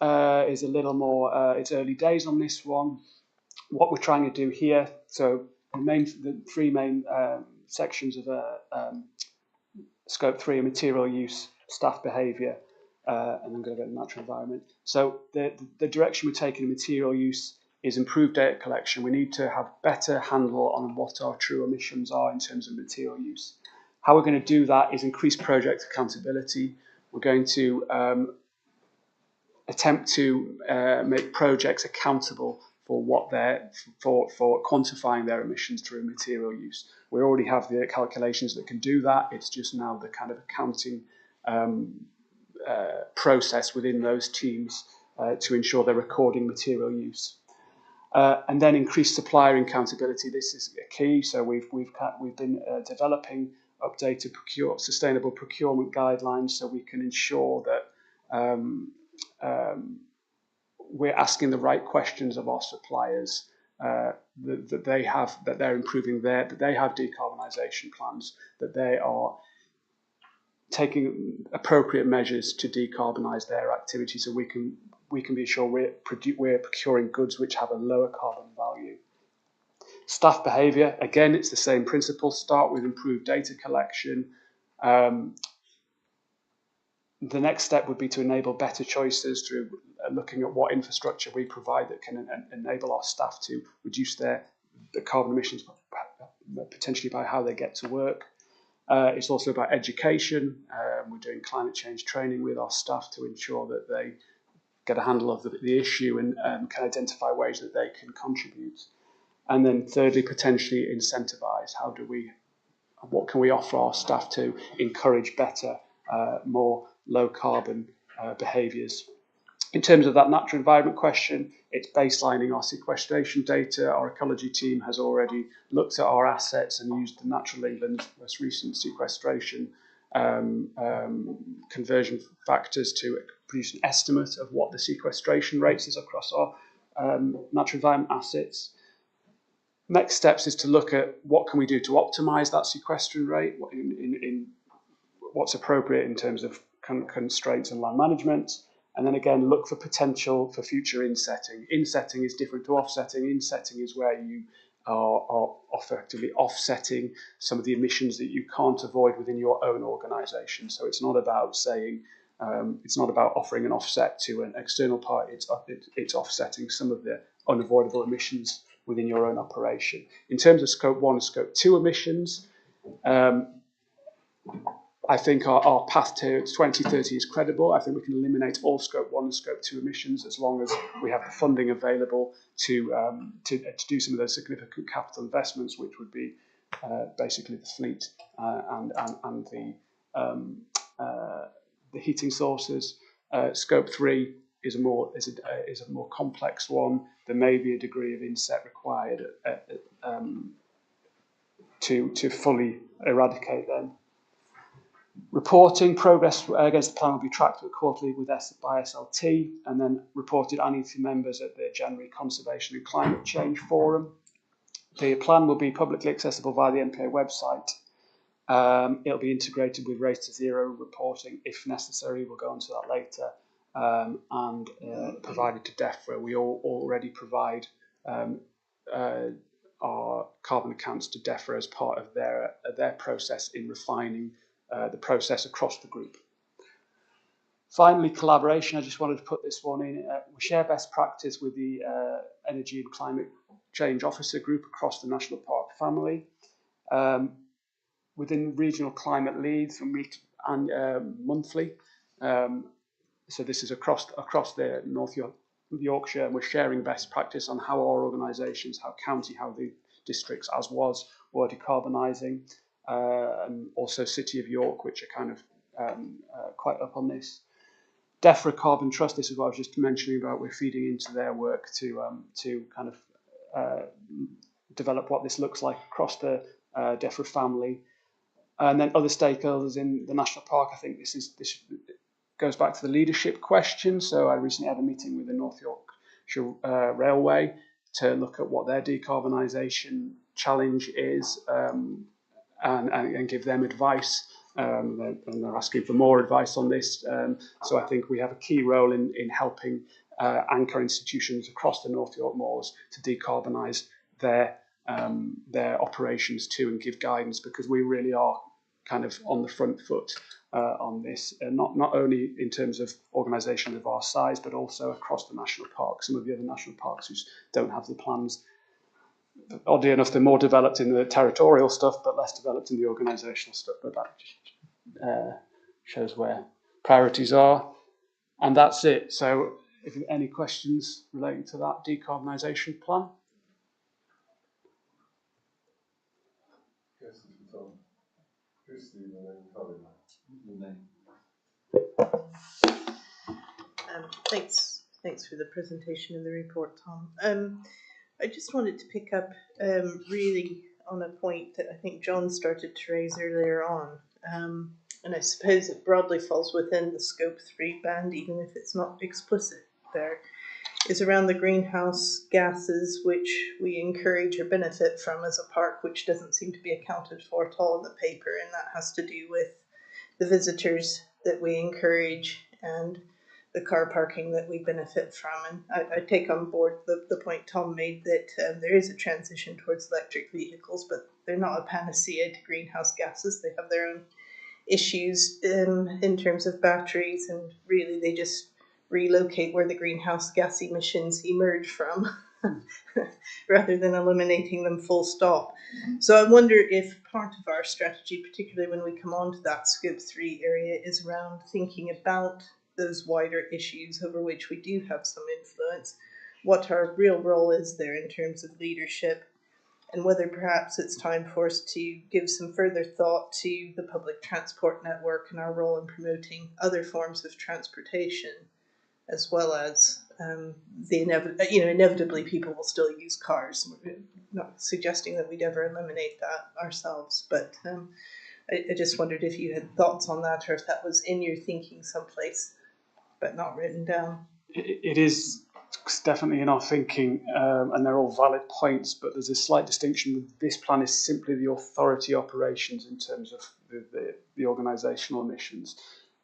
is a little more, it's early days on this one. What we're trying to do here, so the three main sections of scope 3 are material use, staff behaviour, and then go to the natural environment. So the direction we're taking in material use is improved data collection. We need to have better handle on what our true emissions are in terms of material use. How we're going to do that is increase project accountability. We're going to attempt to make projects accountable for what for quantifying their emissions through material use. We already have the calculations that can do that. It's just now the kind of accounting process within those teams to ensure they're recording material use. And then increased supplier accountability. This is a key. So we've been developing updated sustainable procurement guidelines so we can ensure that we're asking the right questions of our suppliers, that they're improving that they have decarbonisation plans, that they are taking appropriate measures to decarbonise their activity, so we can be sure we're procuring goods which have a lower carbon value. Staff behaviour, again, it's the same principle. Start with improved data collection. The next step would be to enable better choices through looking at what infrastructure we provide that can enable our staff to reduce the carbon emissions potentially by how they get to work. It's also about education. We're doing climate change training with our staff to ensure that they get a handle of the issue and can identify ways that they can contribute. And then thirdly, potentially incentivise. What can we offer our staff to encourage better, more low carbon behaviours? In terms of that natural environment question, it's baselining our sequestration data. Our ecology team has already looked at our assets and used the Natural England most recent sequestration conversion factors to produce an estimate of what the sequestration rates is across our natural environment assets. Next steps is to look at what can we do to optimise that sequestration rate, in what's appropriate in terms of constraints and land management, and then again look for potential for future insetting. Insetting is different to offsetting. Insetting is where you are effectively offsetting some of the emissions that you can't avoid within your own organisation. So it's not about saying, it's not about offering an offset to an external party. It's offsetting some of the unavoidable emissions within your own operation. In terms of Scope 1 and Scope 2 emissions, I think our path to 2030 is credible. I think we can eliminate all Scope 1 and Scope 2 emissions as long as we have the funding available to do some of those significant capital investments, which would be basically the fleet and the heating sources. Scope 3 is a more complex one. There may be a degree of inset required to fully eradicate them. Reporting progress against the plan will be tracked quarterly by SLT and then reported annually to members at the January Conservation and Climate Change Forum. The plan will be publicly accessible via the NPA website. It'll be integrated with Race to Zero reporting if necessary. We'll go on to that later. And provided to DEFRA. We already provide our carbon accounts to DEFRA as part of their process in refining the process across the group. Finally, collaboration. I just wanted to put this one in. We share best practice with the Energy and Climate Change Officer Group across the National Park family. Within regional climate leads, we meet monthly. So this is across the North Yorkshire, and we're sharing best practice on how our organisations, how county, how the districts, as was, were decarbonising. And also City of York, which are kind of quite up on this. DEFRA Carbon Trust, this is what I was just mentioning about, we're feeding into their work to kind of develop what this looks like across the DEFRA family. And then other stakeholders in the National Park, I think this goes back to the leadership question. So I recently had a meeting with the North Yorkshire Railway to look at what their decarbonisation challenge is and give them advice. And they're asking for more advice on this. So I think we have a key role in helping anchor institutions across the North York Moors to decarbonise their operations too and give guidance, because we really are kind of on the front foot on this, not only in terms of organisations of our size, but also across the national parks. Some of the other national parks who don't have the plans, oddly enough, they're more developed in the territorial stuff, but less developed in the organisational stuff. But that just shows where priorities are. And that's it. So if you have any questions relating to that decarbonisation plan? Yes, Tom. Christine and then Colin. Thanks for the presentation of the report, Tom. I just wanted to pick up really on a point that I think John started to raise earlier on. And I suppose it broadly falls within the Scope 3 band, even if it's not explicit there, is around the greenhouse gases which we encourage or benefit from as a park, which doesn't seem to be accounted for at all in the paper, and that has to do with the visitors that we encourage and the car parking that we benefit from. And I take on board the point Tom made that there is a transition towards electric vehicles, but they're not a panacea to greenhouse gases. They have their own issues in terms of batteries, and really they just relocate where the greenhouse gas emissions emerge from rather than eliminating them full stop. So I wonder if part of our strategy, particularly when we come on to that Scope 3 area, is around thinking about those wider issues over which we do have some influence, what our real role is there in terms of leadership, and whether perhaps it's time for us to give some further thought to the public transport network and our role in promoting other forms of transportation, as well as inevitably people will still use cars. We're not suggesting that we'd ever eliminate that ourselves, but I just wondered if you had thoughts on that, or if that was in your thinking someplace, but not written down. It is definitely in our thinking, and they're all valid points, but there's a slight distinction. This plan is simply the authority operations in terms of the organisational emissions.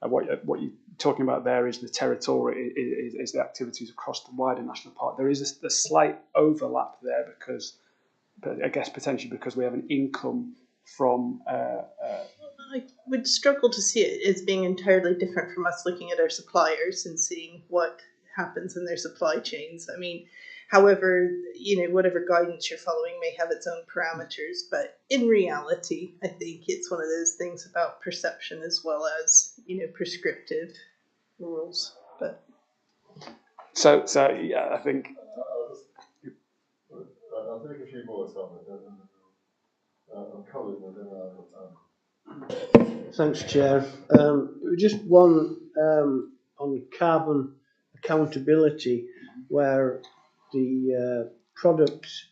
What you're talking about there is the territorial, is the activities across the wider national park. There is a slight overlap there because, but I guess potentially because we have an income from. I would struggle to see it as being entirely different from us looking at our suppliers and seeing what happens in their supply chains. I mean, however, whatever guidance you're following may have its own parameters, but in reality, I think it's one of those things about perception as well as, prescriptive rules. But so yeah, I think I'll take a few more, Tom. I'm Colin, and then Thanks, Chair. Just one on carbon accountability, where the products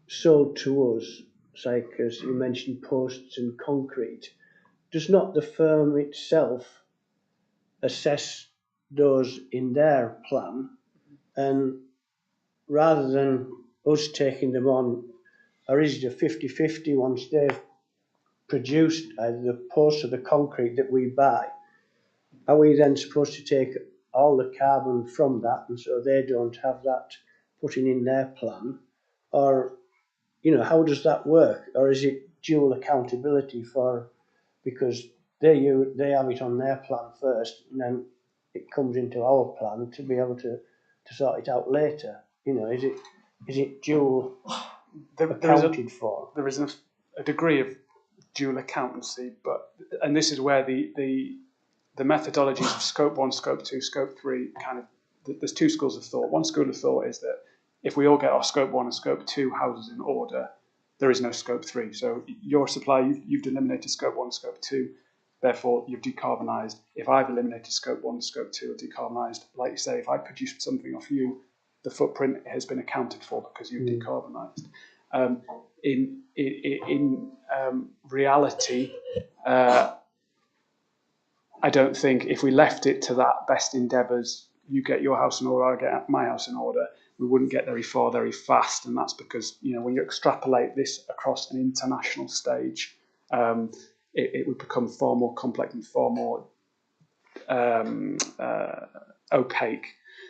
sold to us, like as you mentioned, posts and concrete, does not the firm itself assess those in their plan? And rather than us taking them on, or is it a 50-50 once they've produced either the posts or the concrete that we buy? Are we then supposed to take all the carbon from that, and so they don't have that putting in their plan? Or, how does that work? Or is it dual accountability because they have it on their plan first, and then it comes into our plan to be able to sort it out later? Is it dual accounted for? There is a degree of dual accountancy, and this is where the methodologies of Scope 1, Scope 2, Scope 3 there's two schools of thought. One school of thought is that if we all get our Scope 1 and Scope 2 houses in order, there is no Scope 3. So your supplier, you've eliminated Scope 1, Scope 2, therefore you've decarbonised. If I've eliminated Scope 1 and Scope 2 are decarbonised, like you say, if I produced something off you, the footprint has been accounted for because you've decarbonised. In reality, I don't think if we left it to that best endeavours, you get your house in order, I get my house in order, we wouldn't get very far very fast. And that's because, when you extrapolate this across an international stage, it would become far more complex and far more opaque.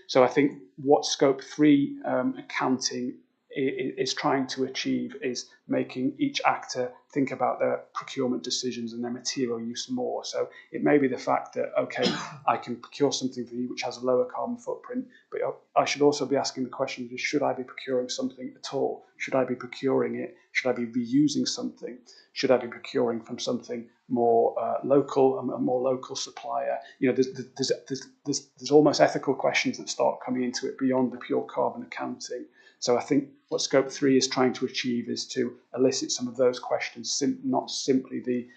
So I think what Scope 3 accounting is trying to achieve is making each actor think about their procurement decisions and their material use more. So it may be the fact that, okay, I can procure something for you which has a lower carbon footprint, but I should also be asking the question, should I be procuring something at all? Should I be procuring it? Should I be reusing something? Should I be procuring from something more local, a more local supplier? You know, there's almost ethical questions that start coming into it beyond the pure carbon accounting. So I think what Scope 3 is trying to achieve is to elicit some of those questions, not simply the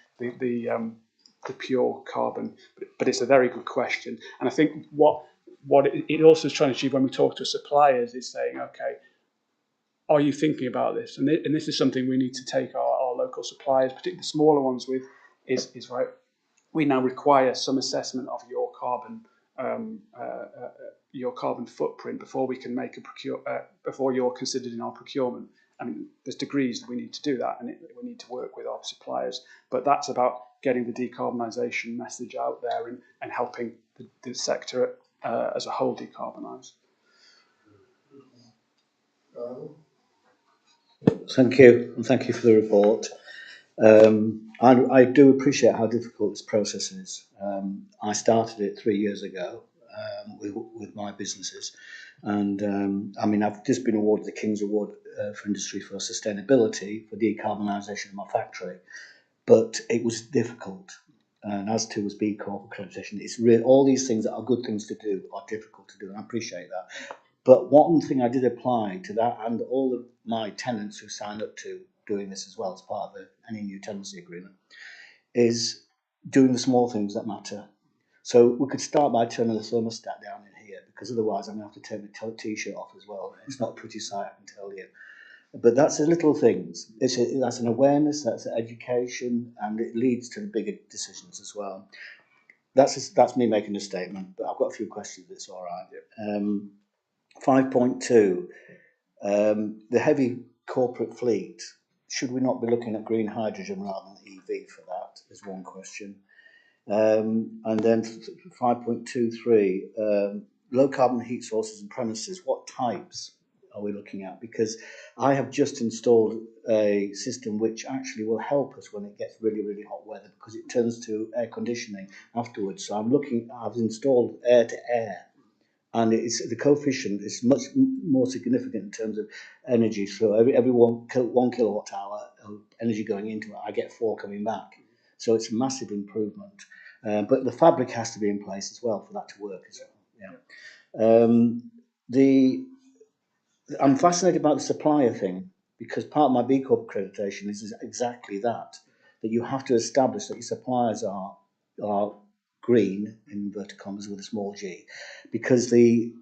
pure carbon, but it's a very good question. And I think what it also is trying to achieve when we talk to suppliers is saying, okay, are you thinking about this? And this is something we need to take our local suppliers, particularly the smaller ones, with is right. We now require some assessment of your carbon footprint before we can make before you're considered in our procurement. I mean, there's degrees that we need to do that, and we need to work with our suppliers. But that's about getting the decarbonisation message out there and helping the sector as a whole decarbonise. Thank you, and thank you for the report. I do appreciate how difficult this process is. I started it 3 years ago with my businesses, and I mean, I've just been awarded the King's Award for Industry for Sustainability for decarbonisation of my factory, but it was difficult. And as to was B Corp accreditation, it's really, all these things that are good things to do are difficult to do, and I appreciate that. But one thing I did apply to that, and all of my tenants who signed up to doing this as well as part of any new tenancy agreement, is doing the small things that matter. So we could start by turning the thermostat down in here, because otherwise I'm going to have to take my t-shirt off as well. It's not a pretty sight, I can tell you. But that's the little things. That's an awareness, that's an education, and it leads to the bigger decisions as well. That's me making a statement, but I've got a few questions, if it's all right. 5.2, the heavy corporate fleet. Should we not be looking at green hydrogen rather than EV for that? Is one question. And then 5.23, low carbon heat sources and premises. What types are we looking at? Because I have just installed a system which actually will help us when it gets really, really hot weather, because it turns to air conditioning afterwards. So I've installed air to air. And the coefficient is much more significant in terms of energy. So every one kilowatt hour of energy going into it, I get 4 coming back. So it's a massive improvement. But the fabric has to be in place as well for that to work as well. Yeah. I'm fascinated about the supplier thing, because part of my B Corp accreditation is exactly that you have to establish that your suppliers are green, in inverted commas with a small g, because the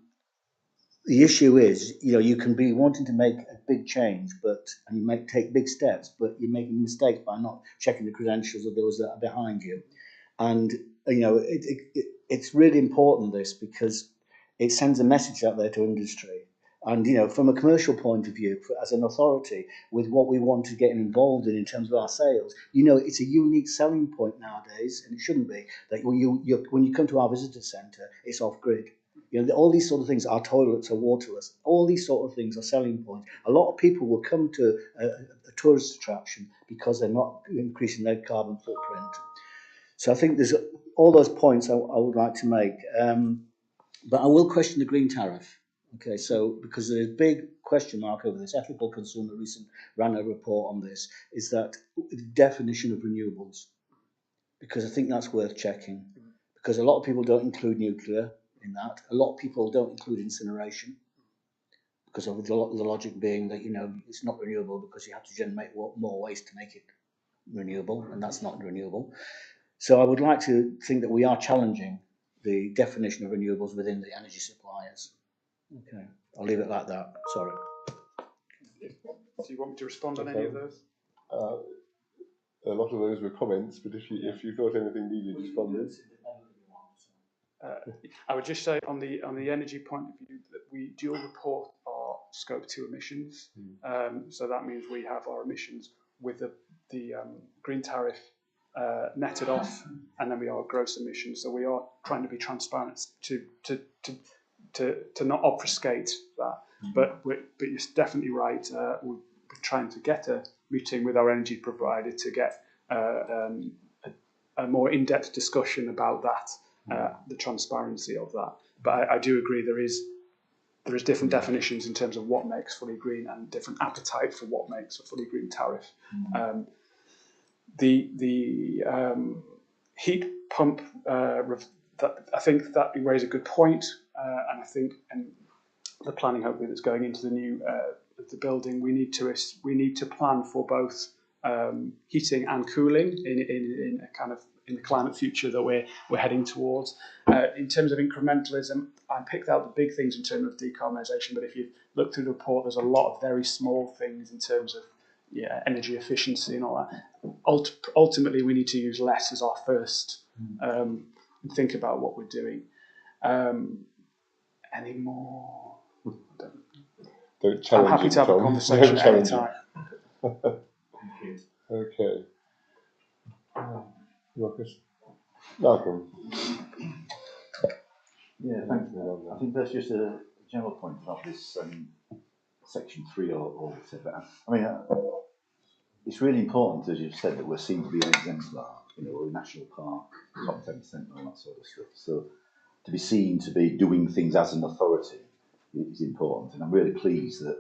issue is, you can be wanting to make a big change, and you might take big steps, but you're making mistakes by not checking the credentials of those that are behind you. And it's really important, this, because it sends a message out there to industry. And from a commercial point of view, as an authority, with what we want to get involved in terms of our sales, it's a unique selling point nowadays, and it shouldn't be, that when you come to our visitor centre, it's off grid. All these sort of things, our toilets are waterless. All these sort of things are selling points. A lot of people will come to a tourist attraction because they're not increasing their carbon footprint. So I think there's all those points I would like to make. But I will question the green tariff. Okay, so because there's a big question mark over this. Ethical Consumer ran a report on this, is that the definition of renewables, because I think that's worth checking, because a lot of people don't include nuclear in that. A lot of people don't include incineration, because of the logic being that, it's not renewable because you have to generate more waste to make it renewable, and that's not renewable. So I would like to think that we are challenging the definition of renewables within the energy suppliers. Okay, I'll leave it like that. Sorry. Do you want me to respond on any of those? A lot of those were comments, but if you thought anything needed responding. I would just say on the energy point of view that we dual report our Scope 2 emissions. So that means we have our emissions with the green tariff netted off, and then we are gross emissions. So we are trying to be transparent to not obfuscate that. But you're definitely right. We're trying to get a meeting with our energy provider to get a more in-depth discussion about that, the transparency of that. But I do agree there is different definitions in terms of what makes fully green and different appetite for what makes a fully green tariff. The heat pump, I think that you raise a good point, and I think the planning hopefully that's going into the new the building, we need to plan for both heating and cooling in a kind of in the climate future that we're heading towards. In terms of incrementalism, I picked out the big things in terms of decarbonisation, but if you look through the report, there's a lot of very small things in terms of energy efficiency and all that. Ultimately, we need to use less as our first and think about what we're doing. Any more? I'm happy to have a conversation at any time. Okay. Marcus? Malcolm? Yeah, thank you. I think that's just a general point about this section 3 or whatever. I mean, it's really important, as you've said, that we're seen to be an exemplar, we're a national park, top 10% and all that sort of stuff. So to be seen to be doing things as an authority is important. And I'm really pleased that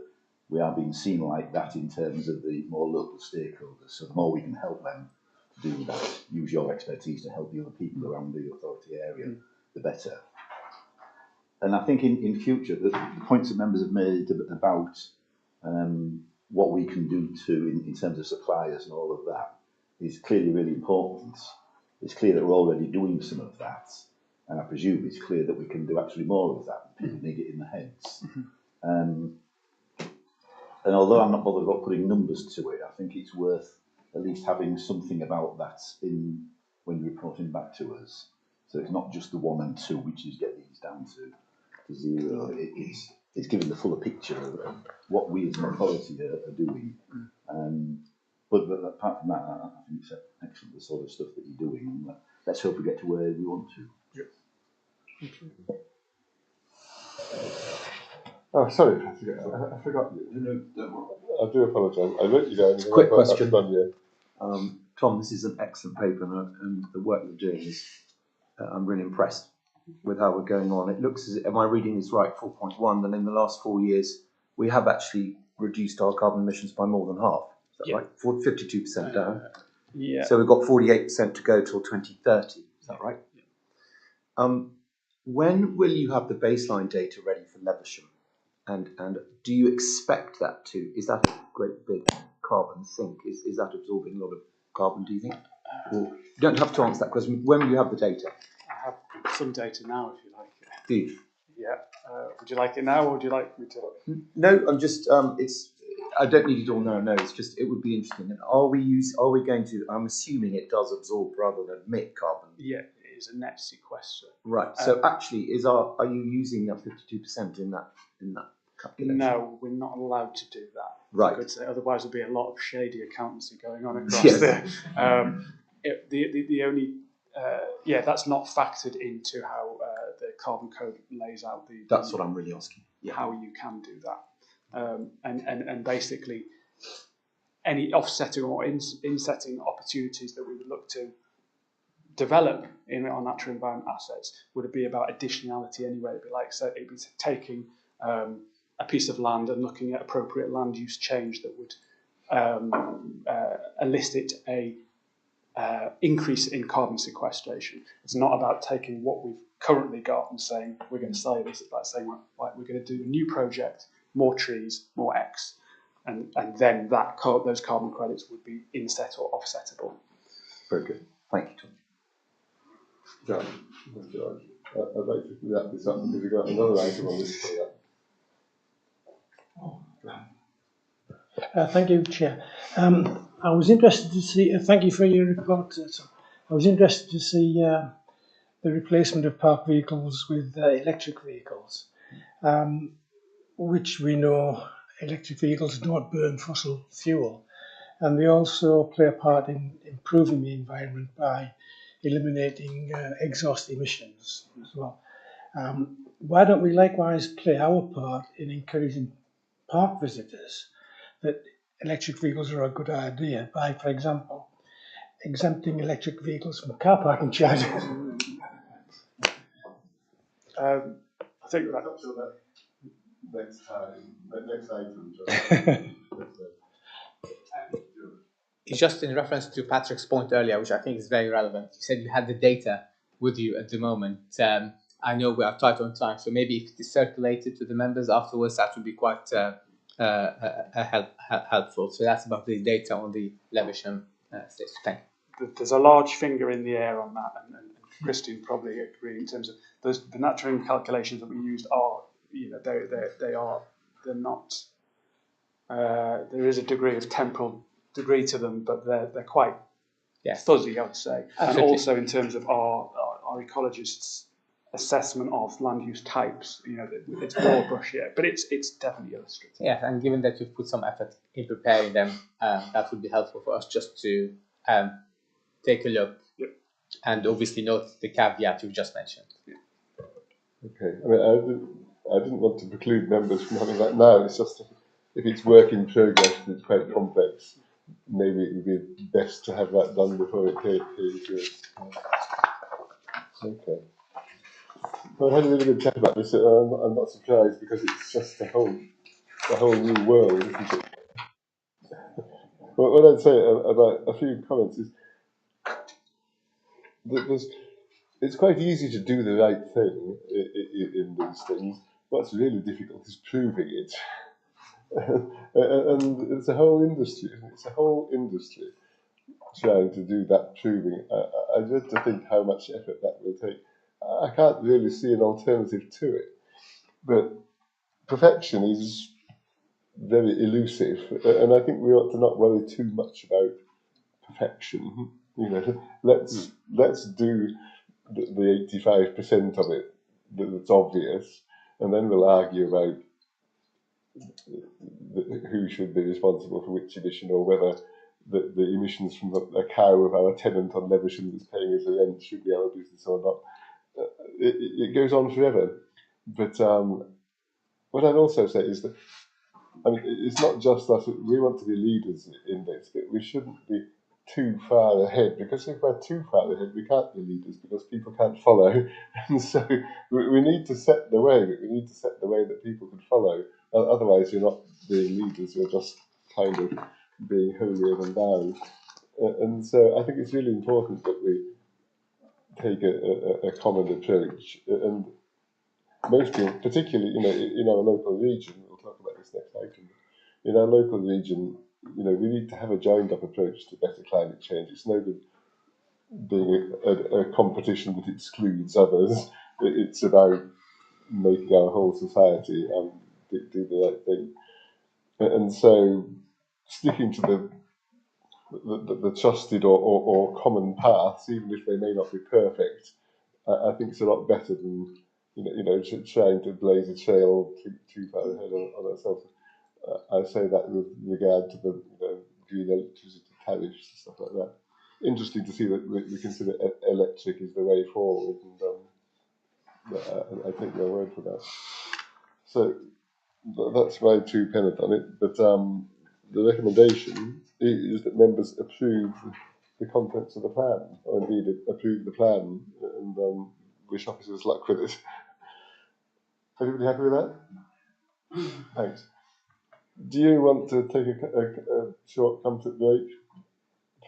we are being seen like that in terms of the more local stakeholders. So the more we can help them to do that, use your expertise to help the other people around the authority area, the better. And I think in future, the points that members have made about what we can do in terms of suppliers and all of that is clearly really important. It's clear that we're already doing some of that, and I presume it's clear that we can do actually more of that. People need it in their heads. And although I'm not bothered about putting numbers to it, I think it's worth at least having something about that when you're reporting back to us. So it's not just the 1 and 2, which is get these down to 0. It's giving the fuller picture of what we as an authority are doing. But apart from that, I think it's excellent, the sort of stuff that you're doing. And let's hope we get to where we want to. Yep. Oh, sorry, I forgot you. No, don't worry. I do apologise. I wrote you down. Quick question. Yeah. Tom, this is an excellent paper, and the work you're doing is, I'm really impressed with how we're going on. It looks as, am I reading this right, 4.1, then in the last 4 years, we have actually reduced our carbon emissions by more than half. Is that right? 52% down. Yeah. So we've got 48% to go till 2030. Is that right? Yeah. When will you have the baseline data ready for Levisham? And do you expect that to, is that a great big carbon sink? Is that absorbing a lot of carbon, do you think? Or you don't have to answer that question. When will you have the data? I have some data now, if you like it. Do you? Yeah. Would you like it now, or would you like me to? No, I'm just, I don't need it all now, no, it's just, it would be interesting. And are we going to, I'm assuming it does absorb rather than emit carbon. Yeah, it is a net sequester. Right, so actually, are you using that 52% in that calculation? No, we're not allowed to do that. Right. Otherwise there'd be a lot of shady accountancy going on across yes. there. The only, that's not factored into how the carbon code lays out That's what I'm really asking. Yeah. How you can do that. And basically any offsetting or insetting opportunities that we would look to develop in our natural environment assets would be about additionality anyway. It'd be like, so it'd be taking a piece of land and looking at appropriate land use change that would elicit a increase in carbon sequestration. It's not about taking what we've currently got and saying we're going to say this. It's about saying we're going to do a new project, more trees, more X, and then those carbon credits would be inset or offsettable. Very good. Thank you, Tom. George, I'd like to wrap this up because we've got another item on this. Thank you, Chair. I was interested to see, thank you for your report, Tom. I was interested to see the replacement of park vehicles with electric vehicles, which we know electric vehicles don't burn fossil fuel, and they also play a part in improving the environment by eliminating exhaust emissions as well. Why don't we likewise play our part in encouraging park visitors that electric vehicles are a good idea by, for example, exempting electric vehicles from car parking charges? I think that next time, next item. It's just in reference to Patrick's point earlier, which I think is very relevant. You said you had the data with you at the moment. I know we are tight on time, so maybe if it is circulated to the members afterwards, that would be quite helpful. So that's about the data on the Lewisham station. Thank you. there's a large finger in the air on that, and Christine probably agree in terms of the natural calculations that we used are, they're not. There is a degree of temporal degree to them, but they're quite fuzzy, I would say. Absolutely. And also in terms of our ecologists' assessment of land use types, it's broad brush yet, but it's definitely illustrative. Yeah, and given that you've put some effort in preparing them, that would be helpful for us just to take a look and obviously note the caveat you've just mentioned. Okay, I mean, I didn't want to preclude members from having that now. It's just if it's work in progress and it's quite complex, maybe it would be best to have that done before it came to us. Okay. Well, I had a little bit of chat about this. I'm not surprised because it's just a whole new world, isn't it? What I'd say about a few comments is that it's quite easy to do the right thing in these things. What's really difficult is proving it. And it's a whole industry. It's a whole industry trying to do that proving. I dread to think how much effort that will take. I can't really see an alternative to it. But perfection is very elusive, and I think we ought to not worry too much about perfection. Let's do the 85% of it that's obvious, and then we'll argue about who should be responsible for which emission, or whether the emissions from a cow of our tenant on Lewisham that's paying us a rent should be our business or not. It goes on forever. But what I'd also say is that, I mean, it's not just us. We want to be leaders in this, but we shouldn't be too far ahead, because if we're too far ahead, we can't be leaders because people can't follow. And so we need to set the way, but we need to set the way that people can follow. Otherwise, you're not being leaders, you're just kind of being holier than thou. And so I think it's really important that we take a common approach. And mostly, particularly, in our local region, we'll talk about this next item. In our local region, we need to have a joined-up approach to better climate change. It's no good being a competition that excludes others. It's about making our whole society do the right thing. And so, sticking to the trusted or common paths, even if they may not be perfect, I think it's a lot better than trying to blaze a trail too far ahead on ourselves. I say that with regard to the green electricity tariffs and stuff like that. Interesting to see that we consider electric is the way forward, and I take your word for that. So that's my 2 pence on it. But the recommendation is that members approve the contents of the plan, or indeed approve the plan, and wish officers luck with it. Everybody happy with that? Thanks. Do you want to take a short comfort break?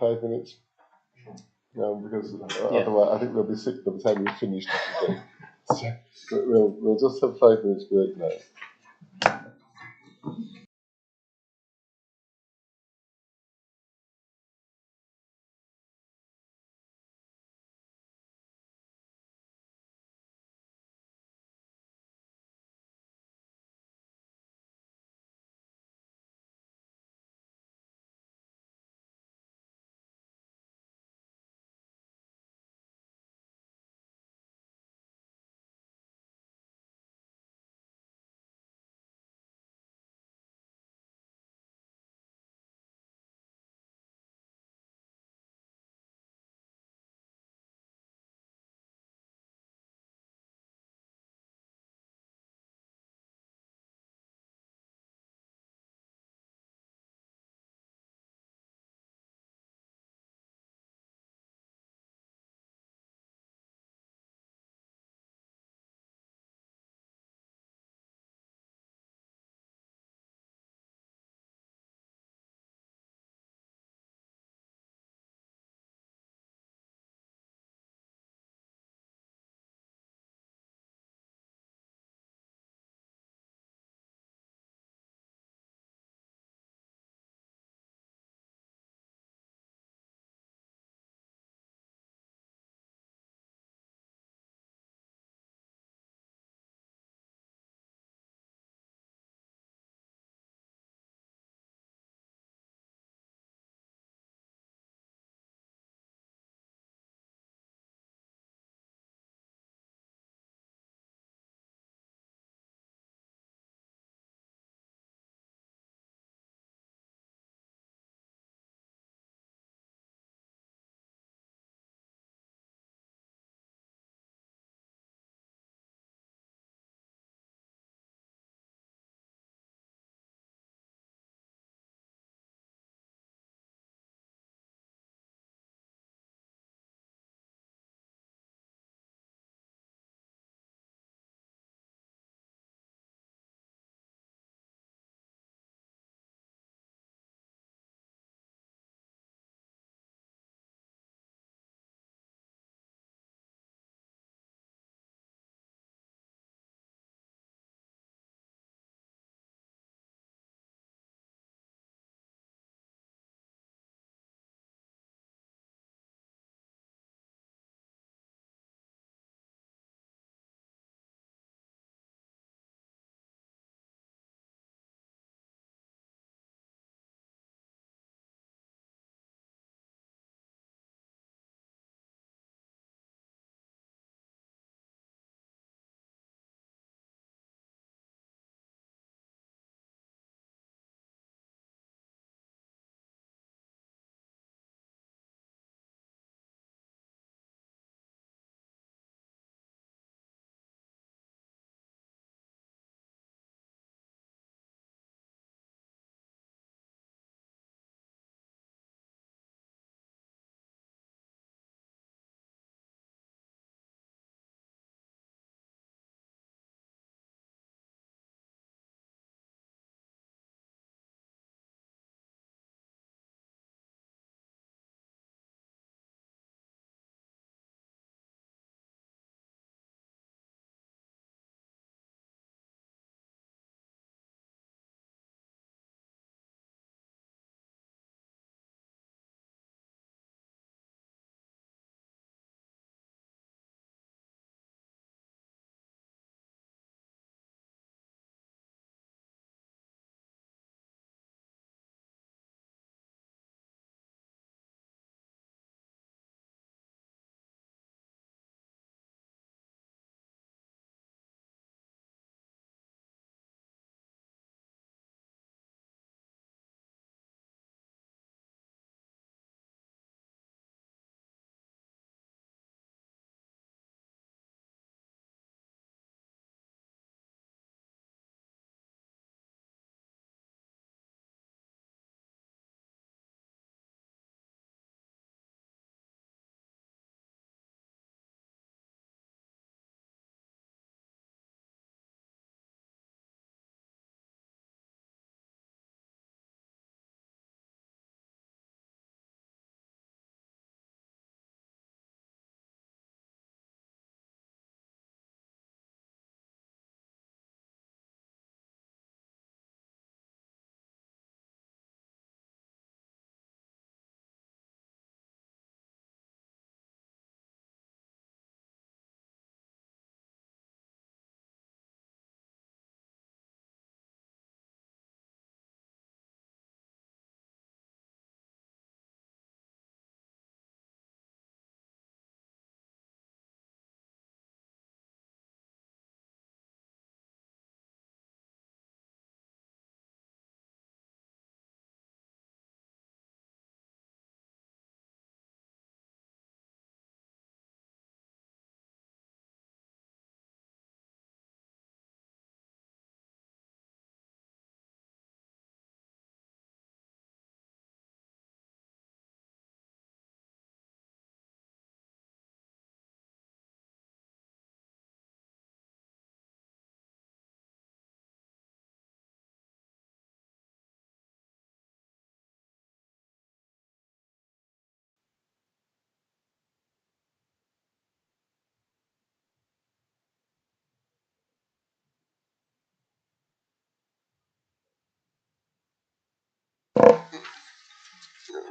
5 minutes? Because otherwise I think we'll be sick by the time we've finished today. So we'll just have 5 minutes break now.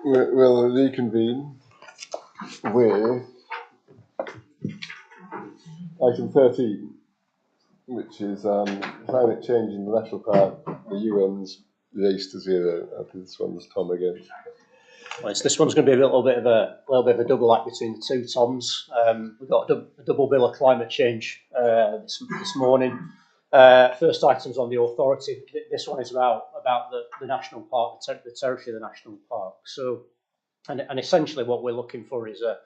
we'll reconvene with item 13, which is climate change in the national park, the UN's race to zero. I think this one's Tom again. Well, this one's going to be a little bit of a double act between the two Toms. We've got a double bill of climate change this morning. First item's on the authority. This one is about the national park, the territory of the national park. So, and essentially what we're looking for is a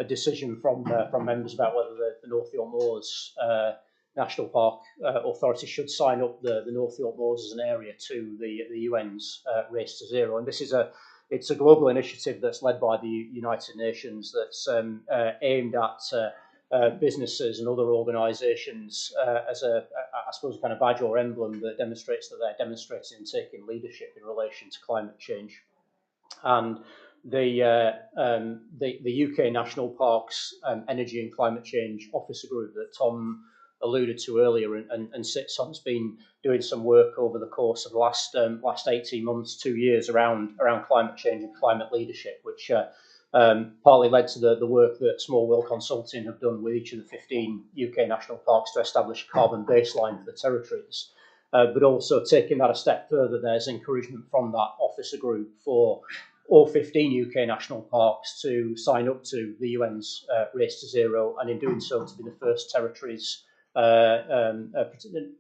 decision from members about whether the North York Moors National Park Authority should sign up the North York Moors as an area to the UN's Race to Zero. And this is it's a global initiative that's led by the United Nations that's aimed at businesses and other organisations as I suppose, a kind of badge or emblem that demonstrates that they're demonstrating and taking leadership in relation to climate change. And the UK National Parks Energy and Climate Change Officer Group that Tom alluded to earlier and sits on has been doing some work over the course of the last 18 months, 2 years around climate change and climate leadership, which partly led to the work that Small Will Consulting have done with each of the 15 UK national parks to establish a carbon baseline for the territories. But also taking that a step further, there's encouragement from that officer group for all 15 UK national parks to sign up to the UN's Race to Zero, and in doing so to be the first territories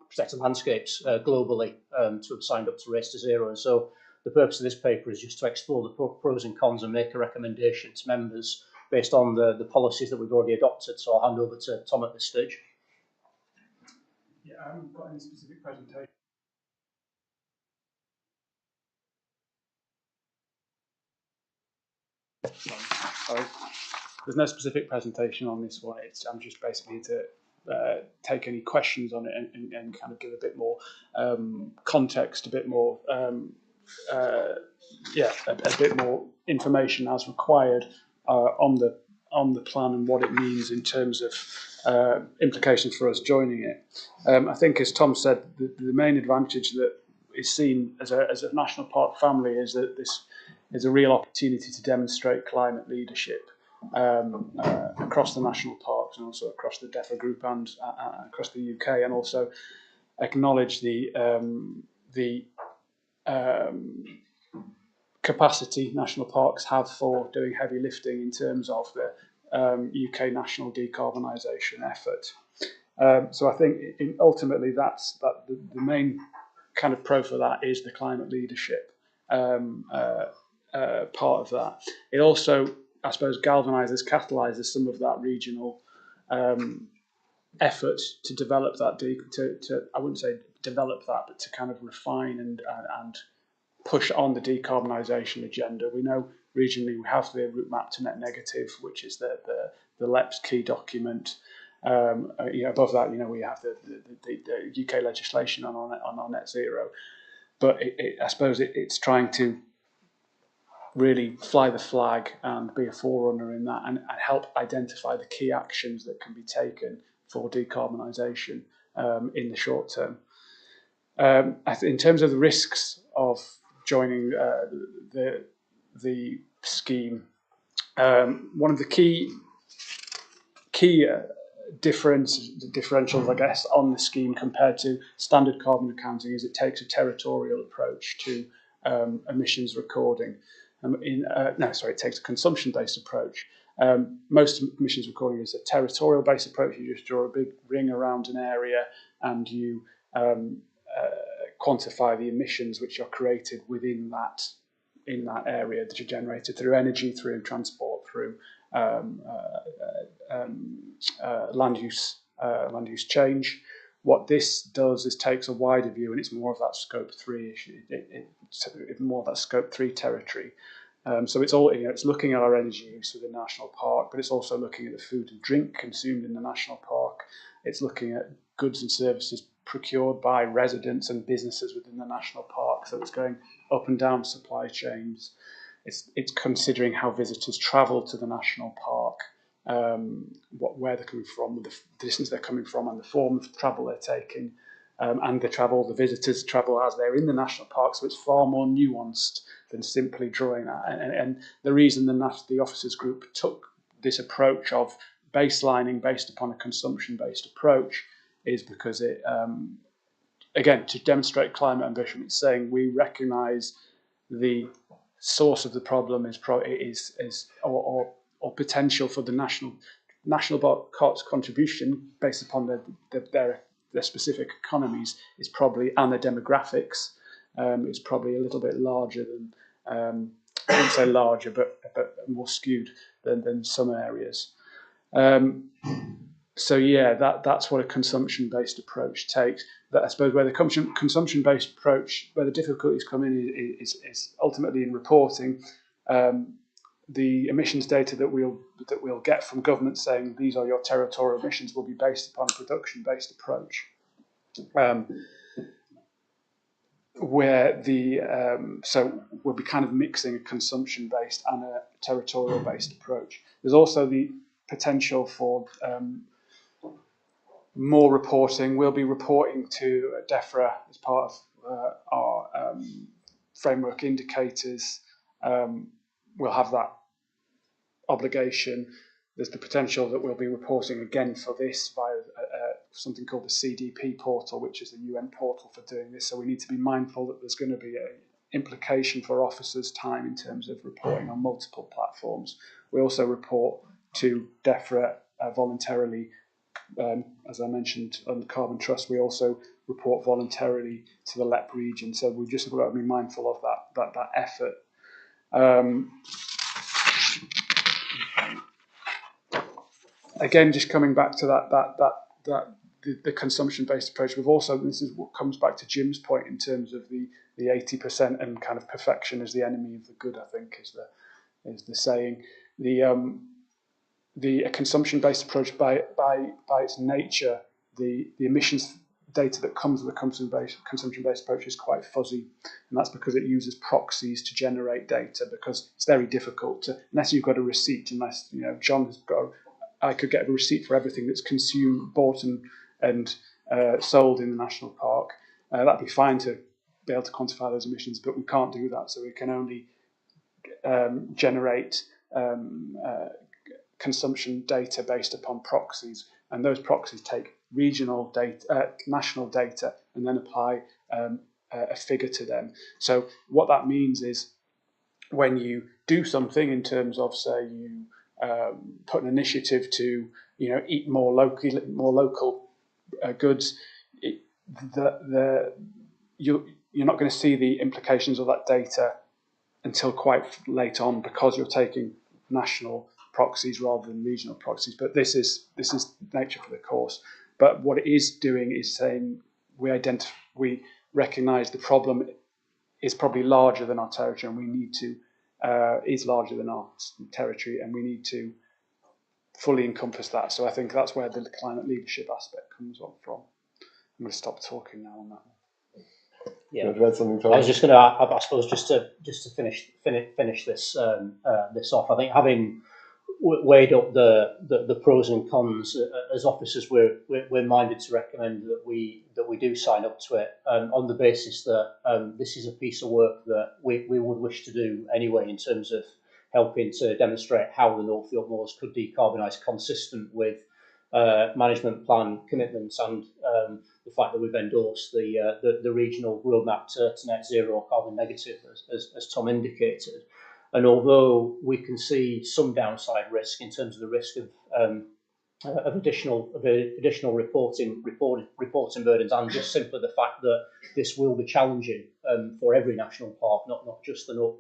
protected landscapes globally to have signed up to Race to Zero. And so the purpose of this paper is just to explore the pros and cons and make a recommendation to members based on the policies that we've already adopted. So I'll hand over to Tom at this stage. Yeah, I haven't got any specific presentation. Sorry. There's no specific presentation on this one. I'm just basically to take any questions on it and kind of give a bit more context, a bit more a bit more information as required on the plan and what it means in terms of implications for us joining it. I think, as Tom said, the main advantage that is seen as a national park family is that this is a real opportunity to demonstrate climate leadership across the national parks and also across the DEFRA group and across the UK, and also acknowledge the capacity national parks have for doing heavy lifting in terms of the UK national decarbonisation effort. So I think ultimately that's the main kind of pro for that is the climate leadership part of that. It also, I suppose, galvanises, catalyses some of that regional effort to develop that, I wouldn't say develop that, but to kind of refine and push on the decarbonisation agenda. We know regionally we have the route map to net negative, which is the LEP's key document. Above that, we have the UK legislation on our net zero. But I suppose it's trying to really fly the flag and be a forerunner in that and help identify the key actions that can be taken for decarbonisation in the short term. In terms of the risks of joining the scheme, one of the key differentials, I guess, on the scheme compared to standard carbon accounting is it takes a territorial approach to emissions recording. It takes a consumption-based approach. Most emissions recording is a territorial-based approach. You just draw a big ring around an area and you quantify the emissions which are created within that area that are generated through energy, through transport, through land use change. What this does is takes a wider view, and it's more of that scope 3 issue. It's more of that scope 3 territory. So it's all, it's looking at our energy use within the national park, but it's also looking at the food and drink consumed in the national park. It's looking at goods and services procured by residents and businesses within the national park. So it's going up and down supply chains. It's considering how visitors travel to the national park, where they're coming from, the distance they're coming from, and the form of travel they're taking. and the visitors travel as they're in the national park. So it's far more nuanced than simply drawing that. And the reason the officers group took this approach of baselining based upon a consumption-based approach is because it, again, to demonstrate climate ambition, it's saying we recognise the source of the problem or potential for the national parks contribution based upon their specific economies is probably, and their demographics, is probably a little bit larger than, I wouldn't say larger, but more skewed than some areas. So yeah, that's what a consumption-based approach takes. That I suppose where the consumption-based approach, where the difficulties come in, is ultimately in reporting. The emissions data that we'll get from government saying these are your territorial emissions will be based upon a production-based approach, where so we'll be kind of mixing a consumption-based and a territorial-based approach. There's also the potential for more reporting. We'll be reporting to DEFRA as part of our framework indicators. We'll have that obligation. There's the potential that we'll be reporting again for this via something called the CDP portal, which is the UN portal for doing this. So we need to be mindful that there's going to be an implication for officers' time in terms of reporting on multiple platforms. We also report to DEFRA voluntarily. As I mentioned on the Carbon Trust, we also report voluntarily to the LEP region. So we just got to be mindful of that effort. Again, just coming back to the consumption-based approach, we've also, this is what comes back to Jim's point in terms of the 80% and kind of perfection is the enemy of the good, I think is the saying. The consumption-based approach, by its nature, the emissions data that comes with a consumption-based approach is quite fuzzy, and that's because it uses proxies to generate data, because it's very difficult to, unless you've got a receipt, unless John has got, I could get a receipt for everything that's consumed, bought and sold in the national park. That'd be fine to be able to quantify those emissions, but we can't do that, so we can only generate consumption data based upon proxies, and those proxies take regional data, national data, and then apply a figure to them. So what that means is when you do something in terms of, say, you put an initiative to eat more local goods, you're not going to see the implications of that data until quite late on, because you're taking national proxies rather than regional proxies. But this is nature for the course. But what it is doing is saying we recognise the problem is probably larger than our territory, and we need to is larger than our territory, and we need to fully encompass that. So I think that's where the climate leadership aspect comes on from. I'm going to stop talking now on that. Yeah, I was just going to, I suppose, just to finish this this off. I think having weighed up the pros and cons, as officers, we're minded to recommend that we do sign up to it on the basis that this is a piece of work that we would wish to do anyway, in terms of helping to demonstrate how the North York Moors could decarbonise consistent with management plan commitments and the fact that we've endorsed the regional roadmap to net zero or carbon negative, as Tom indicated. And although we can see some downside risk in terms of the risk of additional reporting burdens, and just simply the fact that this will be challenging for every national park, not just the North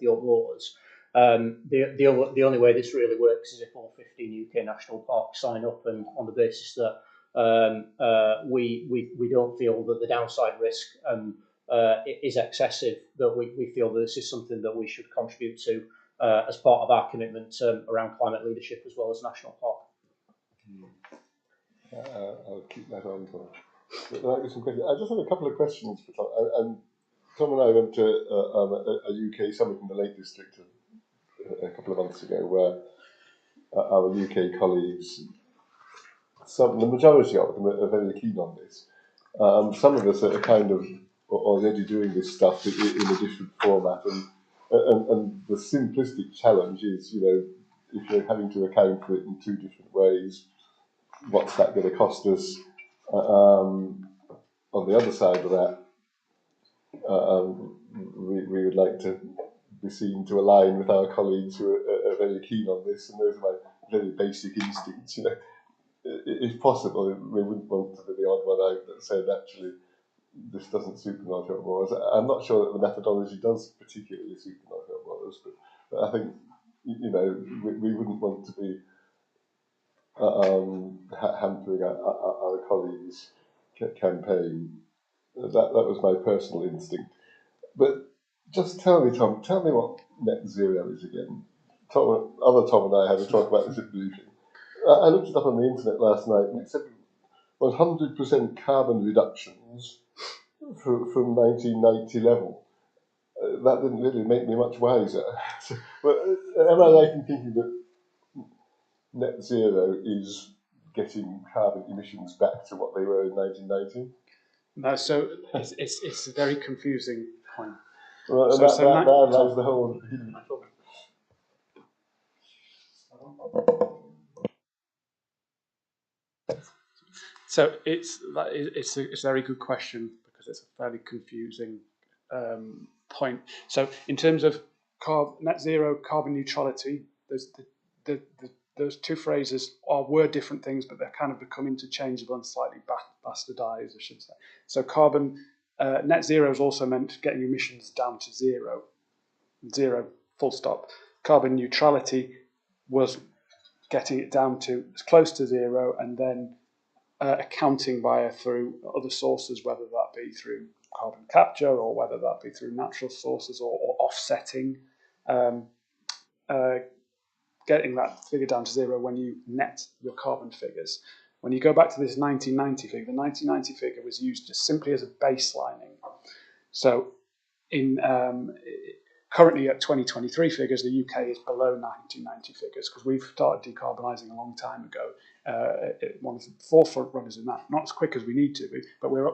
York Moors. The only way this really works is if all 15 UK national parks sign up, and on the basis that we don't feel that the downside risk is excessive, that we feel that this is something that we should contribute to as part of our commitment around climate leadership as well as national park. I'll keep that on for. Some questions. I just have a couple of questions for Tom. Tom and I went to a UK summit in the Lake District a couple of months ago, where our UK colleagues, the majority of them are very keen on this, Some of us are kind of already doing this stuff in a different format, and the simplistic challenge is, if you're having to account for it in two different ways, what's that going to cost us? On the other side of that, we would like to be seen to align with our colleagues who are very keen on this, and those are my very basic instincts. If possible, we wouldn't want to be the odd one out that said, actually, this doesn't suit the North York Moors. I'm not sure that the methodology does particularly suit the North York Moors, but I think, we wouldn't want to be hampering our colleagues' campaign. That was my personal instinct. But just tell me, Tom, what net zero is again. Tom and I had a talk about this at briefing. I looked it up on the internet last night, and it said 100% carbon reductions from 1990 level. That didn't really make me much wiser. But am I right in thinking that net zero is getting carbon emissions back to what they were in 1990? No, so it's a very confusing point. Well, So, that lies the whole hidden trouble. So it's a very good question, because it's a fairly confusing point. So in terms of net zero, carbon neutrality, those two phrases were different things, but they're kind of become interchangeable and slightly bastardized, I should say. So net zero is also meant getting emissions down to zero, full stop. Carbon neutrality was getting it down to as close to zero, and then accounting through other sources, whether that be through carbon capture or whether that be through natural sources or offsetting, getting that figure down to zero when you net your carbon figures. When you go back to this 1990 figure, the 1990 figure was used just simply as a baselining. So currently at 2023 figures, the UK is below 1990 figures, because we've started decarbonising a long time ago. One of the forefront runners in that, not as quick as we need to be, but we're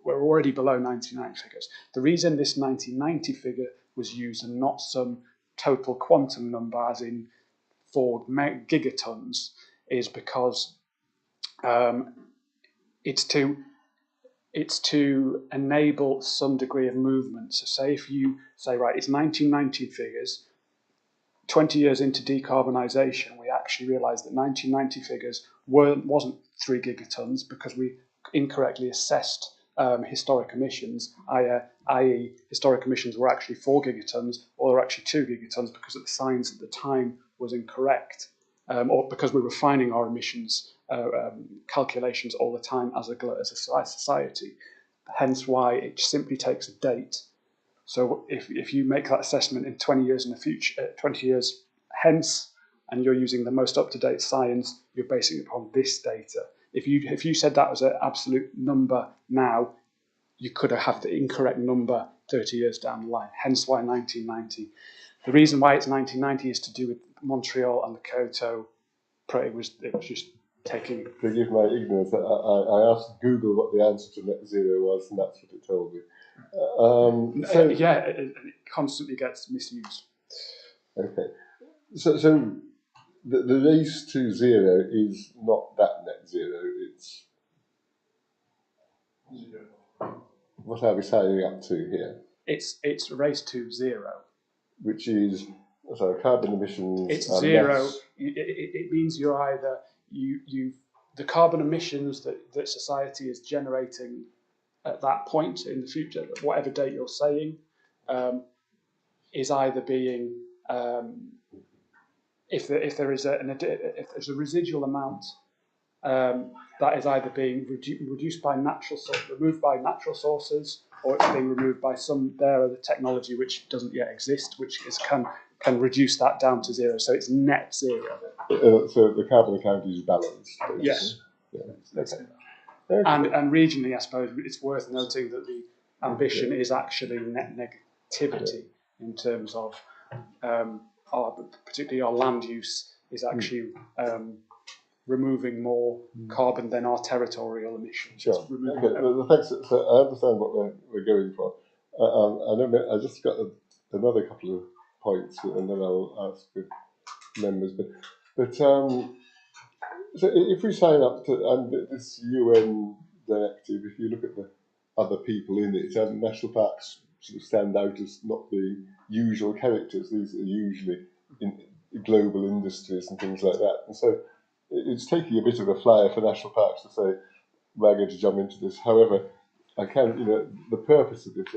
already below 1990 figures. The reason this 1990 figure was used and not some total quantum number, as in 4 gigatons, is because it's to enable some degree of movement. So say if you say, right, it's 1990 figures, 20 years into decarbonisation, we actually realised that 1990 figures wasn't 3 gigatons, because we incorrectly assessed historic emissions, i.e. historic emissions were actually 4 gigatons, or they're actually 2 gigatons, because the science at the time was incorrect, or because we're refining our emissions calculations all the time as a society. Hence why it simply takes a date. So if you make that assessment in 20 years in the future, 20 years hence, and you're using the most up-to-date science, you're basing it upon this data. If you said that was an absolute number now, you could have the incorrect number 30 years down the line. Hence why 1990. The reason why it's 1990 is to do with Montreal and the Kyoto. It was just taking. Forgive my ignorance. I asked Google what the answer to net zero was, and that's what it told me. It constantly gets misused. Okay, so the race to zero is not that net zero. It's what are we signing up to here? It's a race to zero, which is carbon emissions. It's zero. It means you're either the carbon emissions that society is generating at that point in the future, whatever date you're saying, is either being if there's a residual amount that is either being removed by natural sources, or it's being removed by the technology which doesn't yet exist, which can reduce that down to zero. So it's net zero. So the carbon account is balanced. Basically. Yes. Yeah. Okay. And regionally, I suppose it's worth noting that the ambition is actually net negativity in terms of particularly our land use is actually removing more carbon than our territorial emissions. Sure. Okay. Well, thanks. So I understand what we're going for. I just got another couple of points, and then I'll ask the members. But so if we sign up to this UN directive, if you look at the other people in it, national parks sort of stand out as not being usual characters. These are usually in global industries and things like that. And so it's taking a bit of a flyer for national parks to say, we're going to jump into this. However, the purpose of it,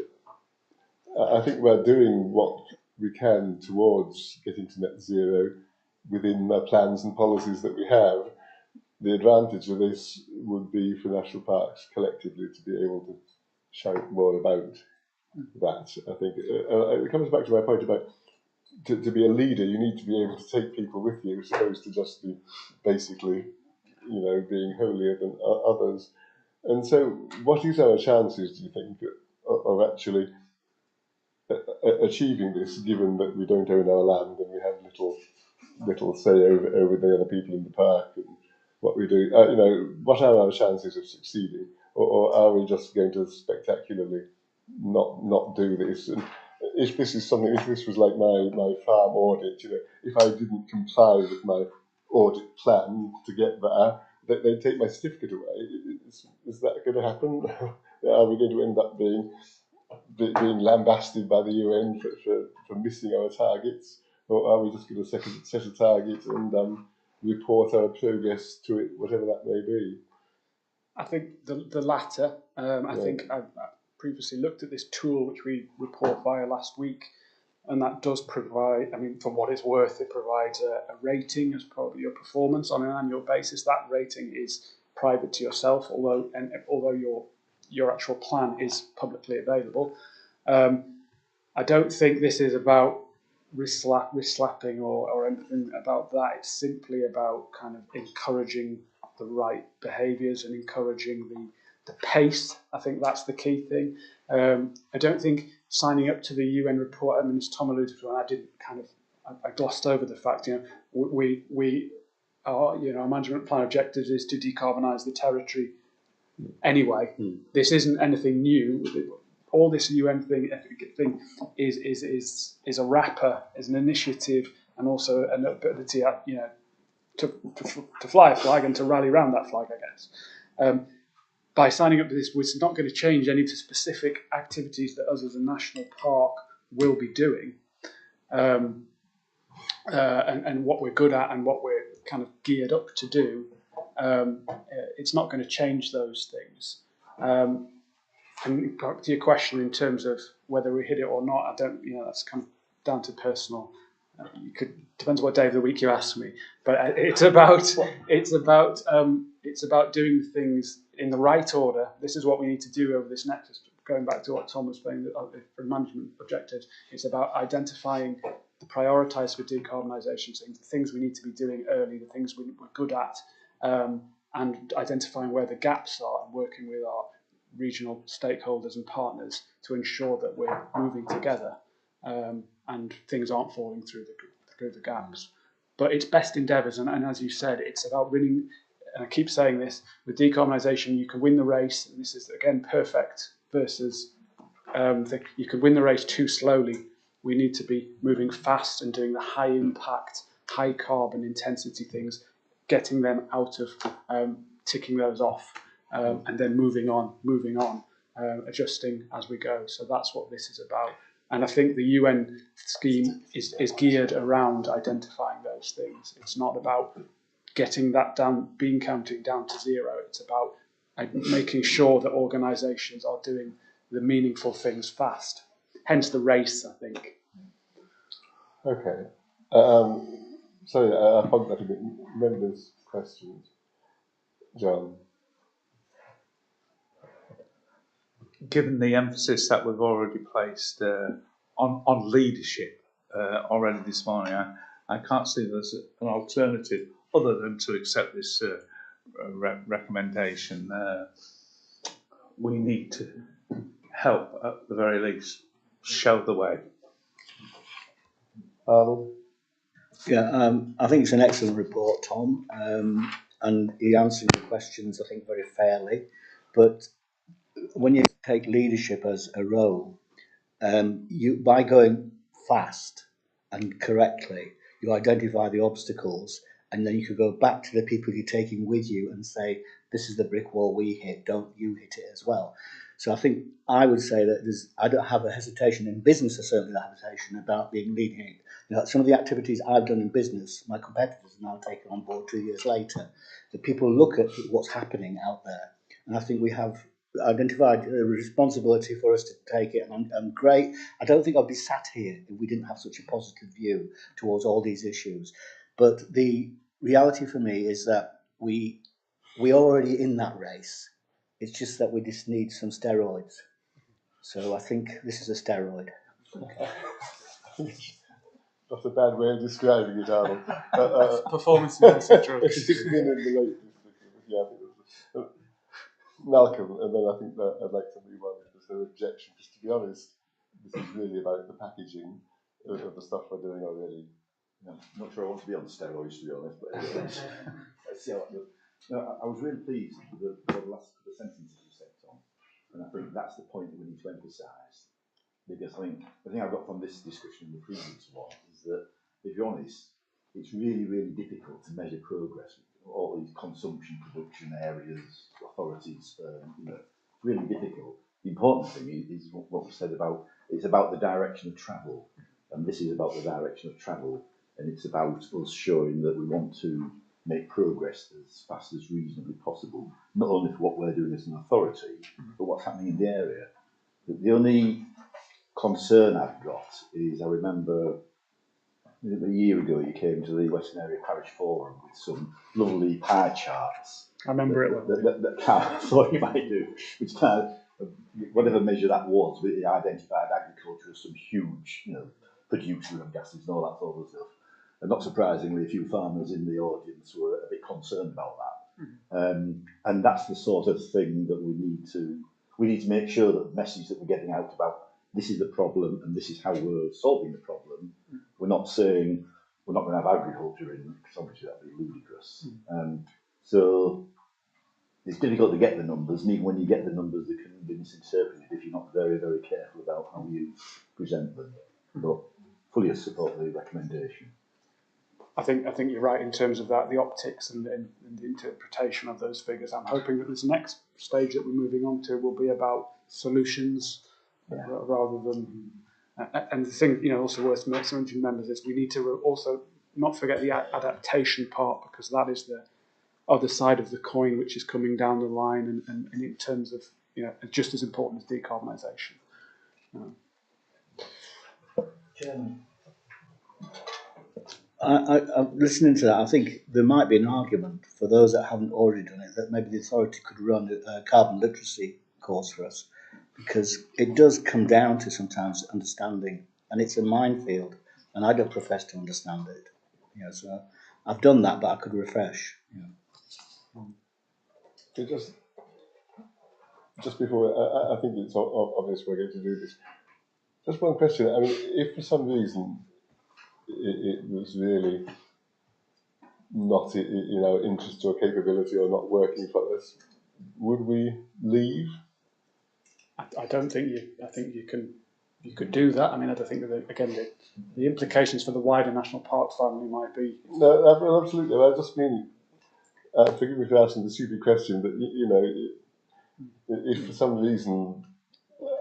I think we're doing what we can towards getting to net zero within the plans and policies that we have. The advantage of this would be for national parks collectively to be able to shout more about that. I think it comes back to my point about to be a leader, you need to be able to take people with you, as opposed to just be basically, being holier than others. And so, what is our chances, do you think, of actually achieving this, given that we don't own our land and we have little say over the other people in the park and what we do? What are our chances of succeeding, or are we just going to spectacularly not do this? And if this is something, if this was like my farm audit, if I didn't comply with my audit plan to get there, they'd take my certificate away. Is that going to happen? Are we going to end up being lambasted by the UN for missing our targets, or are we just going to set a target and report our progress to it, whatever that may be? I think the latter. I think I previously looked at this tool which we report via last week, and that does provide, for what it's worth, it provides a rating as part of your performance on an annual basis. That rating is private to yourself, although your actual plan is publicly available. I don't think this is about wrist slapping or anything about that. It's simply about kind of encouraging the right behaviours and encouraging the pace. I think that's the key thing. I don't think signing up to the UN report, as Tom alluded to, and I glossed over the fact, we our management plan objectives is to decarbonise the territory anyway. This isn't anything new. All this UN thing is a wrapper, is an initiative, and also an ability, to fly a flag and to rally around that flag, I guess. By signing up to this, we're not going to change any of the specific activities that us as a national park will be doing, and what we're good at and what we're kind of geared up to do. It's not going to change those things. And back to your question in terms of whether we hit it or not, I don't. That's kind of down to personal. Depends what day of the week you ask me. But it's about doing things in the right order. This is what we need to do over this next. Going back to what Tom was saying for management objectives, it's about identifying the prioritised for decarbonisation things, the things we need to be doing early, the things we're good at, and identifying where the gaps are and working with our regional stakeholders and partners to ensure that we're moving together and things aren't falling through the gaps. But it's best endeavours, and as you said, it's about winning. And I keep saying this, with decarbonisation, you can win the race, and this is, again, perfect versus you can win the race too slowly. We need to be moving fast and doing the high impact, high carbon intensity things, getting them out of ticking those off, and then moving on, adjusting as we go. So that's what this is about. And I think the UN scheme is geared around identifying those things. It's not about getting that down, counting down to zero. It's about making sure that organisations are doing the meaningful things fast. Hence the race, I think. Okay. Sorry, I fogged that a bit. Members' questions. John. Given the emphasis that we've already placed on leadership already this morning, I can't see there's an alternative other than to accept this recommendation. We need to help, at the very least, show the way. Arnold? Yeah, I think it's an excellent report, Tom. and he answered the questions, I think, very fairly. But when you take leadership as a role, you by going fast and correctly, you identify the obstacles, and then you could go back to the people you're taking with you and say, this is the brick wall we hit, don't you hit it as well. So I think I would say that I don't have a hesitation in business, I certainly have a hesitation about being leading. You know, some of the activities I've done in business, my competitors have now taken on board 2 years later. The people look at what's happening out there, and I think we have identified a responsibility for us to take it, and I'm great. I don't think I'd be sat here if we didn't have such a positive view towards all these issues. But the reality for me is that we're already in that race. It's just that we just need some steroids. So I think this is a steroid. That's a bad way of describing it, Arnold. Performance enhancing drugs. Yeah, Malcolm, and then I think that I'd like to move on if there's no objection, because to be honest, this is really about the packaging of the stuff we're doing already. Yeah, I'm not sure I want to be on the steroids, to be honest, but let's see how it goes. No, I was really pleased with the last couple of sentences you said, Tom, and I think that's the point that we need to emphasise, because I think the thing I got from this discussion in the previous one is that, if you're honest, it's really, really difficult to measure progress with all these consumption, production areas, authorities, really difficult. The important thing is what was said about, it's about the direction of travel, and this is about the direction of travel, and it's about us showing that we want to make progress as fast as reasonably possible, not only for what we're doing as an authority, but what's happening in the area. The only concern I've got is, I remember a year ago you came to the Western Area Parish Forum with some lovely pie charts. I remember it well. That kind of thought you might do, which kind of, whatever measure that was, we identified agriculture as some huge, producer of gases and all that sort of stuff. And not surprisingly, a few farmers in the audience were a bit concerned about that. And that's the sort of thing that we need to make sure that the message that we're getting out about, this is the problem and this is how we're solving the problem. We're not saying we're not going to have agriculture in, because obviously that would be ludicrous. So it's difficult to get the numbers, and even when you get the numbers, they can be misinterpreted if you're not very, very careful about how you present them. But fully support the recommendation. I think you're right in terms of that, the optics and the interpretation of those figures. I'm hoping that this next stage that we're moving on to will be about solutions rather than. And the thing, also worth mentioning, members, is we need to also not forget the adaptation part, because that is the other side of the coin, which is coming down the line, and in terms of just as important as decarbonisation. Chairman. I'm listening to that. I think there might be an argument for those that haven't already done it, that maybe the authority could run a carbon literacy course for us, because it does come down to sometimes understanding, and it's a minefield, and I don't profess to understand it. So I've done that, but I could refresh. Just before, I think it's obvious we're going to do this. Just one question. I mean, if for some reason it was really not, interest or capability or not working for us, would we leave? I don't think I think you could do that. I mean, I don't think that the implications for the wider national park family might be. No, absolutely. I just mean, forgive me for asking the stupid question, but if for some reason,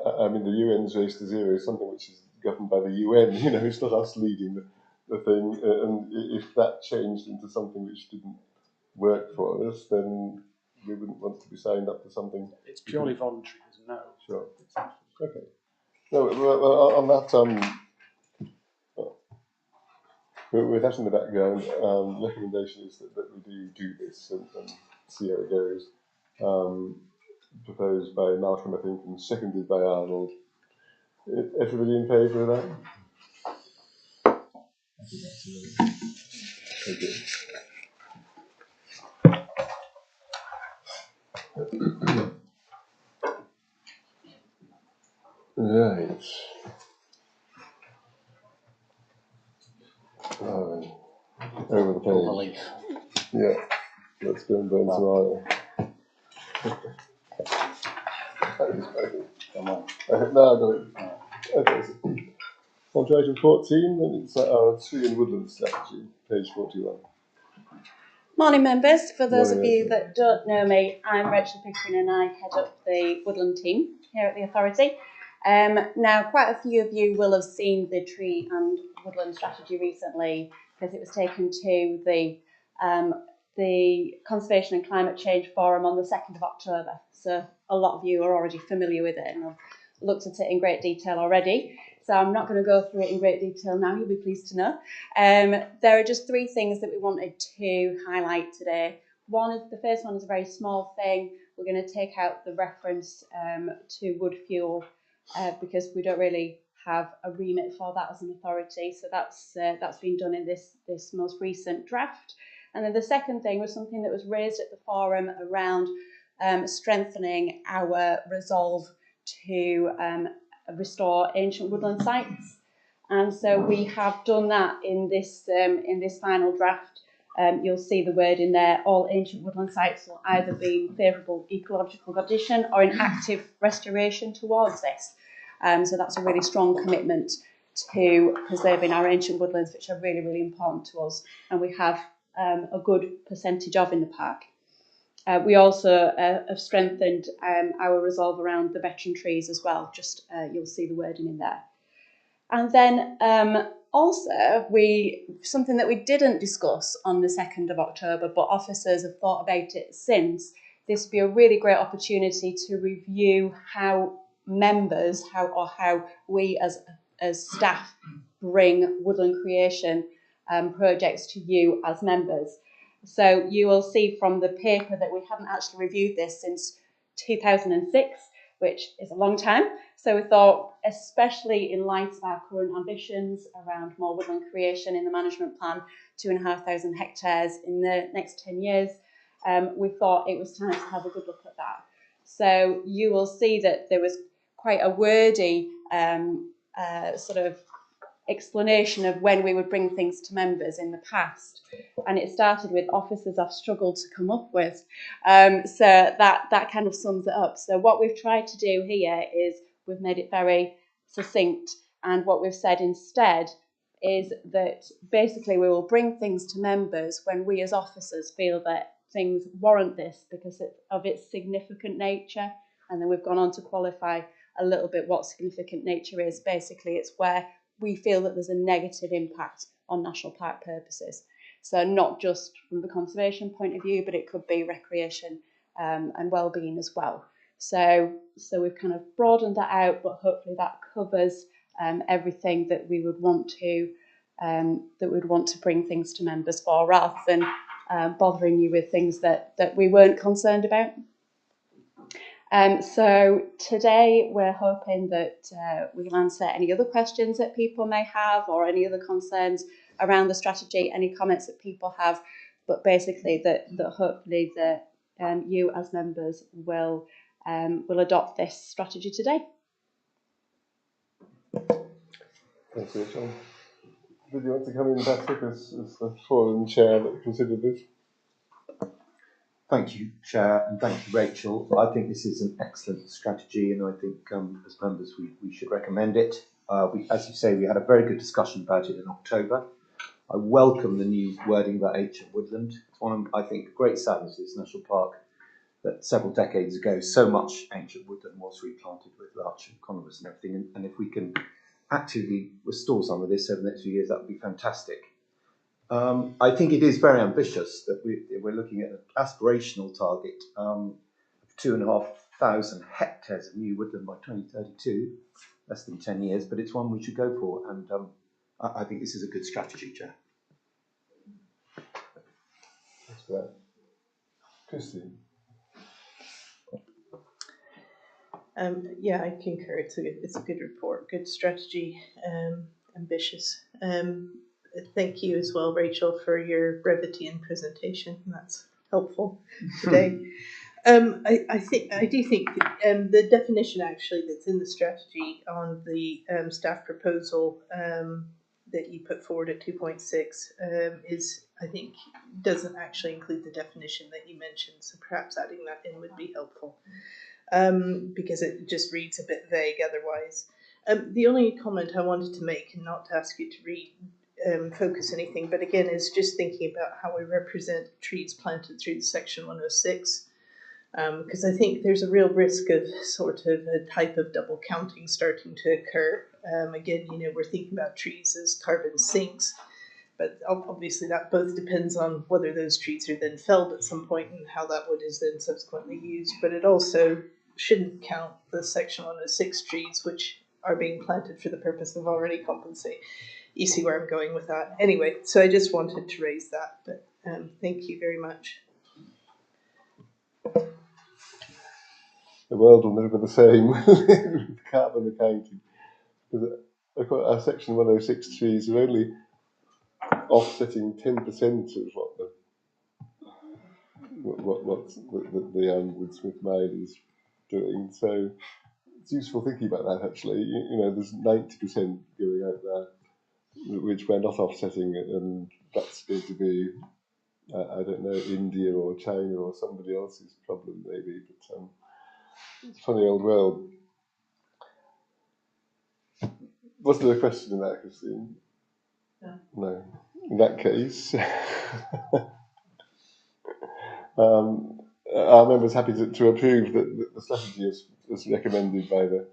the UN's race to zero is something which is governed by the UN. It's not us leading the thing, and if that changed into something which didn't work for us, then we wouldn't want to be signed up to something. It's purely voluntary, isn't it? No. Sure. Okay. No, well, on that, with that in the background, recommendation is that we do this and see how it goes. Proposed by Malcolm, I think, and seconded by Arnold. Everybody in favour of that? Okay. Right. Over the page. Yeah. Let's go and burn some oil. No, I got it. Okay, so on to item 14, then it's our tree and woodland strategy, page 41. Morning members, for those Morning, of you Rachel. that don't know me, I'm Rachel Pickering and I head up the woodland team here at the authority. Now quite a few of you will have seen the tree and woodland strategy recently because it was taken to the Conservation and Climate Change Forum on the 2nd of October. So a lot of you are already familiar with it and have looked at it in great detail already. So I'm not going to go through it in great detail now, you'll be pleased to know. There are just 3 things that we wanted to highlight today. The first one is a very small thing. We're going to take out the reference to wood fuel because we don't really have a remit for that as an authority. So that's been done in this most recent draft. And then the second thing was something that was raised at the forum around strengthening our resolve to restore ancient woodland sites, and so we have done that in this final draft. You'll see the word in there: all ancient woodland sites will either be in favourable ecological condition or in active restoration towards this. So that's a really strong commitment to preserving our ancient woodlands, which are really, really important to us, and we have a good percentage of in the park. We also have strengthened our resolve around the veteran trees as well. Just you'll see the wording in there. And then also something that we didn't discuss on the 2nd of October, but officers have thought about it since. This would be a really great opportunity to review how members, how we as staff bring woodland creation projects to you as members. So you will see from the paper that we haven't actually reviewed this since 2006, which is a long time. So we thought, especially in light of our current ambitions around more woodland creation in the management plan, 2,500 hectares in the next 10 years, we thought it was time to have a good look at that. So you will see that there was quite a wordy sort of explanation of when we would bring things to members in the past, and it started with officers I've struggled to come up with, so that kind of sums it up. So what we've tried to do here is we've made it very succinct, and what we've said instead is that basically we will bring things to members when we as officers feel that things warrant this because of its significant nature, and then we've gone on to qualify a little bit what significant nature is. Basically it's where we feel that there's a negative impact on national park purposes. So not just from the conservation point of view, but it could be recreation and well-being as well. So we've kind of broadened that out, but hopefully that covers everything that we would want to bring things to members for, rather than bothering you with things that we weren't concerned about. So today we're hoping that we'll answer any other questions that people may have, or any other concerns around the strategy, any comments that people have, but basically that hopefully that you as members will adopt this strategy today. Thanks, Rachel. Did you want to come in, Patrick, as the forum chair that considered this? Thank you, Chair, and thank you, Rachel. I think this is an excellent strategy, and I think as members we should recommend it. As you say, we had a very good discussion about it in October. I welcome the new wording about ancient woodland. It's one of, I think, great sadness of this national park that several decades ago so much ancient woodland was replanted with larch and conifers and everything, and if we can actively restore some of this over the next few years, that would be fantastic. I think it is very ambitious that we're looking at an aspirational target of 2,500 hectares of new woodland by 2032, less than 10 years, but it's one we should go for, and I think this is a good strategy, Chair. Thanks for that. Christine? Yeah, I concur. It's a good report, good strategy, ambitious. Thank you as well, Rachel, for your brevity in presentation. That's helpful today. I do think the definition actually that's in the strategy on the staff proposal that you put forward at 2.6 is I think doesn't actually include the definition that you mentioned, so perhaps adding that in would be helpful, because it just reads a bit vague otherwise. The only comment I wanted to make, and not to ask you to focus anything, but again, is just thinking about how we represent trees planted through Section 106. Because I think there's a real risk of sort of a type of double counting starting to occur. Again, we're thinking about trees as carbon sinks, but obviously that both depends on whether those trees are then felled at some point and how that wood is then subsequently used. But it also shouldn't count the Section 106 trees, which are being planted for the purpose of already compensate. You see where I'm going with that. Anyway, so I just wanted to raise that, but thank you very much. The world will never be the same with carbon accounting. Because our Section 106 trees are only offsetting 10% of what the Woodsmith mine is doing. So it's useful thinking about that actually. There's 90% going out there, which we're not offsetting, and that's going to be, I don't know, India or China or somebody else's problem maybe. But it's a funny old world. Was there a question in that, Christine? No. In that case, our members happy to approve that the strategy is recommended by the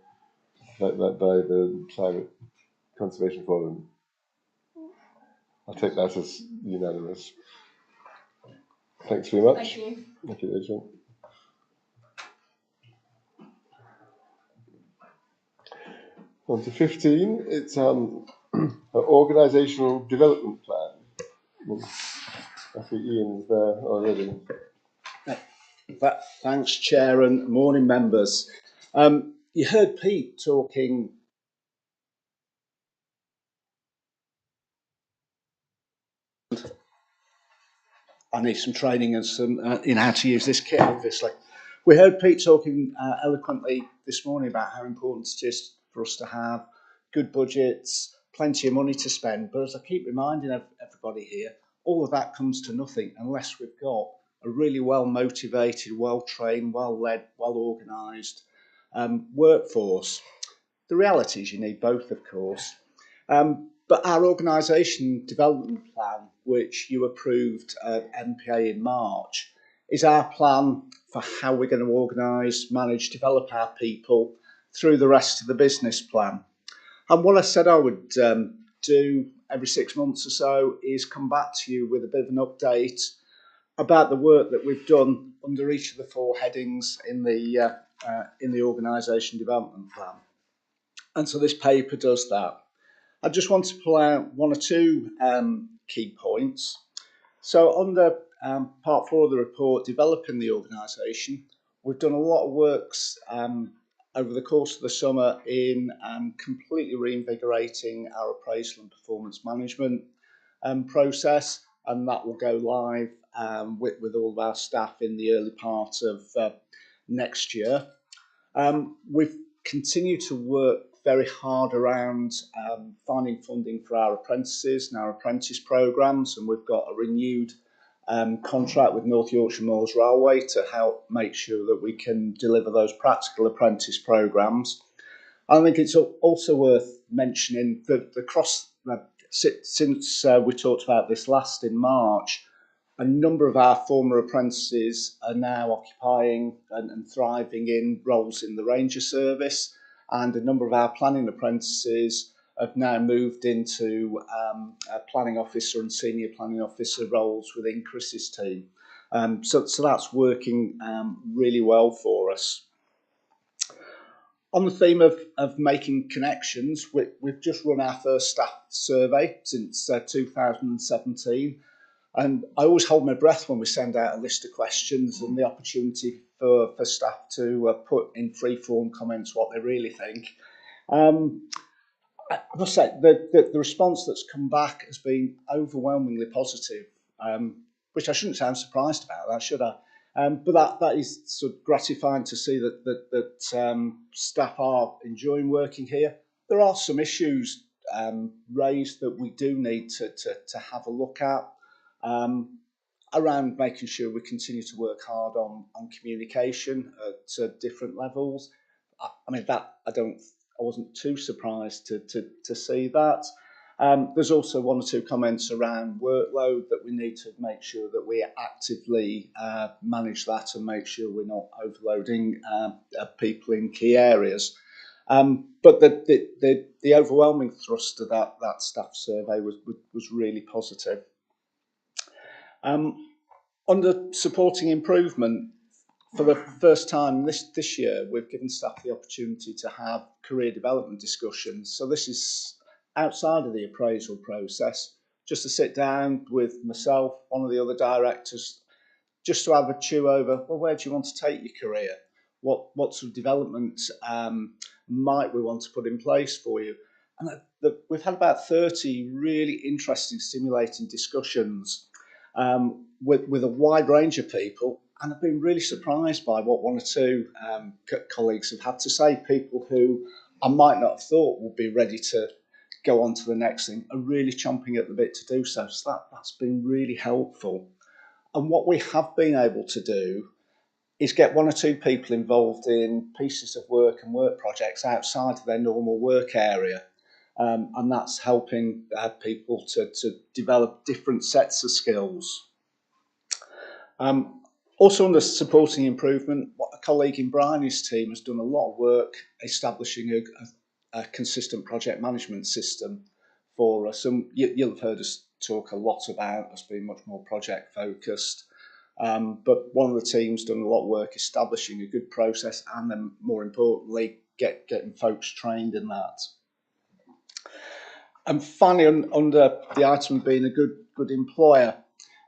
Climate Conservation Forum. I'll take that as unanimous. Thanks very much. Thank you. Thank you, Rachel. On to 15, it's an organisational development plan. I see Ian's there already. Thanks, Chair, and morning, members. You heard Pete talking I need some training and some in how to use this kit, obviously. We heard Pete talking eloquently this morning about how important it is for us to have good budgets, plenty of money to spend. But as I keep reminding everybody here, all of that comes to nothing unless we've got a really well-motivated, well-trained, well-led, well-organised workforce. The reality is you need both, of course. But our organisation development plan, which you approved at NPA in March, is our plan for how we're going to organise, manage, develop our people through the rest of the business plan. And what I said I would do every 6 months or so is come back to you with a bit of an update about the work that we've done under each of the 4 headings in the organisation development plan. And so this paper does that. I just want to pull out 1 or 2 key points. So under part 4 of the report, developing the organisation, we've done a lot of works over the course of the summer in completely reinvigorating our appraisal and performance management process, and that will go live with all of our staff in the early part of next year. We've continued to work very hard around finding funding for our apprentices and our apprentice programmes, and we've got a renewed contract with North Yorkshire Moors Railway to help make sure that we can deliver those practical apprentice programmes. I think it's also worth mentioning that since we talked about this last in March, a number of our former apprentices are now occupying and thriving in roles in the Ranger Service, and a number of our planning apprentices have now moved into planning officer and senior planning officer roles within Chris's team. So that's working really well for us. On the theme of making connections, we've just run our first staff survey since 2017. And I always hold my breath when we send out a list of questions and the opportunity for staff to put in free-form comments what they really think. I must say the response that's come back has been overwhelmingly positive, which I shouldn't sound surprised about, that should I? But that is sort of gratifying to see that staff are enjoying working here. There are some issues raised that we do need to have a look at. around making sure we continue to work hard on communication at different levels. I mean, that I wasn't too surprised to see that. There's also one or two comments around workload that we need to make sure that we actively manage that and make sure we're not overloading people in key areas. But the overwhelming thrust of that staff survey was really positive. Under supporting improvement, for the first time this year, we've given staff the opportunity to have career development discussions. So this is outside of the appraisal process, just to sit down with myself, one of the other directors, just to have a chew over, well, where do you want to take your career? What sort of development might we want to put in place for you? And we've had about 30 really interesting, stimulating discussions with a wide range of people, and I've been really surprised by what one or two colleagues have had to say. People who I might not have thought would be ready to go on to the next thing are really chomping at the bit to do so. So that's been really helpful. And what we have been able to do is get one or two people involved in pieces of work and work projects outside of their normal work area. And that's helping people to develop different sets of skills. Also under supporting improvement, a colleague in Bryony's team has done a lot of work establishing a consistent project management system for us. And you'll have heard us talk a lot about us being much more project focused. But one of the teams done a lot of work establishing a good process and then more importantly, getting folks trained in that. And finally, under the item of being a good employer,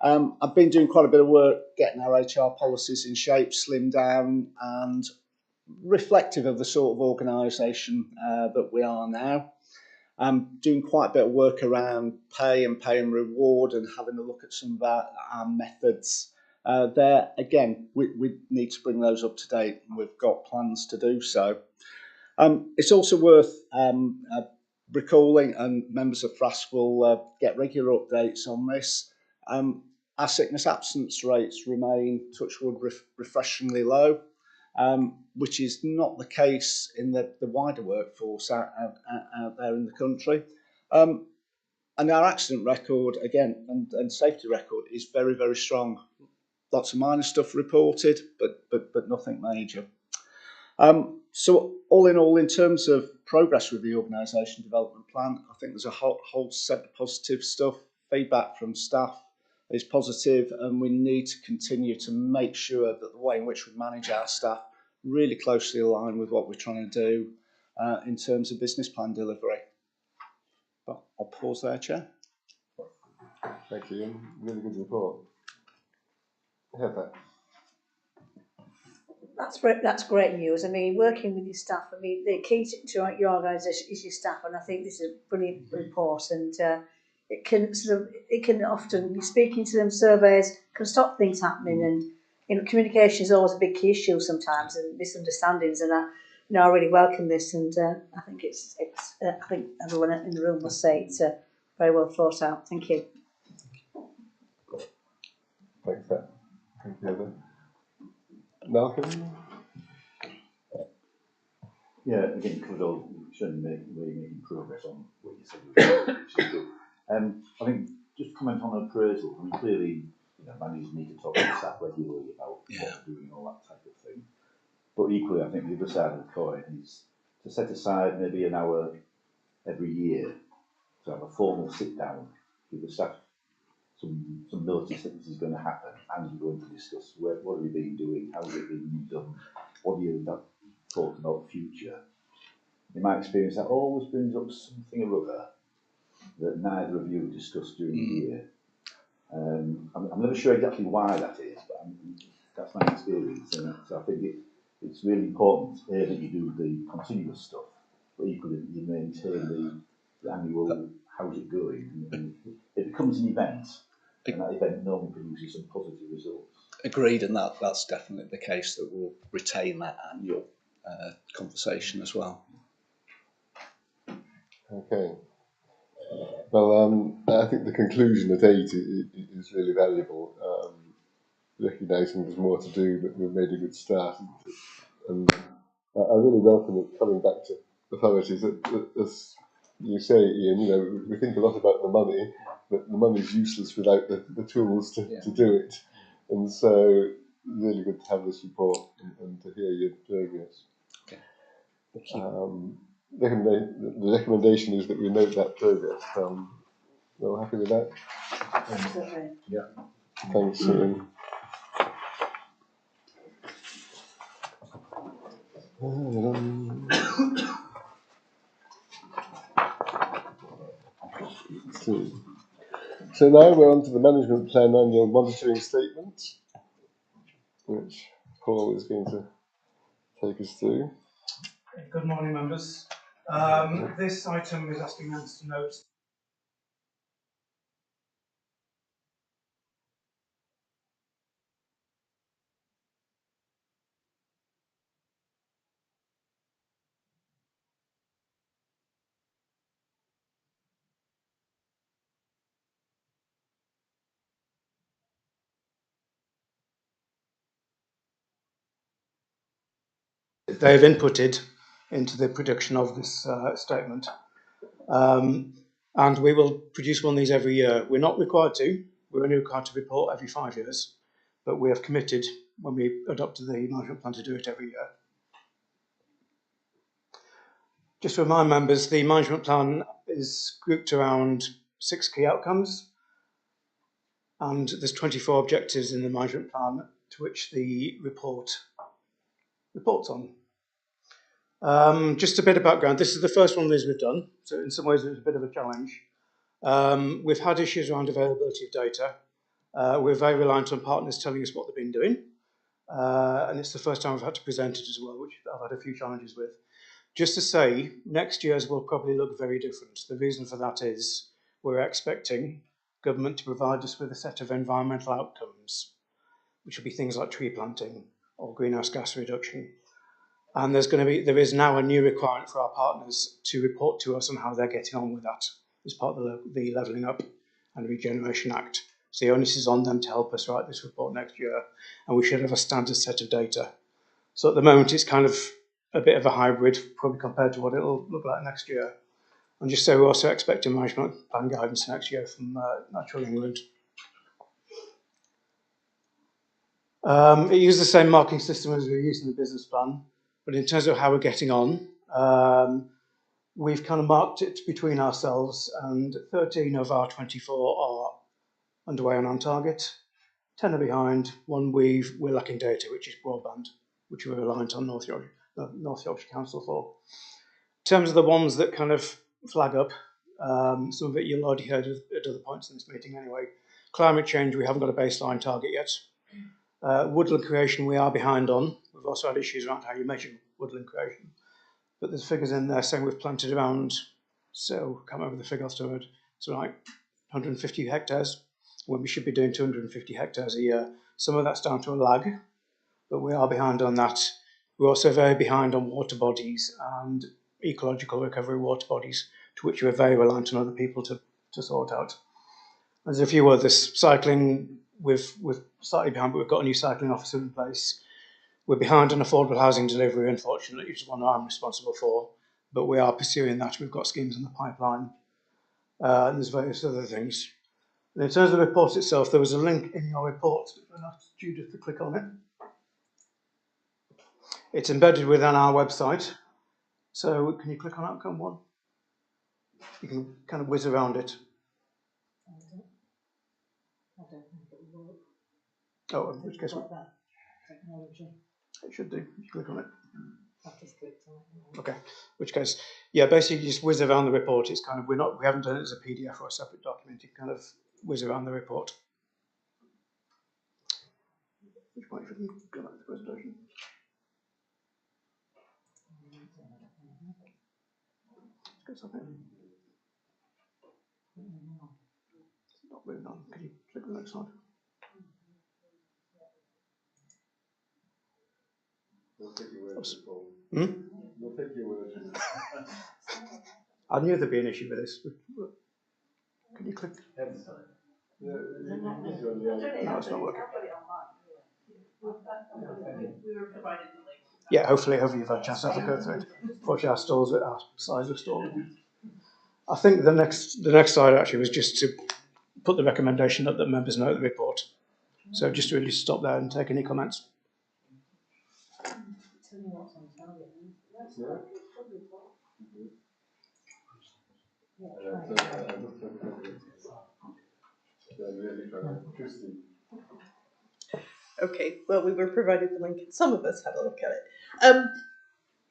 I've been doing quite a bit of work getting our HR policies in shape, slimmed down and reflective of the sort of organisation that we are now. I'm doing quite a bit of work around pay and reward and having a look at some of our methods there. Again, we need to bring those up to date and we've got plans to do so. It's also worth recalling, and members of FRASC will get regular updates on this. Our sickness absence rates remain, touch wood, refreshingly low, which is not the case in the wider workforce out there in the country. And our accident record, again, and safety record is very, very strong. Lots of minor stuff reported, but nothing major. So all in all, in terms of progress with the organisation development plan, I think there's a whole set of positive stuff. Feedback from staff is positive, and we need to continue to make sure that the way in which we manage our staff really closely align with what we're trying to do in terms of business plan delivery. But I'll pause there, Chair. Thank you. Really good report. Heather. That's great news. I mean, working with your staff, I mean, the key to your organisation is your staff, and I think this is a brilliant report. And it can often, speaking to them, surveys can stop things happening, and communication is always a big key issue sometimes, and misunderstandings. And I really welcome this, and I think I think everyone in the room will say it's very well thought out. Thank you. Thanks, Pat. Thank you, Heather. Malcolm? Yeah, again, covered all, showing where you're making progress on what you said you were doing. I think just comment on appraisal. I mean, clearly, managers need to talk to staff regularly about what they're doing and all that type of thing. But equally, I think the other side of the coin is to set aside maybe an hour every year to have a formal sit down with the staff, some notice that this is going to happen, and you're going to discuss what have you been doing, how's it been done, what are you talking about the future. In my experience, that always brings up something or other that neither of you have discussed during the year. I'm never sure exactly why that is, but that's my experience. And so I think it's really important that you do the continuous stuff, but equally you maintain the annual how's it going. And it becomes an event, and that event normally produces some positive results. Agreed, and that's definitely the case, that we'll retain that annual conversation as well. Okay. Well, I think the conclusion at 8 is really valuable. Recognising there's more to do, but we've made a good start. And I really welcome it coming back to authorities. As you say, Ian, you know, we think a lot about the money, but the money's useless without the tools to do it. And so, really good to have this report and to hear your progress. Okay. The recommendation is that we note that progress. You all happy with that? Absolutely. Yeah. Thanks, Ian. So now we're on to the Management Plan Annual Monitoring Statement, which Paul is going to take us through. Good morning, members. This item is asking members to note they've inputted into the production of this statement. And we will produce one of these every year. We're not required to. We're only required to report every 5 years. But we have committed, when we adopted the management plan, to do it every year. Just to remind members, the management plan is grouped around 6 key outcomes. And there's 24 objectives in the management plan to which the report reports on. Just a bit of background. This is the first one of these we've done, so in some ways it was a bit of a challenge. We've had issues around availability of data. We're very reliant on partners telling us what they've been doing. And it's the first time I've had to present it as well, which I've had a few challenges with. Just to say, next year's will probably look very different. The reason for that is we're expecting government to provide us with a set of environmental outcomes, which will be things like tree planting or greenhouse gas reduction. And there is now a new requirement for our partners to report to us on how they're getting on with that as part of the Levelling Up and Regeneration Act. So the onus is on them to help us write this report next year, and we should have a standard set of data. So at the moment, it's kind of a bit of a hybrid, probably compared to what it'll look like next year. And just so we're also expecting management plan guidance next year from Natural England. It uses the same marking system as we use in the business plan, but in terms of how we're getting on, we've kind of marked it between ourselves, and 13 of our 24 are underway and on target. 10 are behind. One we're lacking data, which is broadband, which we're reliant on North Yorkshire Council for. In terms of the ones that kind of flag up, some of it you'll already heard at other points in this meeting anyway. Climate change, we haven't got a baseline target yet. Woodland creation, we are behind on. We've also had issues around how you measure woodland creation. But there's figures in there saying we've planted around, so I can't remember the figure off the top of my head, it's like 150 hectares, when we should be doing 250 hectares a year. Some of that's down to a lag, but we are behind on that. We're also very behind on water bodies and ecological recovery water bodies, to which we're very reliant on other people to sort out. There's a few others. Cycling, we're slightly behind, but we've got a new cycling officer in place. We're behind on affordable housing delivery, unfortunately, which is one I'm responsible for, but we are pursuing that. We've got schemes in the pipeline, and there's various other things. And in terms of the report itself, there was a link in your report, and I asked Judith to click on it. It's embedded within our website, so can you click on outcome 1? You can kind of whiz around it. I don't think it will work. Oh, in which case, that technology. It should do. You click on it. I've just clicked on it. Okay. In which case, yeah, basically you just whiz around the report. It's kind of we haven't done it as a PDF or a separate document. You kind of whiz around the report. Which point should we go back to the presentation? Let's go something. It's not moving on. Can you click on the next slide? We'll take your word, Paul. We'll take your word. I knew there'd be an issue with this. Can you click? Yeah, No, it's not working. I've got it online. We were provided the link. Yeah, hopefully you've had a chance to have a go through it. Fortunately, our slides are stored. I think the next slide actually was just to put the recommendation that the members know the report. So just really stop there and take any comments. Okay, well, we were provided the link and some of us had a look at it.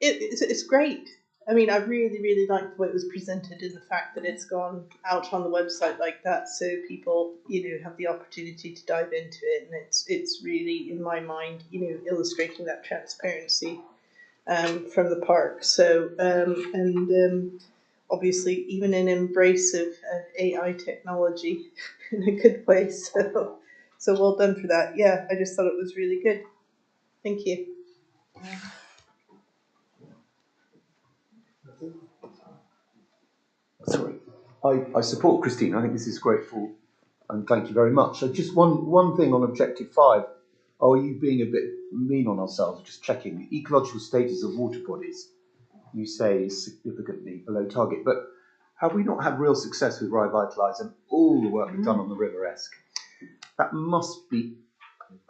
It's great. I mean, I really, really liked the way it was presented and the fact that it's gone out on the website like that, so people, have the opportunity to dive into it, and it's really, in my mind, illustrating that transparency from the park. So, obviously, even an embrace of AI technology in a good way. So well done for that. Yeah, I just thought it was really good. Thank you. Sorry, I support Christine. I think this is grateful, and thank you very much. So just one thing on objective 5. Are you being a bit mean on ourselves? Just checking the ecological status of water bodies. You say is significantly below target, but have we not had real success with Revitalise and all the work we've done on the River Esk? That must be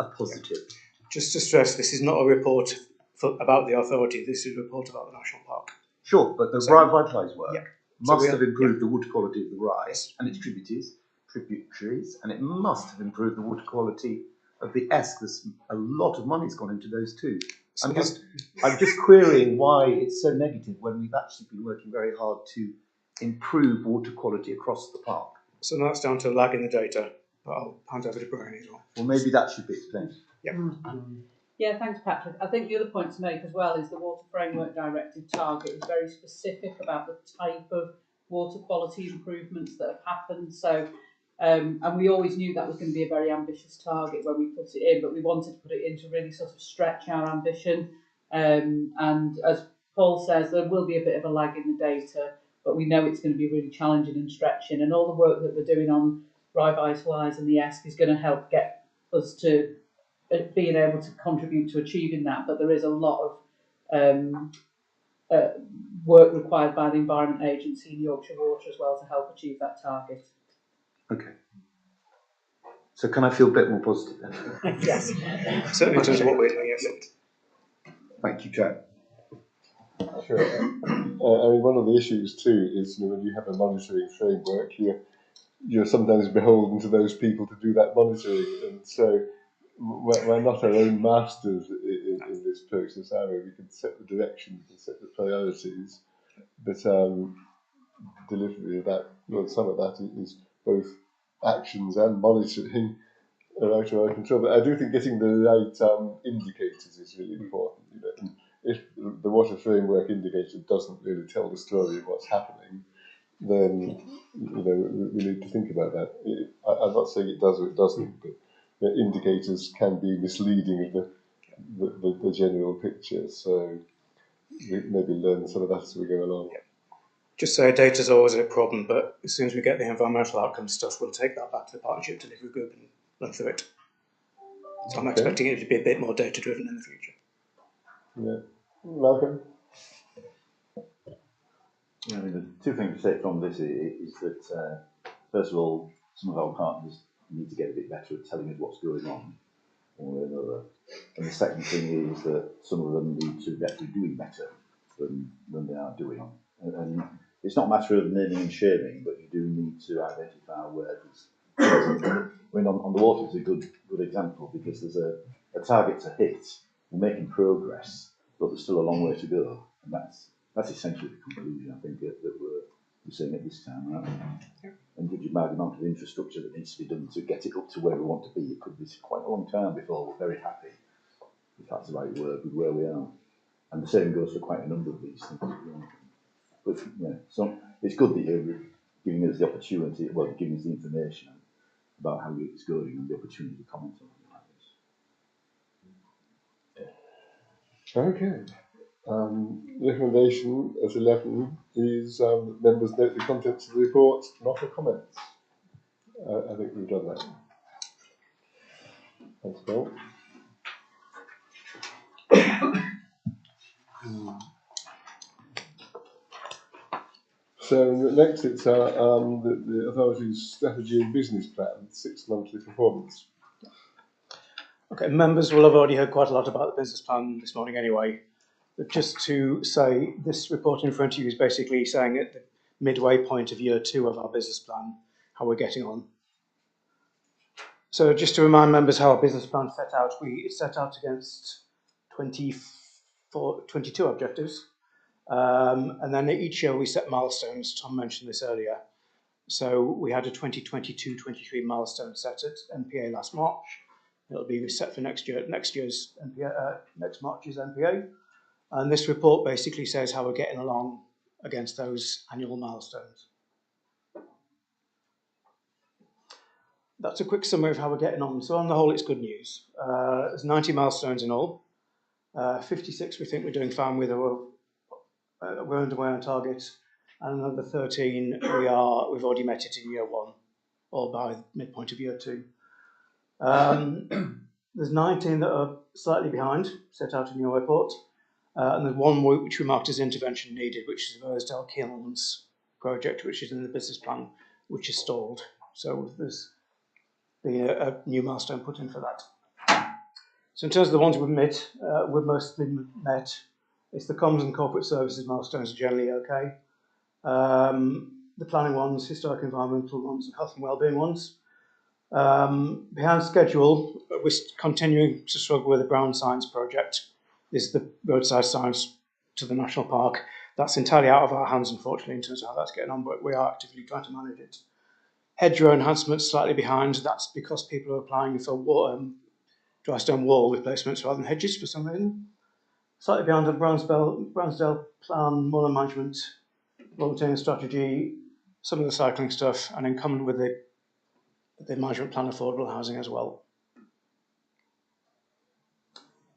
a positive. Just to stress, this is not a report about the authority. This is a report about the national park. Sure, but the Revitalise work must have improved the water quality of the Rise and its tributaries, and it must have improved the water quality of the Esk. There's a lot of money's gone into those too. I'm just querying why it's so negative when we've actually been working very hard to improve water quality across the park. So that's down to lag in the data, but I'll hand over to Brian as well. Well, maybe that should be explained. Yeah. Yeah, thanks, Patrick. I think the other point to make as well is the Water Framework Directive target is very specific about the type of water quality improvements that have happened. So, and we always knew that was going to be a very ambitious target when we put it in, but we wanted to put it in to really sort of stretch our ambition. And as Paul says, there will be a bit of a lag in the data, but we know it's going to be really challenging and stretching. And all the work that we're doing on Revitalise and the ESC is going to help get us to being able to contribute to achieving that, but there is a lot of work required by the Environment Agency and Yorkshire Water as well to help achieve that target. Okay. So can I feel a bit more positive then? Yes. Certainly in terms of what we're doing, yes. Thank you, Jack. Sure. I mean, one of the issues too is when you have a monitoring framework, you're sometimes beholden to those people to do that monitoring, and so we're not our own masters in this process, are we? We can set the direction, we can set the priorities, but delivery of that, some of that is both actions and monitoring are out of our control. But I do think getting the right indicators is really important. And if the water framework indicator doesn't really tell the story of what's happening, then we need to think about that. I'm not saying it does or it doesn't, but indicators can be misleading of the general picture. So we maybe learn some of that as we go along. Just say data is always a problem, but as soon as we get the environmental outcome stuff, we'll take that back to the partnership delivery group and run through it. So I'm expecting it to be a bit more data driven in the future. Yeah, Malcolm. I mean, the two things to take from this is that first of all, some of our partners need to get a bit better at telling us what's going on, one way or another. And the second thing is that some of them need to be actually doing better than they are doing. And it's not a matter of naming and shaming, but you do need to identify where there's. I mean, on the water, it's a good example because there's a target to hit. We're making progress, but there's still a long way to go, and that's essentially the conclusion I think that we're seeing at this time, right? Yeah. And judging by the amount of infrastructure that needs to be done to get it up to where we want to be, it could be quite a long time before we're very happy, if that's the right word, with where we are. And the same goes for quite a number of these things. But yeah, so it's good that you're giving us the opportunity, well, giving us the information about how it's going and the opportunity to comment on it like this. Okay. Recommendation as 11 is members note the contents of the report, not a comment. I think we've done that. Thanks, Bill. So next it's the authority's strategy and business plan, 6 monthly performance. Okay, members will have already heard quite a lot about the business plan this morning anyway. But just to say, this report in front of you is basically saying at the midway point of year 2 of our business plan, how we're getting on. So just to remind members how our business plan set out, we set out against 22 objectives. And then each year we set milestones. Tom mentioned this earlier. So we had a 2022-23 milestone set at NPA last March. It'll be set for next year's NPA, next March's NPA. And this report basically says how we're getting along against those annual milestones. That's a quick summary of how we're getting on. So on the whole, it's good news. There's 90 milestones in all. 56 we think we're doing fine with, or we're underway on target. And another 13 we've already met it in year 1, or by midpoint of year 2. There's 19 that are slightly behind, set out in your report. And there's one which we marked as intervention needed, which is the Rosedale Kilns project, which is in the business plan, which is stalled. So there's been a new milestone put in for that. So in terms of the ones we've mostly met. It's the comms and corporate services milestones are generally okay. The planning ones, historic environmental ones, and health and wellbeing ones. Behind schedule, we're continuing to struggle with the Brown Science project. This is the roadside signs to the national park. That's entirely out of our hands, unfortunately, in terms of how that's getting on, but we are actively trying to manage it. Hedgerow enhancements slightly behind. That's because people are applying for dry stone wall replacements rather than hedges for some reason. Slightly behind on Brownsdale plan, moorland management, volunteering strategy, some of the cycling stuff, and in common with the management plan affordable housing as well.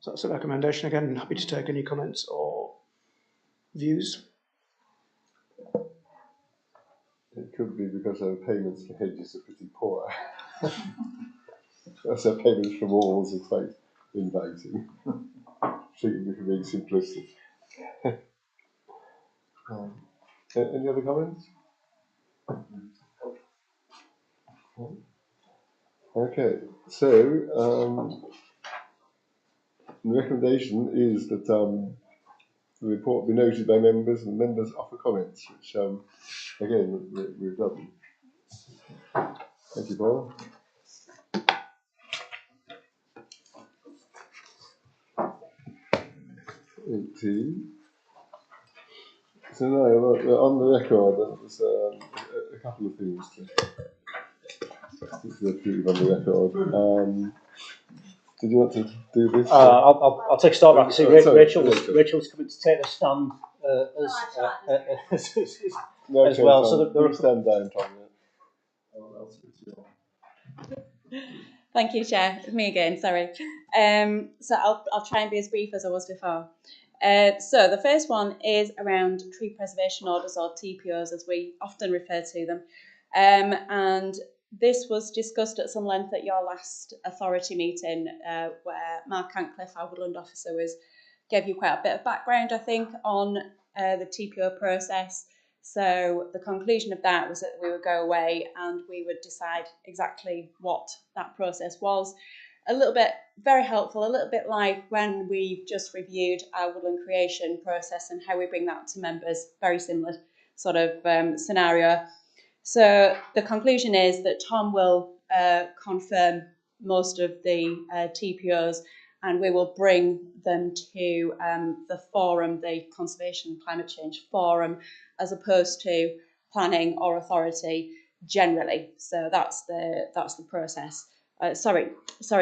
So that's a recommendation. Again, happy to take any comments or views. It could be because our payments for hedges are pretty poor. So payments for walls are quite inviting. Thinking for being simplistic. Any other comments? Okay, so the recommendation is that the report be noted by members and members offer comments, which again we've done. Thank you, Paul. So now on the record, there's a couple of things to approve on the record. Did you want to do this? I'll take a start back. See, Rachel's coming to take the stand as well. So there are stand down, Tom. Thank you, Chair. Me again, sorry. So I'll try and be as brief as I was before. So the first one is around tree preservation orders, or TPOs as we often refer to them. And this was discussed at some length at your last authority meeting, where Mark Antcliffe, our woodland officer, gave you quite a bit of background, I think, on the TPO process. So the conclusion of that was that we would go away and we would decide exactly what that process was. A little bit, very helpful, a little bit like when we've just reviewed our woodland creation process and how we bring that to members, very similar sort of scenario. So the conclusion is that Tom will confirm most of the TPOs, and we will bring them to the forum, the Conservation and Climate Change Forum, as opposed to planning or authority generally. So that's the process. Sorry,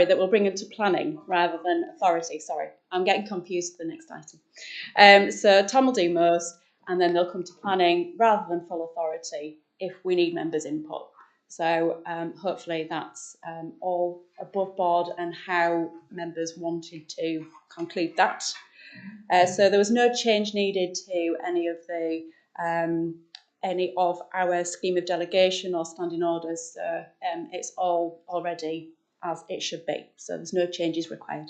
that we'll bring them to planning rather than authority. Sorry, I'm getting confused with the next item. So Tom will do most, and then they'll come to planning rather than full authority if we need members' input. So hopefully that's all above board and how members wanted to conclude that. So there was no change needed to any of the any of our scheme of delegation or standing orders. So it's all already as it should be. So there's no changes required.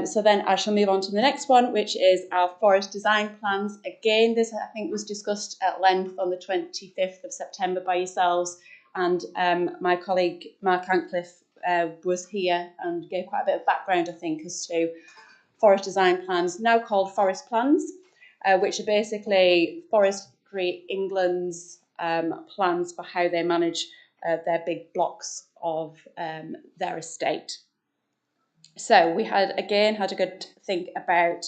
So then I shall move on to the next one, which is our forest design plans. Again, this I think was discussed at length on the 25th of September by yourselves, and my colleague Mark Ancliffe was here and gave quite a bit of background, I think, as to forest design plans, now called forest plans, which are basically Forestry England's plans for how they manage their big blocks of their estate. So we had a good think about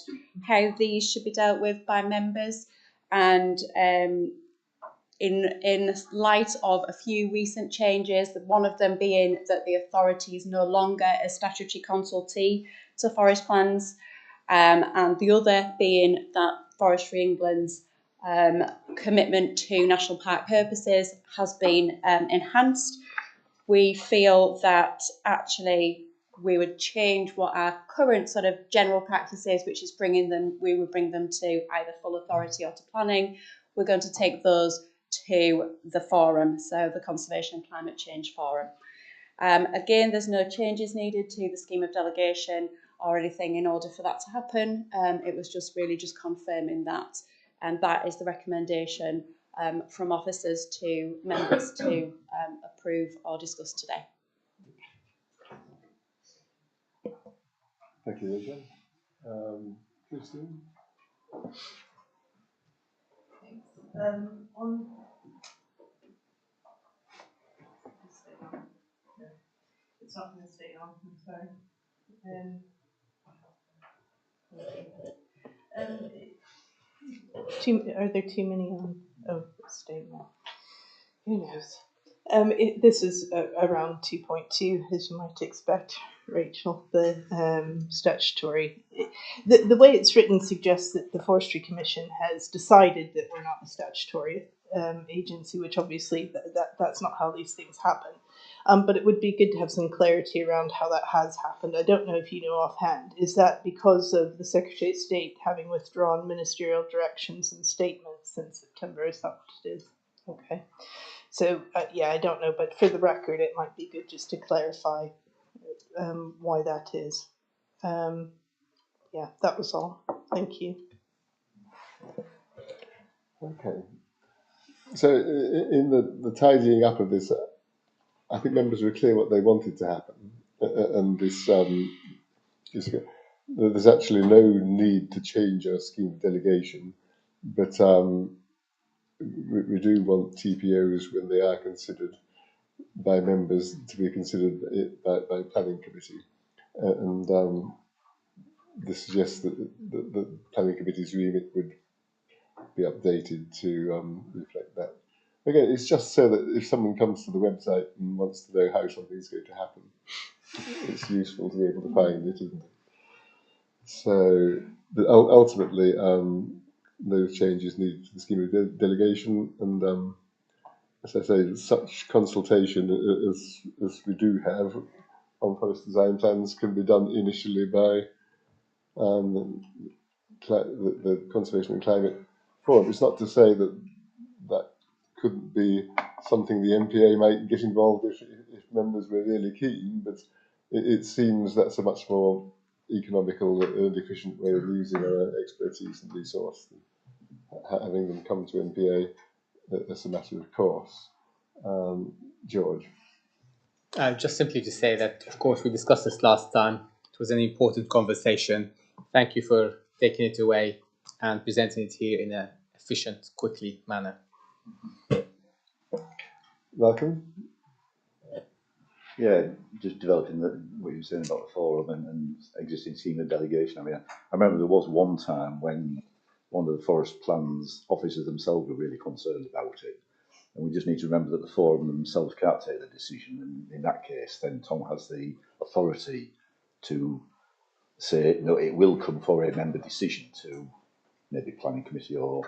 how these should be dealt with by members, and in light of a few recent changes, one of them being that the authority is no longer a statutory consultee to forest plans, and the other being that Forestry England's commitment to national park purposes has been enhanced. We feel that actually we would change what our current sort of general practice is, which is we would bring them to either full authority or to planning. We're going to take those to the forum, so the Conservation and Climate Change Forum. Again, there's no changes needed to the scheme of delegation or anything in order for that to happen. It was just really just confirming that, and that is the recommendation from officers to members to approve or discuss today. Thank you, Rachel. Christine? It's not going to stay on, I'm sorry. Are there too many on? Oh, stay on. Who knows? This is around 2.2, as you might expect, Rachel. The statutory, the way it's written suggests that the Forestry Commission has decided that we're not a statutory agency, which obviously that's not how these things happen. But it would be good to have some clarity around how that has happened. I don't know if you know offhand. Is that because of the Secretary of State having withdrawn ministerial directions and statements since September? Is that what it is? Okay. So, yeah, I don't know, but for the record, it might be good just to clarify why that is. Yeah, that was all. Thank you. Okay. So, in the tidying up of this, I think members were clear what they wanted to happen, and this there's actually no need to change our scheme of delegation, but we do want TPOs, when they are considered by members, to be considered by planning committee, and this suggests that the planning committee's remit would be updated to reflect that. Again, it's just so that if someone comes to the website and wants to know how something's going to happen, it's useful to be able to find it, isn't it? So, but ultimately, those changes needed to the scheme of delegation, and as I say, such consultation as we do have on forest design plans can be done initially by the Conservation and Climate Forum. It's not to say that that couldn't be something the NPA might get involved if members were really keen, but it seems that's a much more economical and efficient way of using our expertise and resource than having them come to NPA as a matter of course. George. Just simply to say that, of course, we discussed this last time. It was an important conversation. Thank you for taking it away and presenting it here in an efficient, quickly manner. Malcolm? Yeah, just developing what you were saying about the forum and existing scheme of delegation. I mean, I remember there was one time when one of the forest plans officers themselves were really concerned about it. And we just need to remember that the forum themselves can't take the decision. And in that case, then Tom has the authority to say, no, it will come for a member decision to maybe planning committee or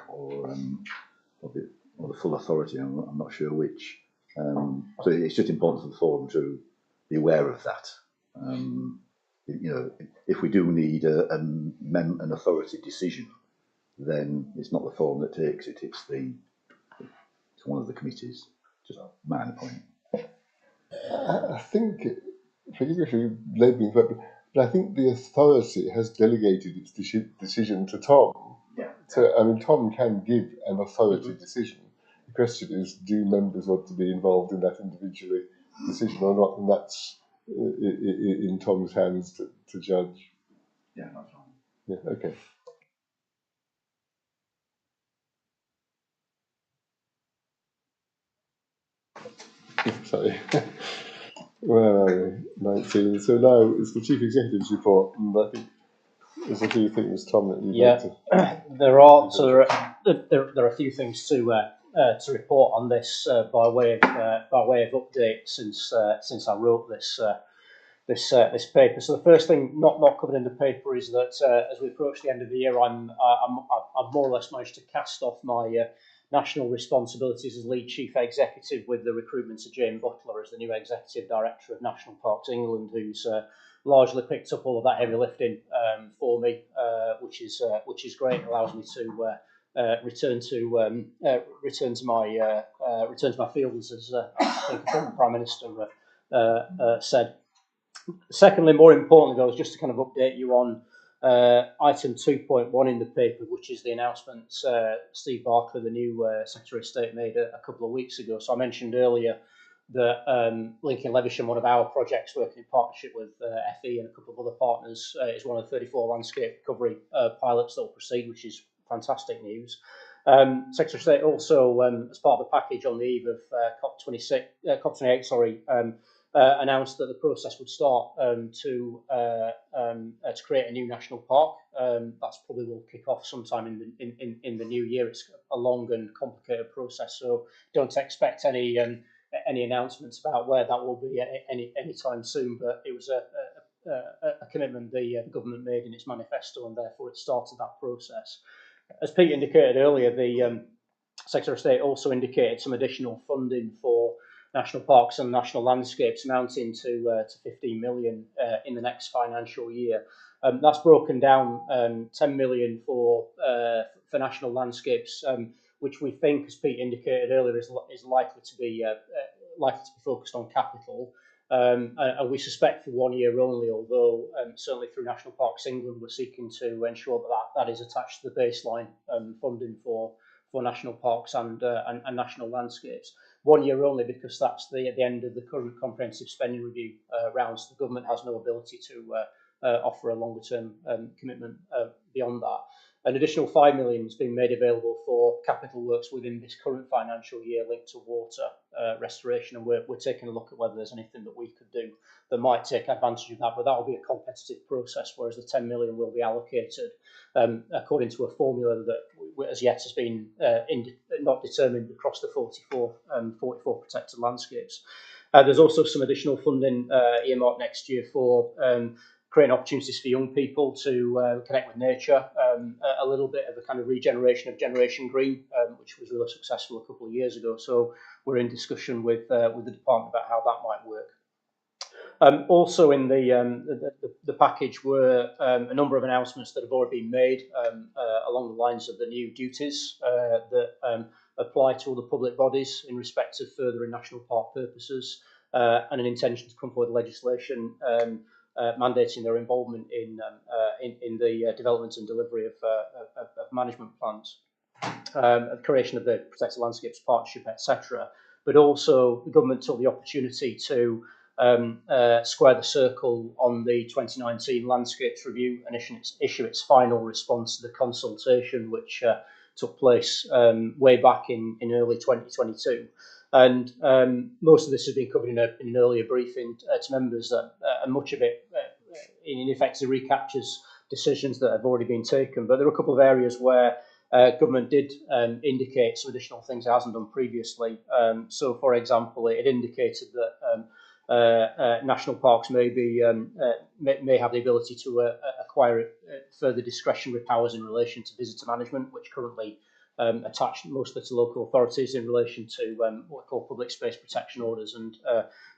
the full authority. I'm not sure which. So it's just important for the forum to be aware of that. You know, if we do need an authority decision, then it's not the forum that takes it; it's the to one of the committees? Just a minor point. I think, forgive me if you're labelling, but I think the authority has delegated its decision to Tom. Yeah. So, I mean, Tom can give an authority decision. The question is, do members want to be involved in that individual decision or not? And that's in Tom's hands to judge. Yeah, that's fine. Yeah, okay. Sorry. Where are we? 19. So now it's the Chief Executive's report, and I think there's a few things, Tom, that you'd like to... There are a few things to report on this by way of update since I wrote this paper. So the first thing not covered in the paper is that as we approach the end of the year, I've more or less managed to cast off my national responsibilities as lead chief executive with the recruitment of Jane Butler as the new executive director of National Parks England, who's largely picked up all of that heavy lifting for me, which is great. It allows me to return to my fields, as I think the former Prime Minister said. Secondly, more importantly, though, is just to kind of update you on item 2.1 in the paper, which is the announcement Steve Barclay, the new Secretary of State, made a couple of weeks ago. So I mentioned earlier that Lincoln Levisham, one of our projects working in partnership with FE and a couple of other partners, is one of the 34 landscape recovery pilots that will proceed, which is fantastic news. Secretary of State also, as part of the package on the eve of COP28, announced that the process would start to create a new national park. That's probably will kick off sometime in the new year. It's a long and complicated process, so don't expect any announcements about where that will be any time soon. But it was a commitment the government made in its manifesto, and therefore it started that process. As Pete indicated earlier, the Secretary of State also indicated some additional funding for national parks and national landscapes amounting to 15 million in the next financial year. That's broken down 10 million for national landscapes, which we think, as Pete indicated earlier, is likely to be focused on capital. And we suspect for 1 year only, although certainly through National Parks England, we're seeking to ensure that is attached to the baseline funding for national parks and national landscapes. 1 year only because that's the end of the current comprehensive spending review rounds. The government has no ability to offer a longer term commitment beyond that. An additional 5 million has been made available for capital works within this current financial year linked to water restoration, and we're taking a look at whether there's anything that we could do that might take advantage of that, but that will be a competitive process, whereas the 10 million will be allocated according to a formula that as yet has been not determined across the 44 protected landscapes. There's also some additional funding earmarked next year for creating opportunities for young people to connect with nature, a little bit of a kind of regeneration of Generation Green, which was really successful a couple of years ago. So we're in discussion with the department about how that might work. Also in the package were a number of announcements that have already been made along the lines of the new duties that apply to all the public bodies in respect of furthering national park purposes, and an intention to come forward with legislation mandating their involvement in the development and delivery of management plans, the creation of the Protected Landscapes Partnership, etc. But also the government took the opportunity to square the circle on the 2019 Landscapes Review and issue its final response to the consultation, which took place way back in early 2022. And most of this has been covered in an earlier briefing to members, and much of it, in effect, recaptures decisions that have already been taken. But there are a couple of areas where government did indicate some additional things it hasn't done previously. So, for example, it indicated that national parks may have the ability to acquire further discretionary powers in relation to visitor management, which currently attached mostly to local authorities in relation to what we call public space protection orders and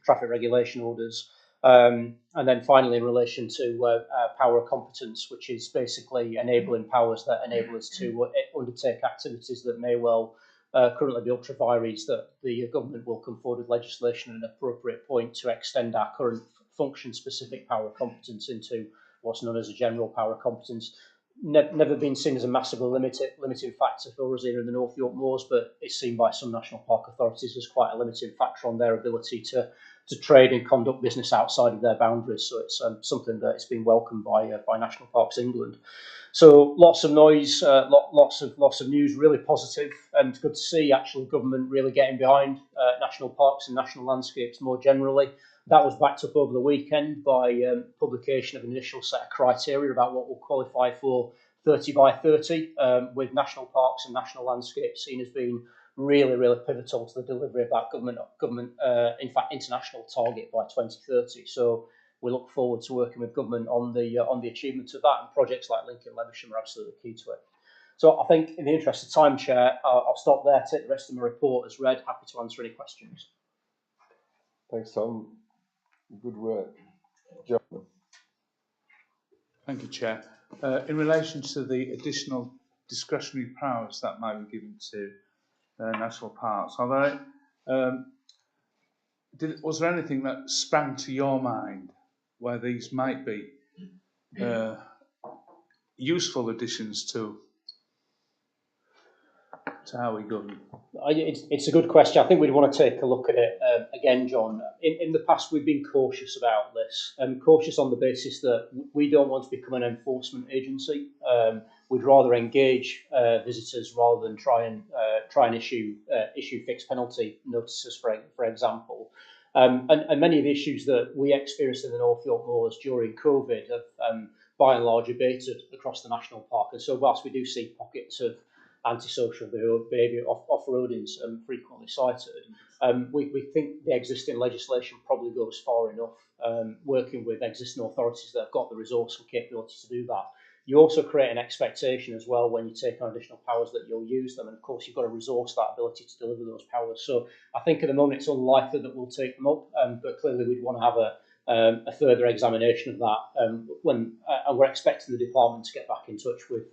traffic regulation orders. And then finally, in relation to power of competence, which is basically enabling powers that enable us to undertake activities that may well currently the ultra vires that the government will come forward with legislation at an appropriate point to extend our current function-specific power of competence into what's known as a general power of competence. Never been seen as a massively limiting factor for us here in the North York Moors, but it's seen by some national park authorities as quite a limiting factor on their ability to trade and conduct business outside of their boundaries. So it's something that has been welcomed by National Parks England. So lots of noise, lots of news, really positive, and good to see actually government really getting behind national parks and national landscapes more generally. That was backed up over the weekend by publication of an initial set of criteria about what will qualify for 30 by 30, with national parks and national landscapes seen as being really, really pivotal to the delivery of that government, in fact, international target by 2030. So we look forward to working with government on the achievement of that, and projects like Lincoln Levisham are absolutely key to it. So I think in the interest of time, Chair, I'll stop there, take the rest of my report as read. Happy to answer any questions. Thanks, Tom. Good work. John. Thank you, Chair. In relation to the additional discretionary powers that might be given to national parks, are there, was there anything that sprang to your mind where these might be useful additions to how we govern? It's a good question. I think we'd want to take a look at it again, John. In the past, we've been cautious about this, and cautious on the basis that we don't want to become an enforcement agency. We'd rather engage visitors rather than try and issue fixed penalty notices, for example. And many of the issues that we experienced in the North York Moors during COVID have, by and large, abated across the national park. And so, whilst we do see pockets of antisocial behaviour off-roadings frequently cited, we think the existing legislation probably goes far enough, working with existing authorities that have got the resource and capability to do that. You also create an expectation as well when you take on additional powers that you'll use them, and of course you've got to resource that ability to deliver those powers. So I think at the moment it's unlikely that we'll take them up, but clearly we'd want to have a further examination of that and we're expecting the department to get back in touch with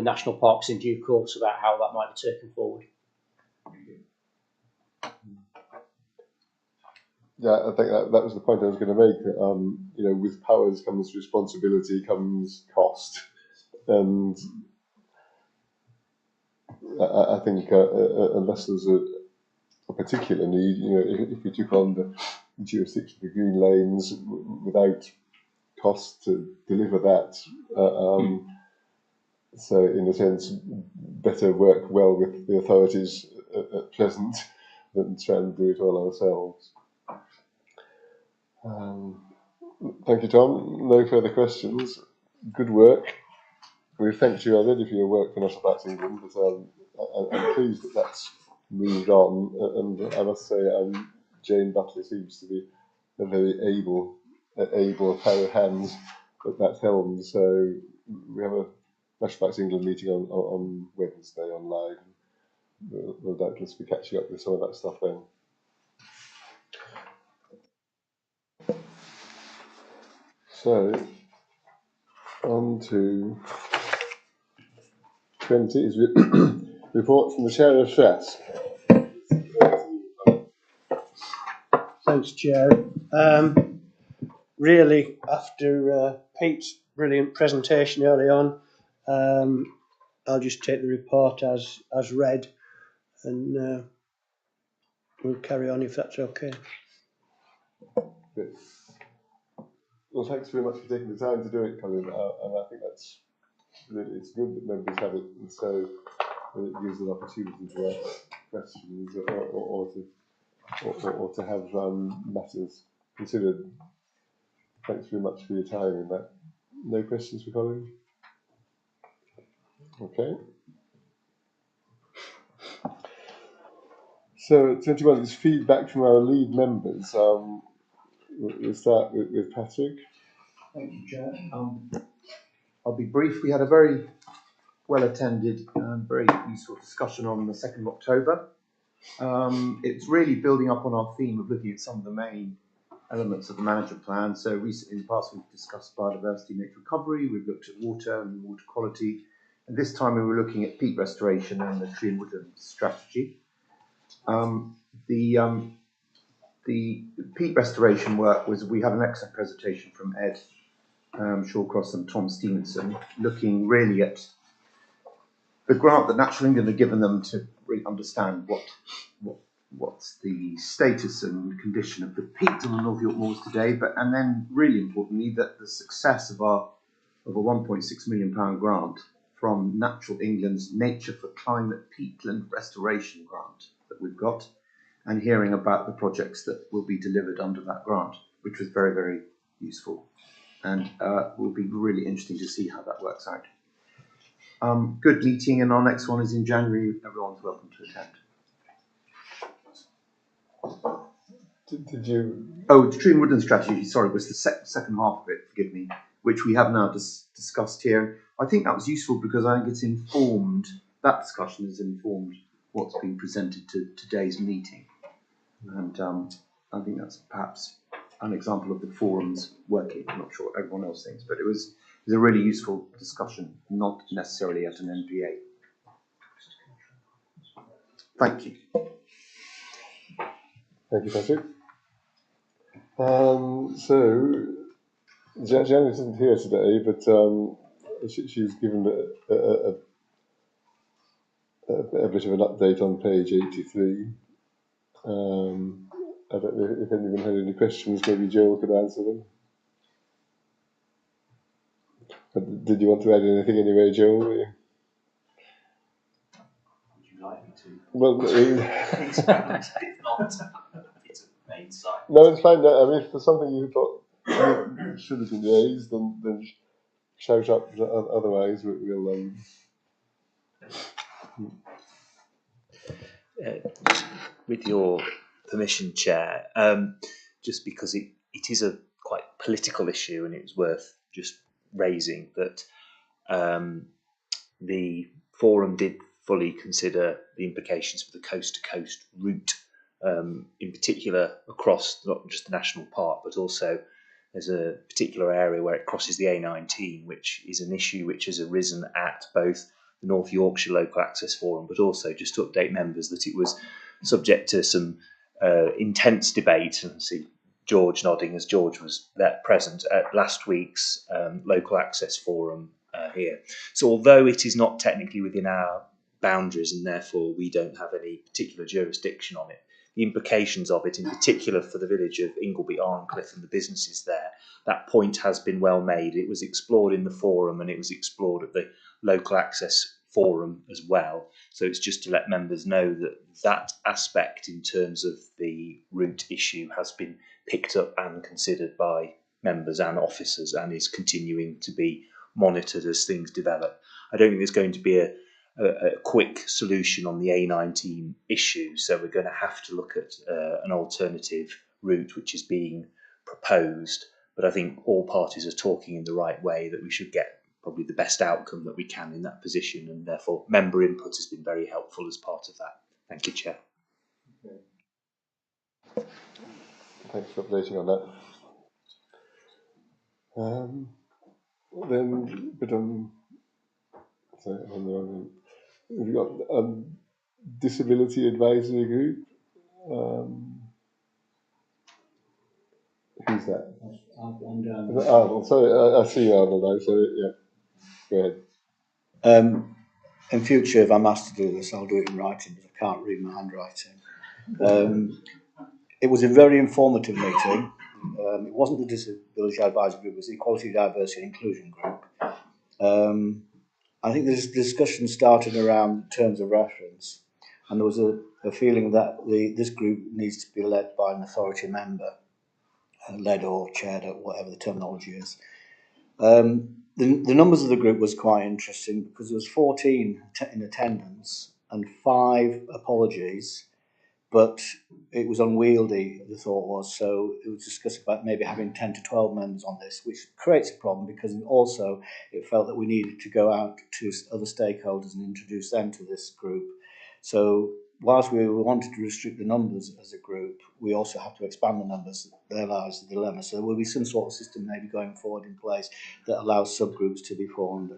national parks in due course about how that might be taken forward. Yeah, I think that was the point I was going to make. With powers comes responsibility, comes cost, and I think unless there's a particular need, if we took on the jurisdiction of the green lanes without cost to deliver that, so in a sense, better work well with the authorities at present than try and do it all ourselves. Thank you, Tom. No further questions. Good work. We've thanked you already for your work for National Parks England, but I'm pleased that that's moved on. And I must say, Jane Butley seems to be a very able pair of hands at that helm. So we have a National Parks England meeting on Wednesday online. We'll doubtless be catching up with some of that stuff then. So, on to 20 is report from the Chair of Trask. Thanks, Chair. Really, after Pete's brilliant presentation early on, I'll just take the report as read, and we'll carry on if that's okay. Good. Well, thanks very much for taking the time to do it, Colin, and I think it's good that members have it, and so it gives an opportunity to ask questions or to have matters considered. Thanks very much for your time in that. No questions for Colin? Okay. So 21 is feedback from our lead members. We'll start with Patrick. Thank you, Chair. I'll be brief. We had a very well-attended and very useful discussion on the 2nd of October. It's really building up on our theme of looking at some of the main elements of the management plan. So recently in the past we've discussed biodiversity and nature recovery, we've looked at water and water quality, And this time we were looking at peat restoration and the tree and woodland strategy. The peat restoration work was, we had an excellent presentation from Ed Shawcross and Tom Stevenson, looking really at the grant that Natural England had given them to really understand what's the status and condition of the peat on the North York Moors today, and then really importantly that the success of a £1.6 million grant from Natural England's Nature for Climate Peatland Restoration grant that we've got, and hearing about the projects that will be delivered under that grant, which was very, very useful, and will be really interesting to see how that works out. Good meeting, and our next one is in January. Everyone's welcome to attend. Did you? Oh, the tree and woodland strategy, sorry, was the second half of it, forgive me, which we have now discussed here. I think that was useful because I think it's informed, that discussion has informed what's been presented to today's meeting. And I think that's perhaps an example of the forums working. I'm not sure what everyone else thinks, but it was a really useful discussion, not necessarily at an NPA. Thank you. Thank you, Patrick. So, Janet isn't here today, but she's given a bit of an update on page 83. I don't know if anyone had any questions. Maybe Joel could answer them. But did you want to add anything anyway, Joel? Would you like me to? Well, If not, it's a main site. no, it's fine. I mean, if there's something you thought should have been raised, then shout up. Otherwise, we'll. With your permission, Chair, just because it is a quite political issue and it's worth just raising that the forum did fully consider the implications for the coast-to-coast route, in particular across not just the national park, but also there's a particular area where it crosses the A19, which is an issue which has arisen at both the North Yorkshire Local Access Forum, but also just to update members that it was subject to some intense debate, and see George nodding as George was there present at last week's Local Access Forum here. So although it is not technically within our boundaries and therefore we don't have any particular jurisdiction on it, the implications of it, in particular for the village of Ingleby Arncliffe and the businesses there, that point has been well made. It was explored in the forum and it was explored at the Local Access Forum as well. So it's just to let members know that that aspect in terms of the route issue has been picked up and considered by members and officers and is continuing to be monitored as things develop. I don't think there's going to be a quick solution on the A19 issue, so we're going to have to look at an alternative route which is being proposed, but I think all parties are talking in the right way, that we should get probably the best outcome that we can in that position, and therefore member input has been very helpful as part of that. Thank you, Chair. Okay. Thanks for updating on that. We've got disability advisory group. Who's that? I'm down. Arnold. Sorry, I see Arnold. Sorry, yeah. Go ahead. In future, if I'm asked to do this, I'll do it in writing, but I can't read my handwriting. It was a very informative meeting. It wasn't the Disability Advisory Group, it was the Equality, Diversity and Inclusion Group. I think this discussion started around terms of reference, and there was a feeling that this group needs to be led by an authority member, led or chaired or whatever the terminology is. The numbers of the group was quite interesting because there was 14 in attendance and 5 apologies, but it was unwieldy, the thought was, so it was discussed about maybe having 10 to 12 members on this, which creates a problem because also it felt that we needed to go out to other stakeholders and introduce them to this group. So whilst we wanted to restrict the numbers as a group, we also have to expand the numbers. There lies the dilemma. So there will be some sort of system maybe going forward in place that allows subgroups to be formed,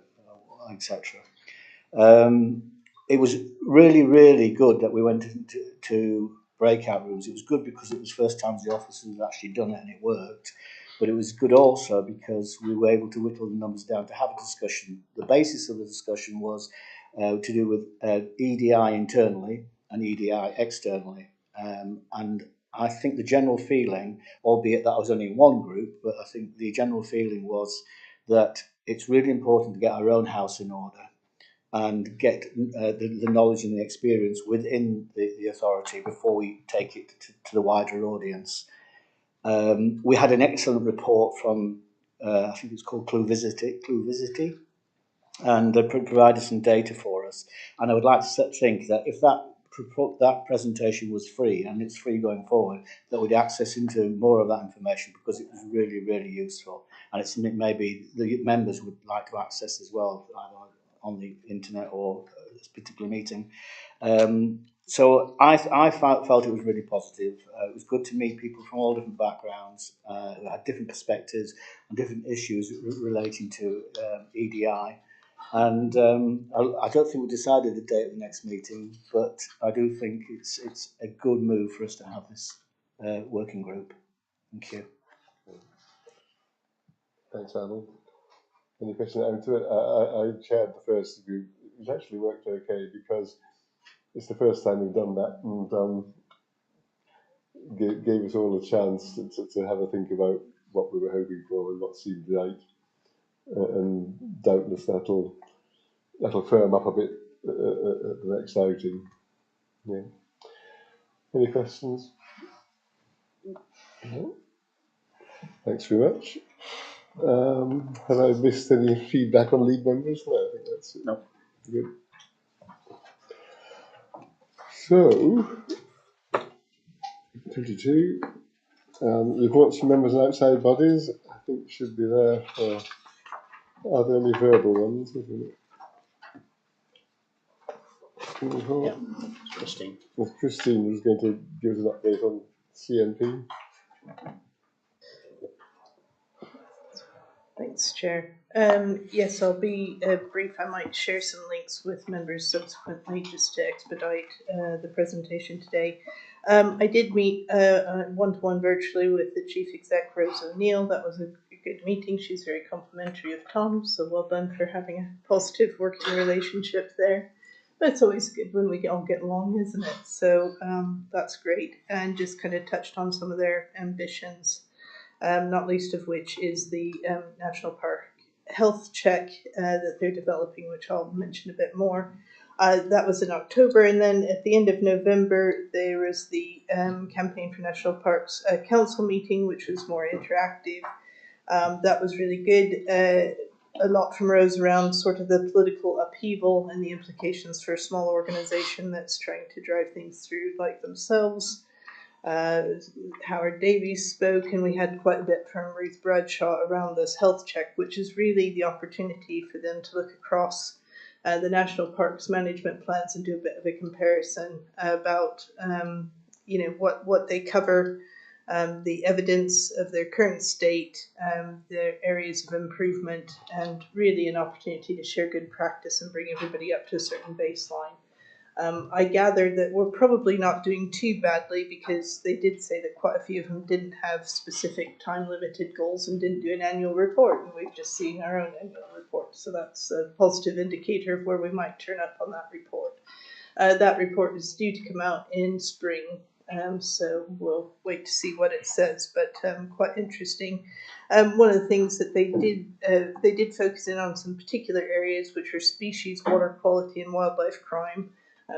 etc. It was really, really good that we went into breakout rooms. It was good because it was the first time the officers had actually done it and it worked. But it was good also because we were able to whittle the numbers down to have a discussion. The basis of the discussion was to do with EDI internally and EDI externally. And I think the general feeling, albeit that I was only in one group, but I think the general feeling was that it's really important to get our own house in order and get the knowledge and the experience within the authority before we take it to the wider audience. We had an excellent report from, I think it's called Clue Visity, and they provided some data for us. And I would like to think that if that presentation was free, and it's free going forward, that we'd access into more of that information because it was really, really useful. And it's something maybe the members would like to access as well, either on the internet or this particular meeting. So I felt it was really positive. It was good to meet people from all different backgrounds who had different perspectives and different issues relating to EDI. And I don't think we decided the date of the next meeting, but I do think it's a good move for us to have this working group. Thank you. Thanks, Arnold. Any question to it? I chaired the first group. It actually worked okay because it's the first time we've done that, and gave us all a chance to have a think about what we were hoping for and what seemed right. And doubtless that'll firm up a bit at the next outing. Yeah. Any questions? No? Thanks very much. Have I missed any feedback on lead members? No, I think that's it. No. Good. So, 22. Reports from members and outside bodies, I think should be there for. Are there any verbal ones? Yeah, Christine. Well, Christine is going to give us an update on CNP. Thanks, Chair. Yes, I'll be brief. I might share some links with members subsequently just to expedite the presentation today. I did meet one-to-one virtually with the Chief Exec, Rose O'Neill. That was a good meeting. She's very complimentary of Tom, so well done for having a positive working relationship there. But it's always good when we all get along, isn't it? So that's great. And just kind of touched on some of their ambitions. Not least of which is the National Park health check that they're developing, which I'll mention a bit more. That was in October, and then at the end of November there was the Campaign for National Parks Council meeting, which was more interactive. That was really good. A lot from Rose around sort of the political upheaval and the implications for a small organisation that's trying to drive things through like themselves. Howard Davies spoke, and we had quite a bit from Ruth Bradshaw around this health check, which is really the opportunity for them to look across the national parks management plans and do a bit of a comparison about what they cover, the evidence of their current state, their areas of improvement, and really an opportunity to share good practice and bring everybody up to a certain baseline. I gathered that we're probably not doing too badly because they did say that quite a few of them didn't have specific time-limited goals and didn't do an annual report, and we've just seen our own annual report. So that's a positive indicator of where we might turn up on that report. That report is due to come out in spring, so we'll wait to see what it says, but quite interesting. One of the things that they did focus in on some particular areas, which are species, water quality, and wildlife crime.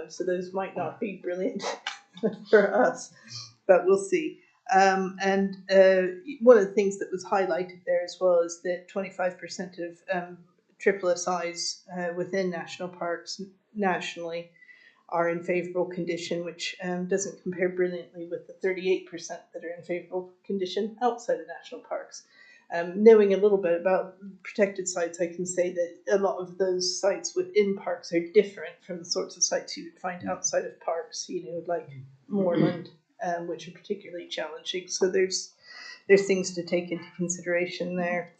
So those might not be brilliant for us, but we'll see. And one of the things that was highlighted there as well is that 25% of SSIs within national parks nationally are in favourable condition, which doesn't compare brilliantly with the 38% that are in favourable condition outside of national parks. Knowing a little bit about protected sites, I can say that a lot of those sites within parks are different from the sorts of sites you would find outside of parks, like moorland, which are particularly challenging. So there's things to take into consideration there.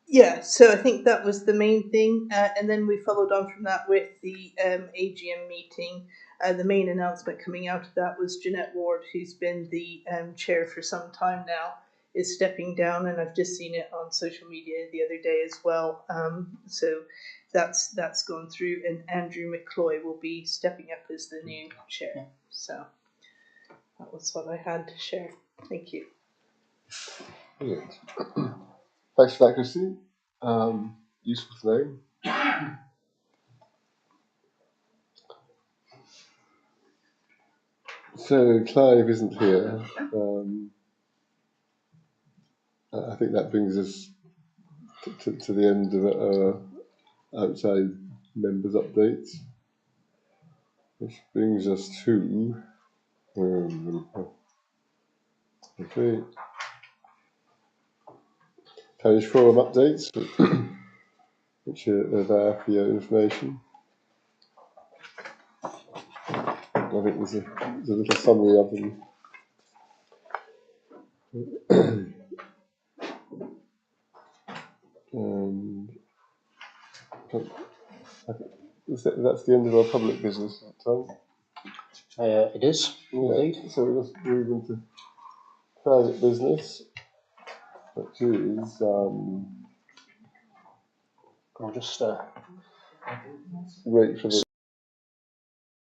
Yeah, so I think that was the main thing, and then we followed on from that with the AGM meeting. The main announcement coming out of that was Jeanette Ward, who's been the chair for some time now, is stepping down, and I've just seen it on social media the other day as well. So that's gone through, and Andrew McCloy will be stepping up as the new chair. So that was what I had to share. Thank you. Brilliant. Thanks for that, Christine. Useful to know. So Clive isn't here. I think that brings us to the end of our outside members' updates, which brings us to okay, parish forum updates, which are there for your information. I think there's a little summary of them. And that's the end of our public business at the time. It is, indeed. So we'll just move into private business, which is I'll just wait for the